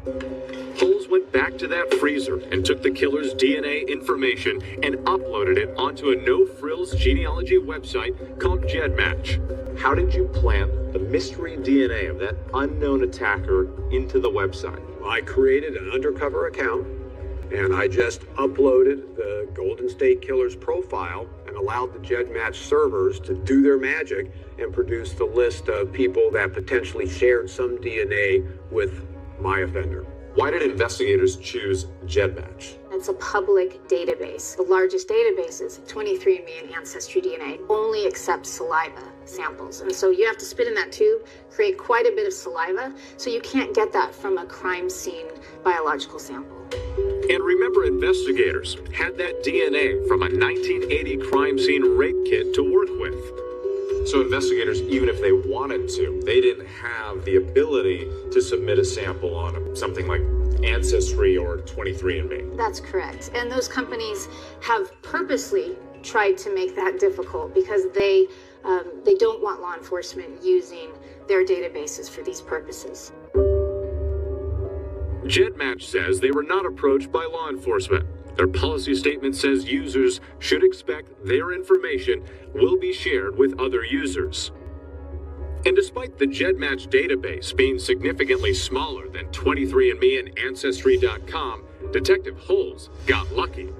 Holes went back to that freezer and took the killer's DNA information and uploaded it onto a no-frills genealogy website called GEDmatch. How did you plant the mystery DNA of that unknown attacker into the website? I created an undercover account, and I just uploaded the Golden State Killer's profile and allowed the GEDmatch servers to do their magic and produce the list of people that potentially shared some DNA with my offender. Why did investigators choose GEDmatch? It's a public database. The largest databases, 23andMe and Ancestry DNA, only accept saliva samples. And so you have to spit in that tube, create quite a bit of saliva, so you can't get that from a crime scene biological sample. And remember, investigators had that DNA from a 1980 crime scene rape kit to work with. So investigators, even if they wanted to, they didn't have the ability to submit a sample on something like Ancestry or 23andMe. That's correct. And those companies have purposely tried to make that difficult because they don't want law enforcement using their databases for these purposes. GEDmatch says they were not approached by law enforcement. Their policy statement says users should expect their information will be shared with other users. And despite the GEDmatch database being significantly smaller than 23andMe and Ancestry.com, Detective Holes got lucky.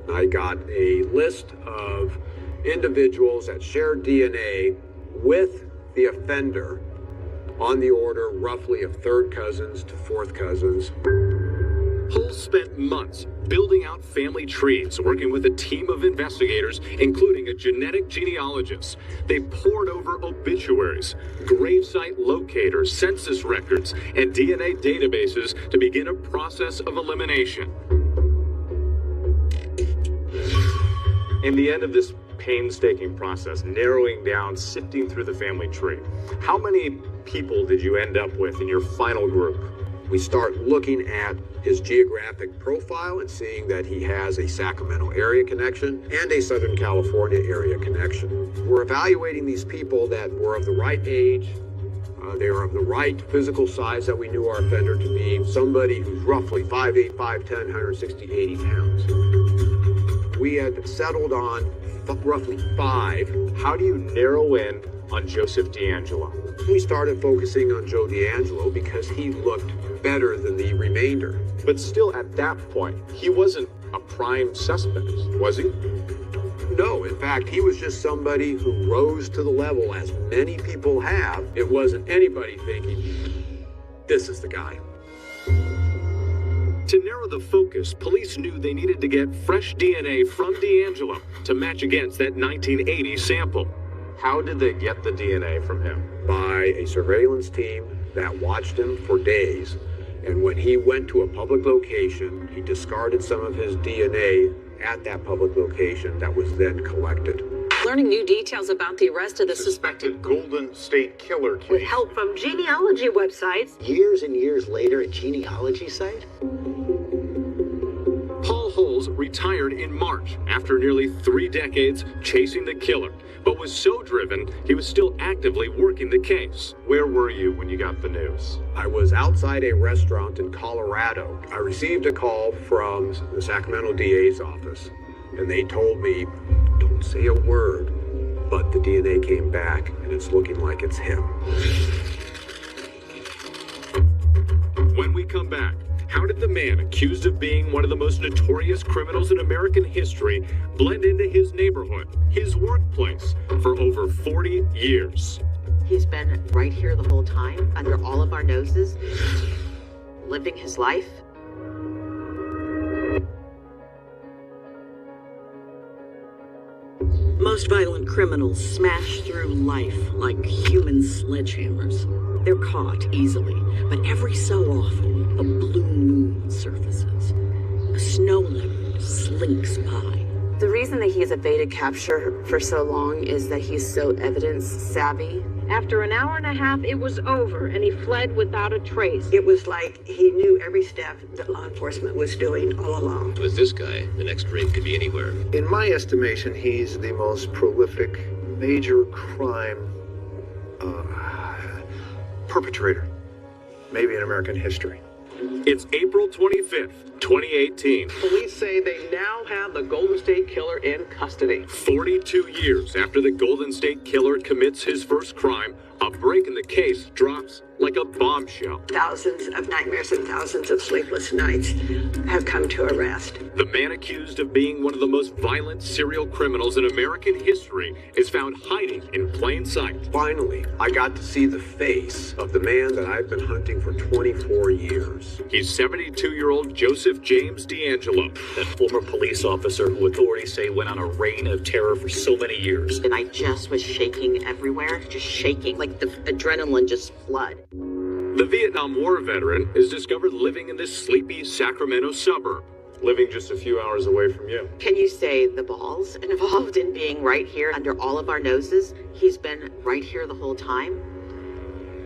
I got a list of individuals that shared DNA with the offender on the order roughly of third cousins to fourth cousins. Holes spent months building out family trees, working with a team of investigators, including a genetic genealogist. They pored over obituaries, gravesite locators, census records, and DNA databases to begin a process of elimination. In the end of this painstaking process, narrowing down, sifting through the family tree, how many people did you end up with in your final group? We start looking at his geographic profile and seeing that he has a Sacramento area connection and a Southern California area connection. We're evaluating these people that were of the right age, They are of the right physical size that we knew our offender to be, somebody who's roughly 5'8", 5'10", 160, 80 pounds. We had settled on roughly 5. How do you narrow in on Joseph D'Angelo? We started focusing on Joe D'Angelo because he looked better than the remainder. But still, at that point, he wasn't a prime suspect, was he? No, in fact, he was just somebody who rose to the level, as many people have. It wasn't anybody thinking, this is the guy. To narrow the focus, police knew they needed to get fresh DNA from D'Angelo to match against that 1980 sample. How did they get the DNA from him? By a surveillance team that watched him for days. And when he went to a public location, he discarded some of his DNA at that public location that was then collected. Learning new details about the arrest of the suspected Golden State Killer case. with help from genealogy websites. Years and years later, a genealogy site? Paul Holes retired in March after nearly 3 decades chasing the killer, but was so driven he was still actively working the case. Where were you when you got the news? I was outside a restaurant in Colorado. I received a call from the Sacramento DA's office, and they told me, don't say a word, but the DNA came back, and it's looking like it's him. When we come back, how did the man accused of being one of the most notorious criminals in American history blend into his neighborhood, his workplace, for over 40 years? He's been right here the whole time, under all of our noses, living his life. Most violent criminals smash through life like human sledgehammers. They're caught easily, but every so often, a blue moon surfaces. A snow leopard slinks by. The reason that he has evaded capture for so long is that he's so evidence savvy. After an hour and a half, it was over, and he fled without a trace. It was like he knew every step that law enforcement was doing all along. With this guy, the next dream could be anywhere. In my estimation, he's the most prolific major crime perpetrator, maybe in American history. It's April 25th, 2018. Police say they now have the Golden State Killer in custody. 42 years after the Golden State Killer commits his first crime, a break in the case drops like a bombshell. Thousands of nightmares and thousands of sleepless nights have come to a rest. The man accused of being one of the most violent serial criminals in American history is found hiding in plain sight. Finally, I got to see the face of the man that I've been hunting for 24 years. He's 72-year-old Joseph James D'Angelo. That former police officer who authorities say went on a reign of terror for so many years. And I just was shaking everywhere, just shaking, like the adrenaline just flood. The Vietnam War veteran is discovered living in this sleepy Sacramento suburb. Living just a few hours away from you. Can you say the balls involved in being right here under all of our noses? He's been right here the whole time,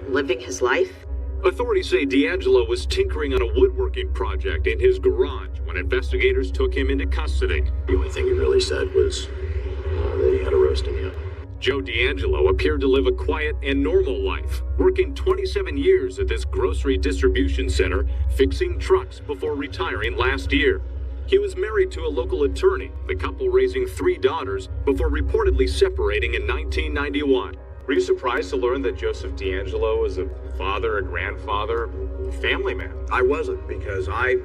living his life. Authorities say D'Angelo was tinkering on a woodworking project in his garage when investigators took him into custody. The only thing he really said was that he had a roasting yet. Joe D'Angelo appeared to live a quiet and normal life, working 27 years at this grocery distribution center, fixing trucks before retiring last year. He was married to a local attorney, the couple raising 3 daughters before reportedly separating in 1991. Were you surprised to learn that Joseph D'Angelo was a father, a grandfather, a family man? I wasn't, because I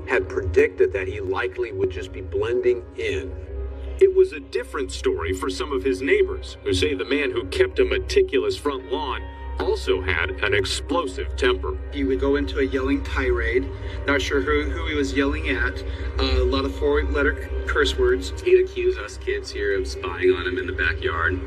had predicted that he likely would just be blending in. It was a different story for some of his neighbors, who say the man who kept a meticulous front lawn also had an explosive temper. He would go into a yelling tirade, not sure who he was yelling at, a lot of 4-letter curse words. He'd accuse us kids here of spying on him in the backyard.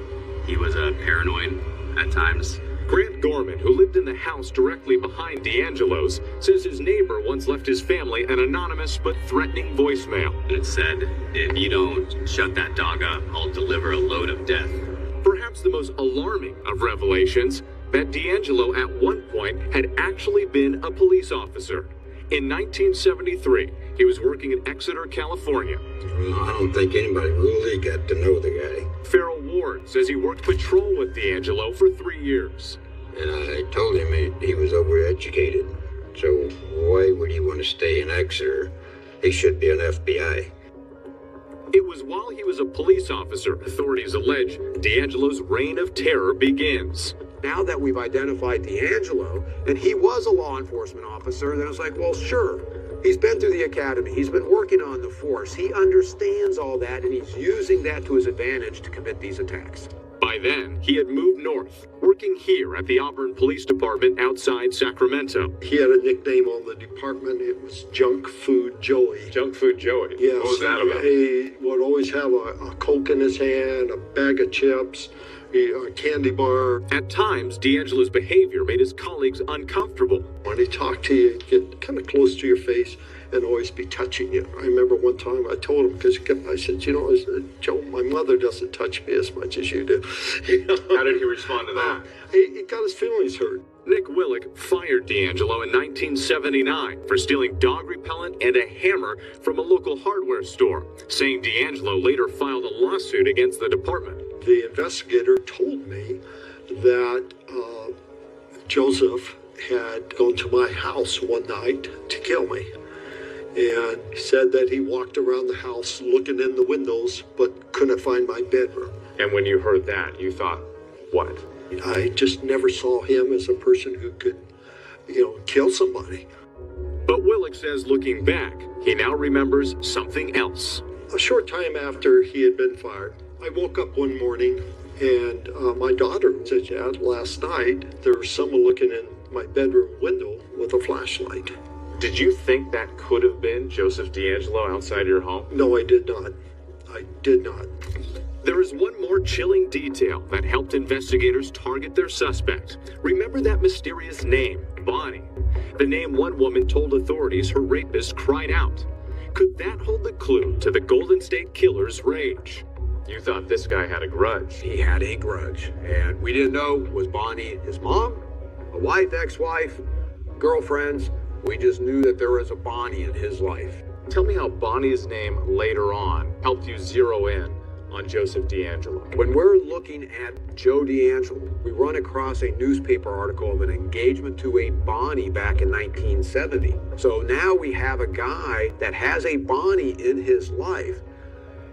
He was paranoid at times. Grant Gorman, who lived in the house directly behind D'Angelo's, says his neighbor once left his family an anonymous but threatening voicemail. And it said, if you don't shut that dog up, I'll deliver a load of death. Perhaps the most alarming of revelations, that D'Angelo at one point had actually been a police officer. In 1973, he was working in Exeter, California. I don't think anybody really got to know the guy. Farrell Ward says he worked patrol with D'Angelo for 3 years. and I told him he was overeducated. So why would he want to stay in Exeter? He should be an FBI. It was while he was a police officer, authorities allege, D'Angelo's reign of terror begins. Now that we've identified D'Angelo, and he was a law enforcement officer, then it's like, well, sure. He's been through the academy. He's been working on the force. He understands all that, and he's using that to his advantage to commit these attacks. By then, he had moved north, working here at the Auburn Police Department outside Sacramento. He had a nickname on the department. It was Junk Food Joey. Junk Food Joey? Yes. What was that about? He would always have a Coke in his hand, a bag of chips, a candy bar. At times, D'Angelo's behavior made his colleagues uncomfortable. When he talked to you, he'd get kind of close to your face and always be touching you. I remember one time I told him, because I said, Joe, my mother doesn't touch me as much as you do. How did he respond to that? He got his feelings hurt. Nick Willick fired D'Angelo in 1979 for stealing dog repellent and a hammer from a local hardware store, saying D'Angelo later filed a lawsuit against the department. The investigator told me that Joseph had gone to my house one night to kill me. And said that he walked around the house looking in the windows, but couldn't find my bedroom. And when you heard that, you thought, what? I just never saw him as a person who could, kill somebody. But Willick says looking back, he now remembers something else. A short time after he had been fired, I woke up one morning and my daughter said, Dad, last night there was someone looking in my bedroom window with a flashlight. Did you think that could have been Joseph D'Angelo outside your home? No, I did not. I did not. There is one more chilling detail that helped investigators target their suspect. Remember that mysterious name, Bonnie? The name one woman told authorities her rapist cried out. Could that hold the clue to the Golden State Killer's rage? You thought this guy had a grudge. He had a grudge. And we didn't know, was Bonnie his mom, a wife, ex-wife, girlfriends? We just knew that there was a Bonnie in his life. Tell me how Bonnie's name later on helped you zero in on Joseph D'Angelo. When we're looking at Joe D'Angelo, we run across a newspaper article of an engagement to a Bonnie back in 1970. So now we have a guy that has a Bonnie in his life,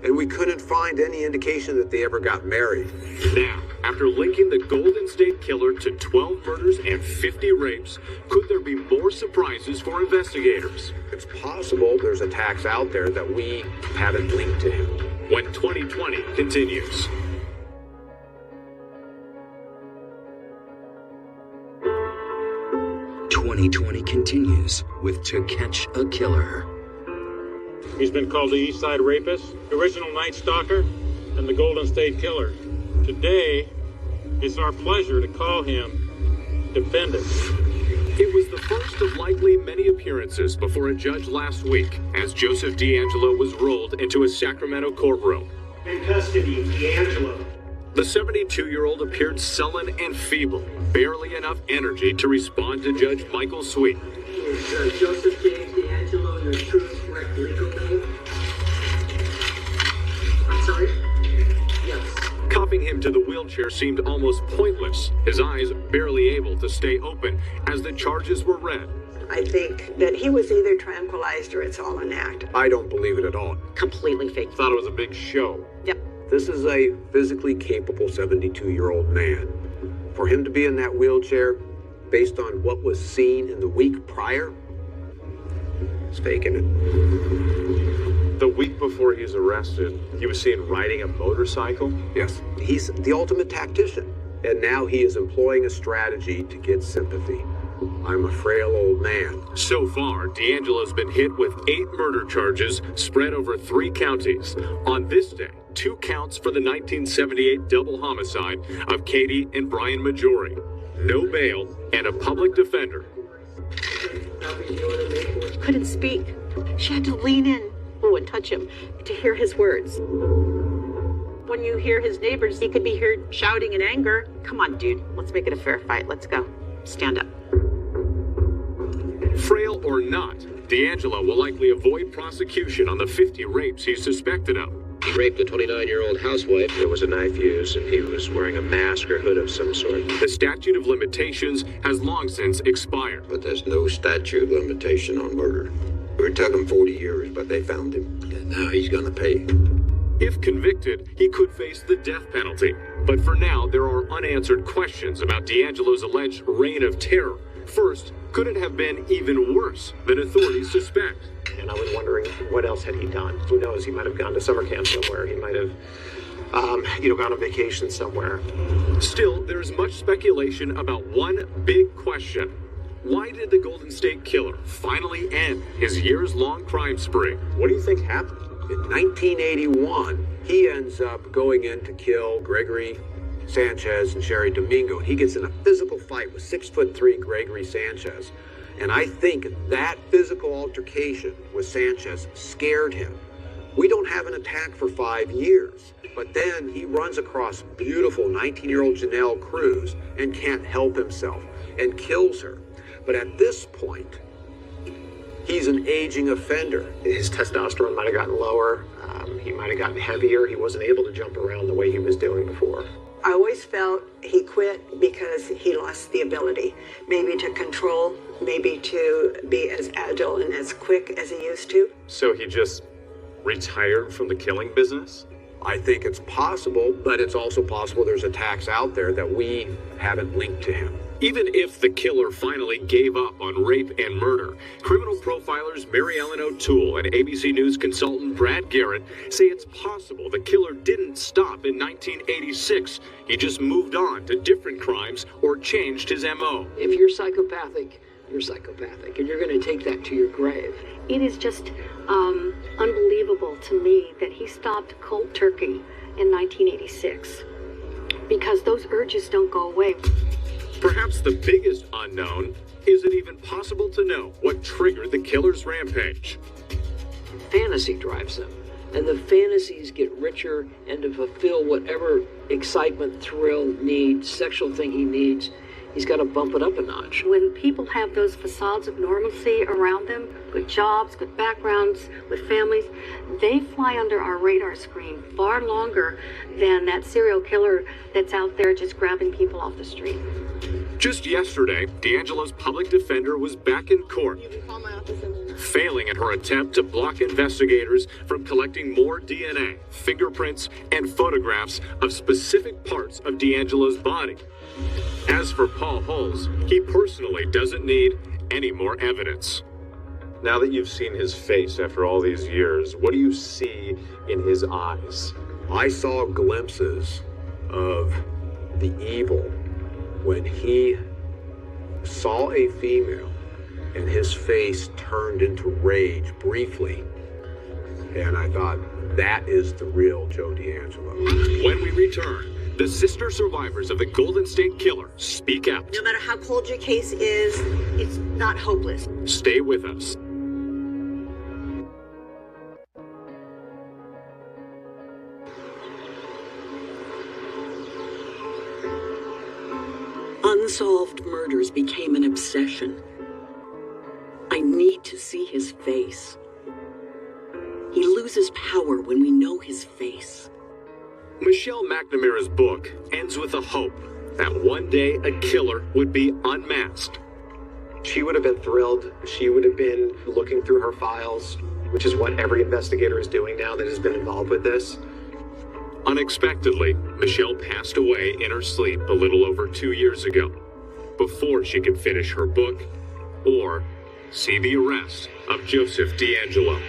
and we couldn't find any indication that they ever got married. Now, after linking the Golden State Killer to 12 murders and 50 rapes, could there be more surprises for investigators? It's possible there's attacks out there that we haven't linked to him. When 2020 continues. "2020 continues with To Catch a Killer." He's been called the East Side Rapist, the original Night Stalker, and the Golden State Killer. Today, it's our pleasure to call him Defendant. It was the first of likely many appearances before a judge last week as Joseph D'Angelo was rolled into a Sacramento courtroom. In custody, D'Angelo. The 72-year-old appeared sullen and feeble, barely enough energy to respond to Judge Michael Sweet. Is Joseph James D'Angelo your true and correct legal name? I'm sorry? Yes. Cuffing him to the wheelchair seemed almost pointless, his eyes barely able to stay open as the charges were read. I think that he was either tranquilized or it's all an act. I don't believe it at all. Completely fake. Thought it was a big show. Yep. This is a physically capable 72-year-old man. For him to be in that wheelchair, based on what was seen in the week prior, he's faking it. The week before he's arrested, he was seen riding a motorcycle? Yes. He's the ultimate tactician. And now he is employing a strategy to get sympathy. I'm a frail old man. So far, D'Angelo's been hit with 8 murder charges spread over 3 counties. On this day, 2 counts for the 1978 double homicide of Katie and Brian Majori. No bail and a public defender. Couldn't speak. She had to lean in and touch him to hear his words. When you hear his neighbors, he could be heard shouting in anger. Come on, dude. Let's make it a fair fight. Let's go. Stand up. Frail or not, D'Angelo will likely avoid prosecution on the 50 rapes he's suspected of. He raped a 29-year-old housewife. There was a knife used, and he was wearing a mask or hood of some sort. The statute of limitations has long since expired. But there's no statute limitation on murder. It took him 40 years, but they found him. And now he's gonna pay. If convicted, he could face the death penalty. But for now, there are unanswered questions about D'Angelo's alleged reign of terror. First, could it have been even worse than authorities suspect? And I was wondering, what else had he done? Who knows? He might have gone to summer camp somewhere. He might have, gone on vacation somewhere. Still, there's much speculation about one big question. Why did the Golden State Killer finally end his years-long crime spree? What do you think happened? In 1981, he ends up going in to kill Gregory Sanchez and Sherry Domingo. He gets in a physical fight with 6'3" Gregory Sanchez. And I think that physical altercation with Sanchez scared him. We don't have an attack for 5 years. But then he runs across beautiful 19-year-old Janelle Cruz and can't help himself and kills her. But at this point, he's an aging offender. His testosterone might have gotten lower. He might have gotten heavier. He wasn't able to jump around the way he was doing before. I always felt he quit because he lost the ability, maybe to control, maybe to be as agile and as quick as he used to. So he just retired from the killing business? I think it's possible, but it's also possible there's attacks out there that we haven't linked to him. Even if the killer finally gave up on rape and murder, criminal profilers Mary Ellen O'Toole and ABC News consultant Brad Garrett say it's possible the killer didn't stop in 1986. He just moved on to different crimes or changed his MO. If you're psychopathic, you're psychopathic, and you're going to take that to your grave. It is just unbelievable to me that he stopped cold turkey in 1986 because those urges don't go away. Perhaps the biggest unknown, is it even possible to know what triggered the killer's rampage? Fantasy drives him, and the fantasies get richer, and to fulfill whatever excitement, thrill, need, sexual thing he needs, he's got to bump it up a notch. When people have those facades of normalcy around them, good jobs, good backgrounds, with families, they fly under our radar screen far longer than that serial killer that's out there just grabbing people off the street. Just yesterday, D'Angelo's public defender was back in court, failing at her attempt to block investigators from collecting more DNA, fingerprints, and photographs of specific parts of D'Angelo's body. As for Paul Hulse, he personally doesn't need any more evidence. Now that you've seen his face after all these years, what do you see in his eyes? I saw glimpses of the evil when he saw a female and his face turned into rage briefly. And I thought, that is the real Joe D'Angelo. When we return, the sister survivors of the Golden State Killer speak out. No matter how cold your case is, it's not hopeless. Stay with us. Unsolved murders became an obsession. I need to see his face. He loses power when we know his face. Michelle McNamara's book ends with a hope that one day a killer would be unmasked. She would have been thrilled. She would have been looking through her files, which is what every investigator is doing now that has been involved with this. Unexpectedly, Michelle passed away in her sleep a little over 2 years ago, before she could finish her book or see the arrest of Joseph D'Angelo.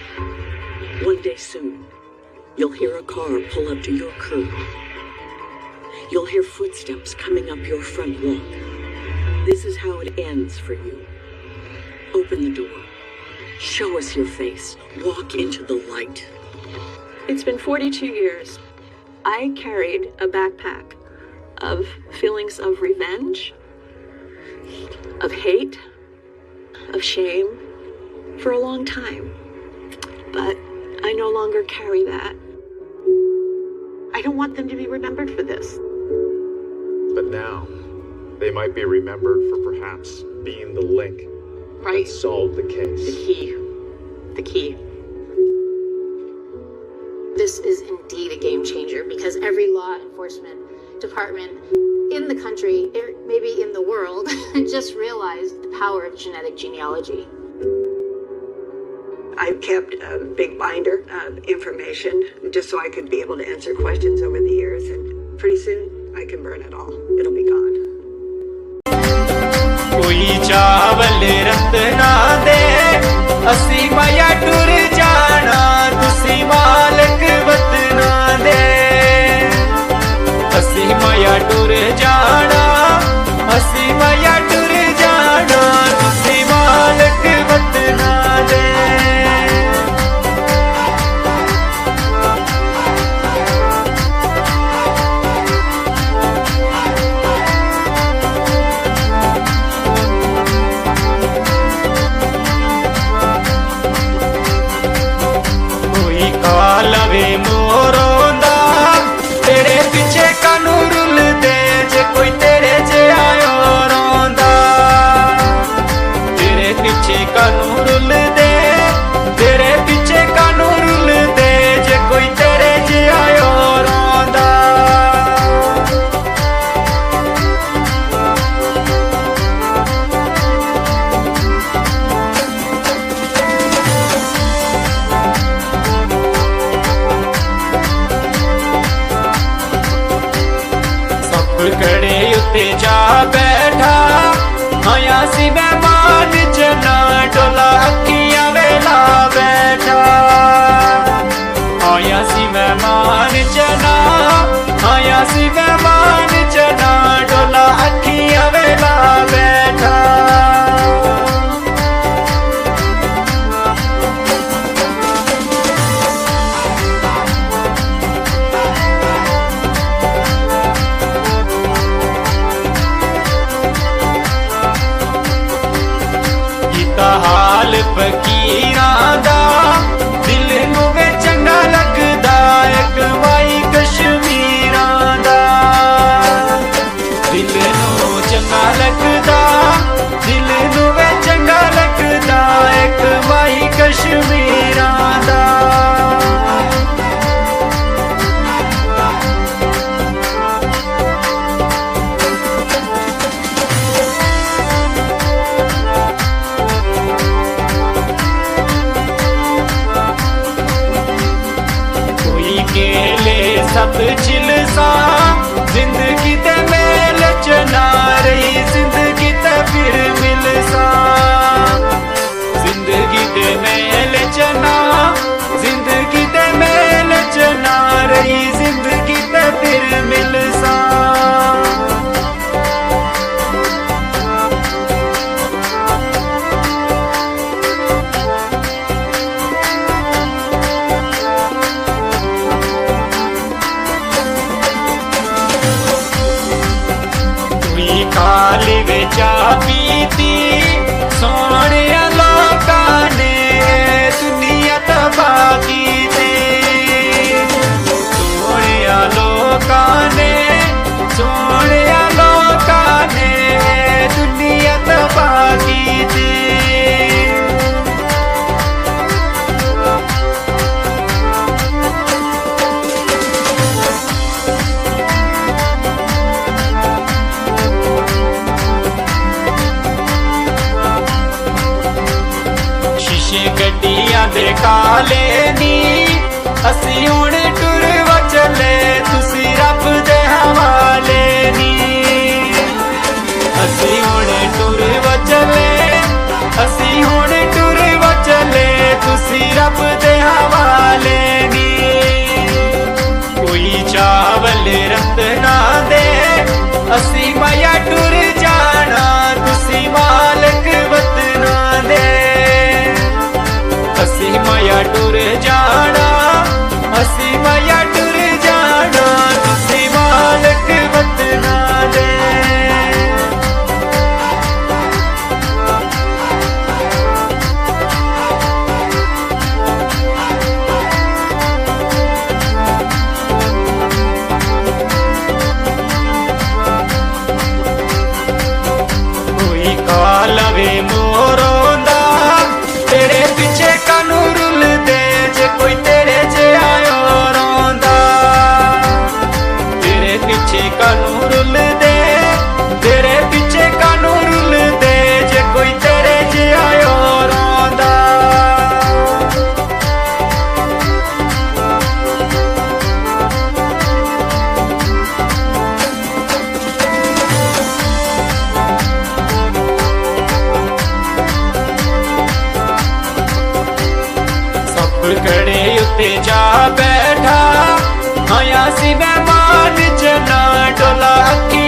One day soon, you'll hear a car pull up to your curb. You'll hear footsteps coming up your front walk. This is how it ends for you. Open the door. Show us your face. Walk into the light. It's been 42 years. I carried a backpack of feelings of revenge, of hate, of shame for a long time. But I no longer carry that. I don't want them to be remembered for this. But now, they might be remembered for perhaps being the link Right. that solved the case. The key. The key. This is indeed a game changer because every law enforcement department in the country, maybe in the world, just realized the power of genetic genealogy. I've kept a big binder of information just so I could be able to answer questions over the years, and pretty soon I can burn it all. It'll be gone. कोई चावल रत्ना दे असी माया टुर जाना तुसी मालक वतना दे असी माया टुर जाना असी माया टुर जाना तुसी मालक वतना दे लवे मोरोंदा तेरे पीछे कानू रुल दे जे कोई तेरे जे आयो रोंदा तेरे पीछे कानू रुल दे तेरे पीछे कानू रुल दे जे कोई तेरे जे आयो रोंदा कड़े उत्ते जा बैठा आया सी मेहमान जना डोला अखियां वेला बैठा आया सी मेहमान जना आया सी मेहमान जना डोला अखियां वेला बैठा हाल फकीरां दा दिल नूं वे चंगा लगदा एक माई कश्मीरां दा दिल नूं चंगा लगदा दिल नूं वे चंगा लगदा एक माई कश्मीरां दा सब चिलसा जिंदगी ते मेल चना रही जिंदगी ते फिर मिलसा जिंदगी ते मेल चना जिंदगी ते मेल चना रही जिंदगी ते फिर मिलसा काली बेचा पीती सोने लोकां ने दुनिया तबाह कीती सोने लोकां ने दुनिया तबाह कीती गड्डियां दे काले नी असी हुण टुर वचले तुसी रब दे हवाले नी असी हुण टुर वचले असी हुण टुर वचले तुसी रब दे हवाले नी कोई चावल रत्ना दे असी माया टुर जाना तुसी मालक वतना दे असी माया टुर जाना असी माया टुर जाना तुसी मालक वतना दे घोड़े उत्ते जा बैठा आया सी मैं मान जना डोला अखी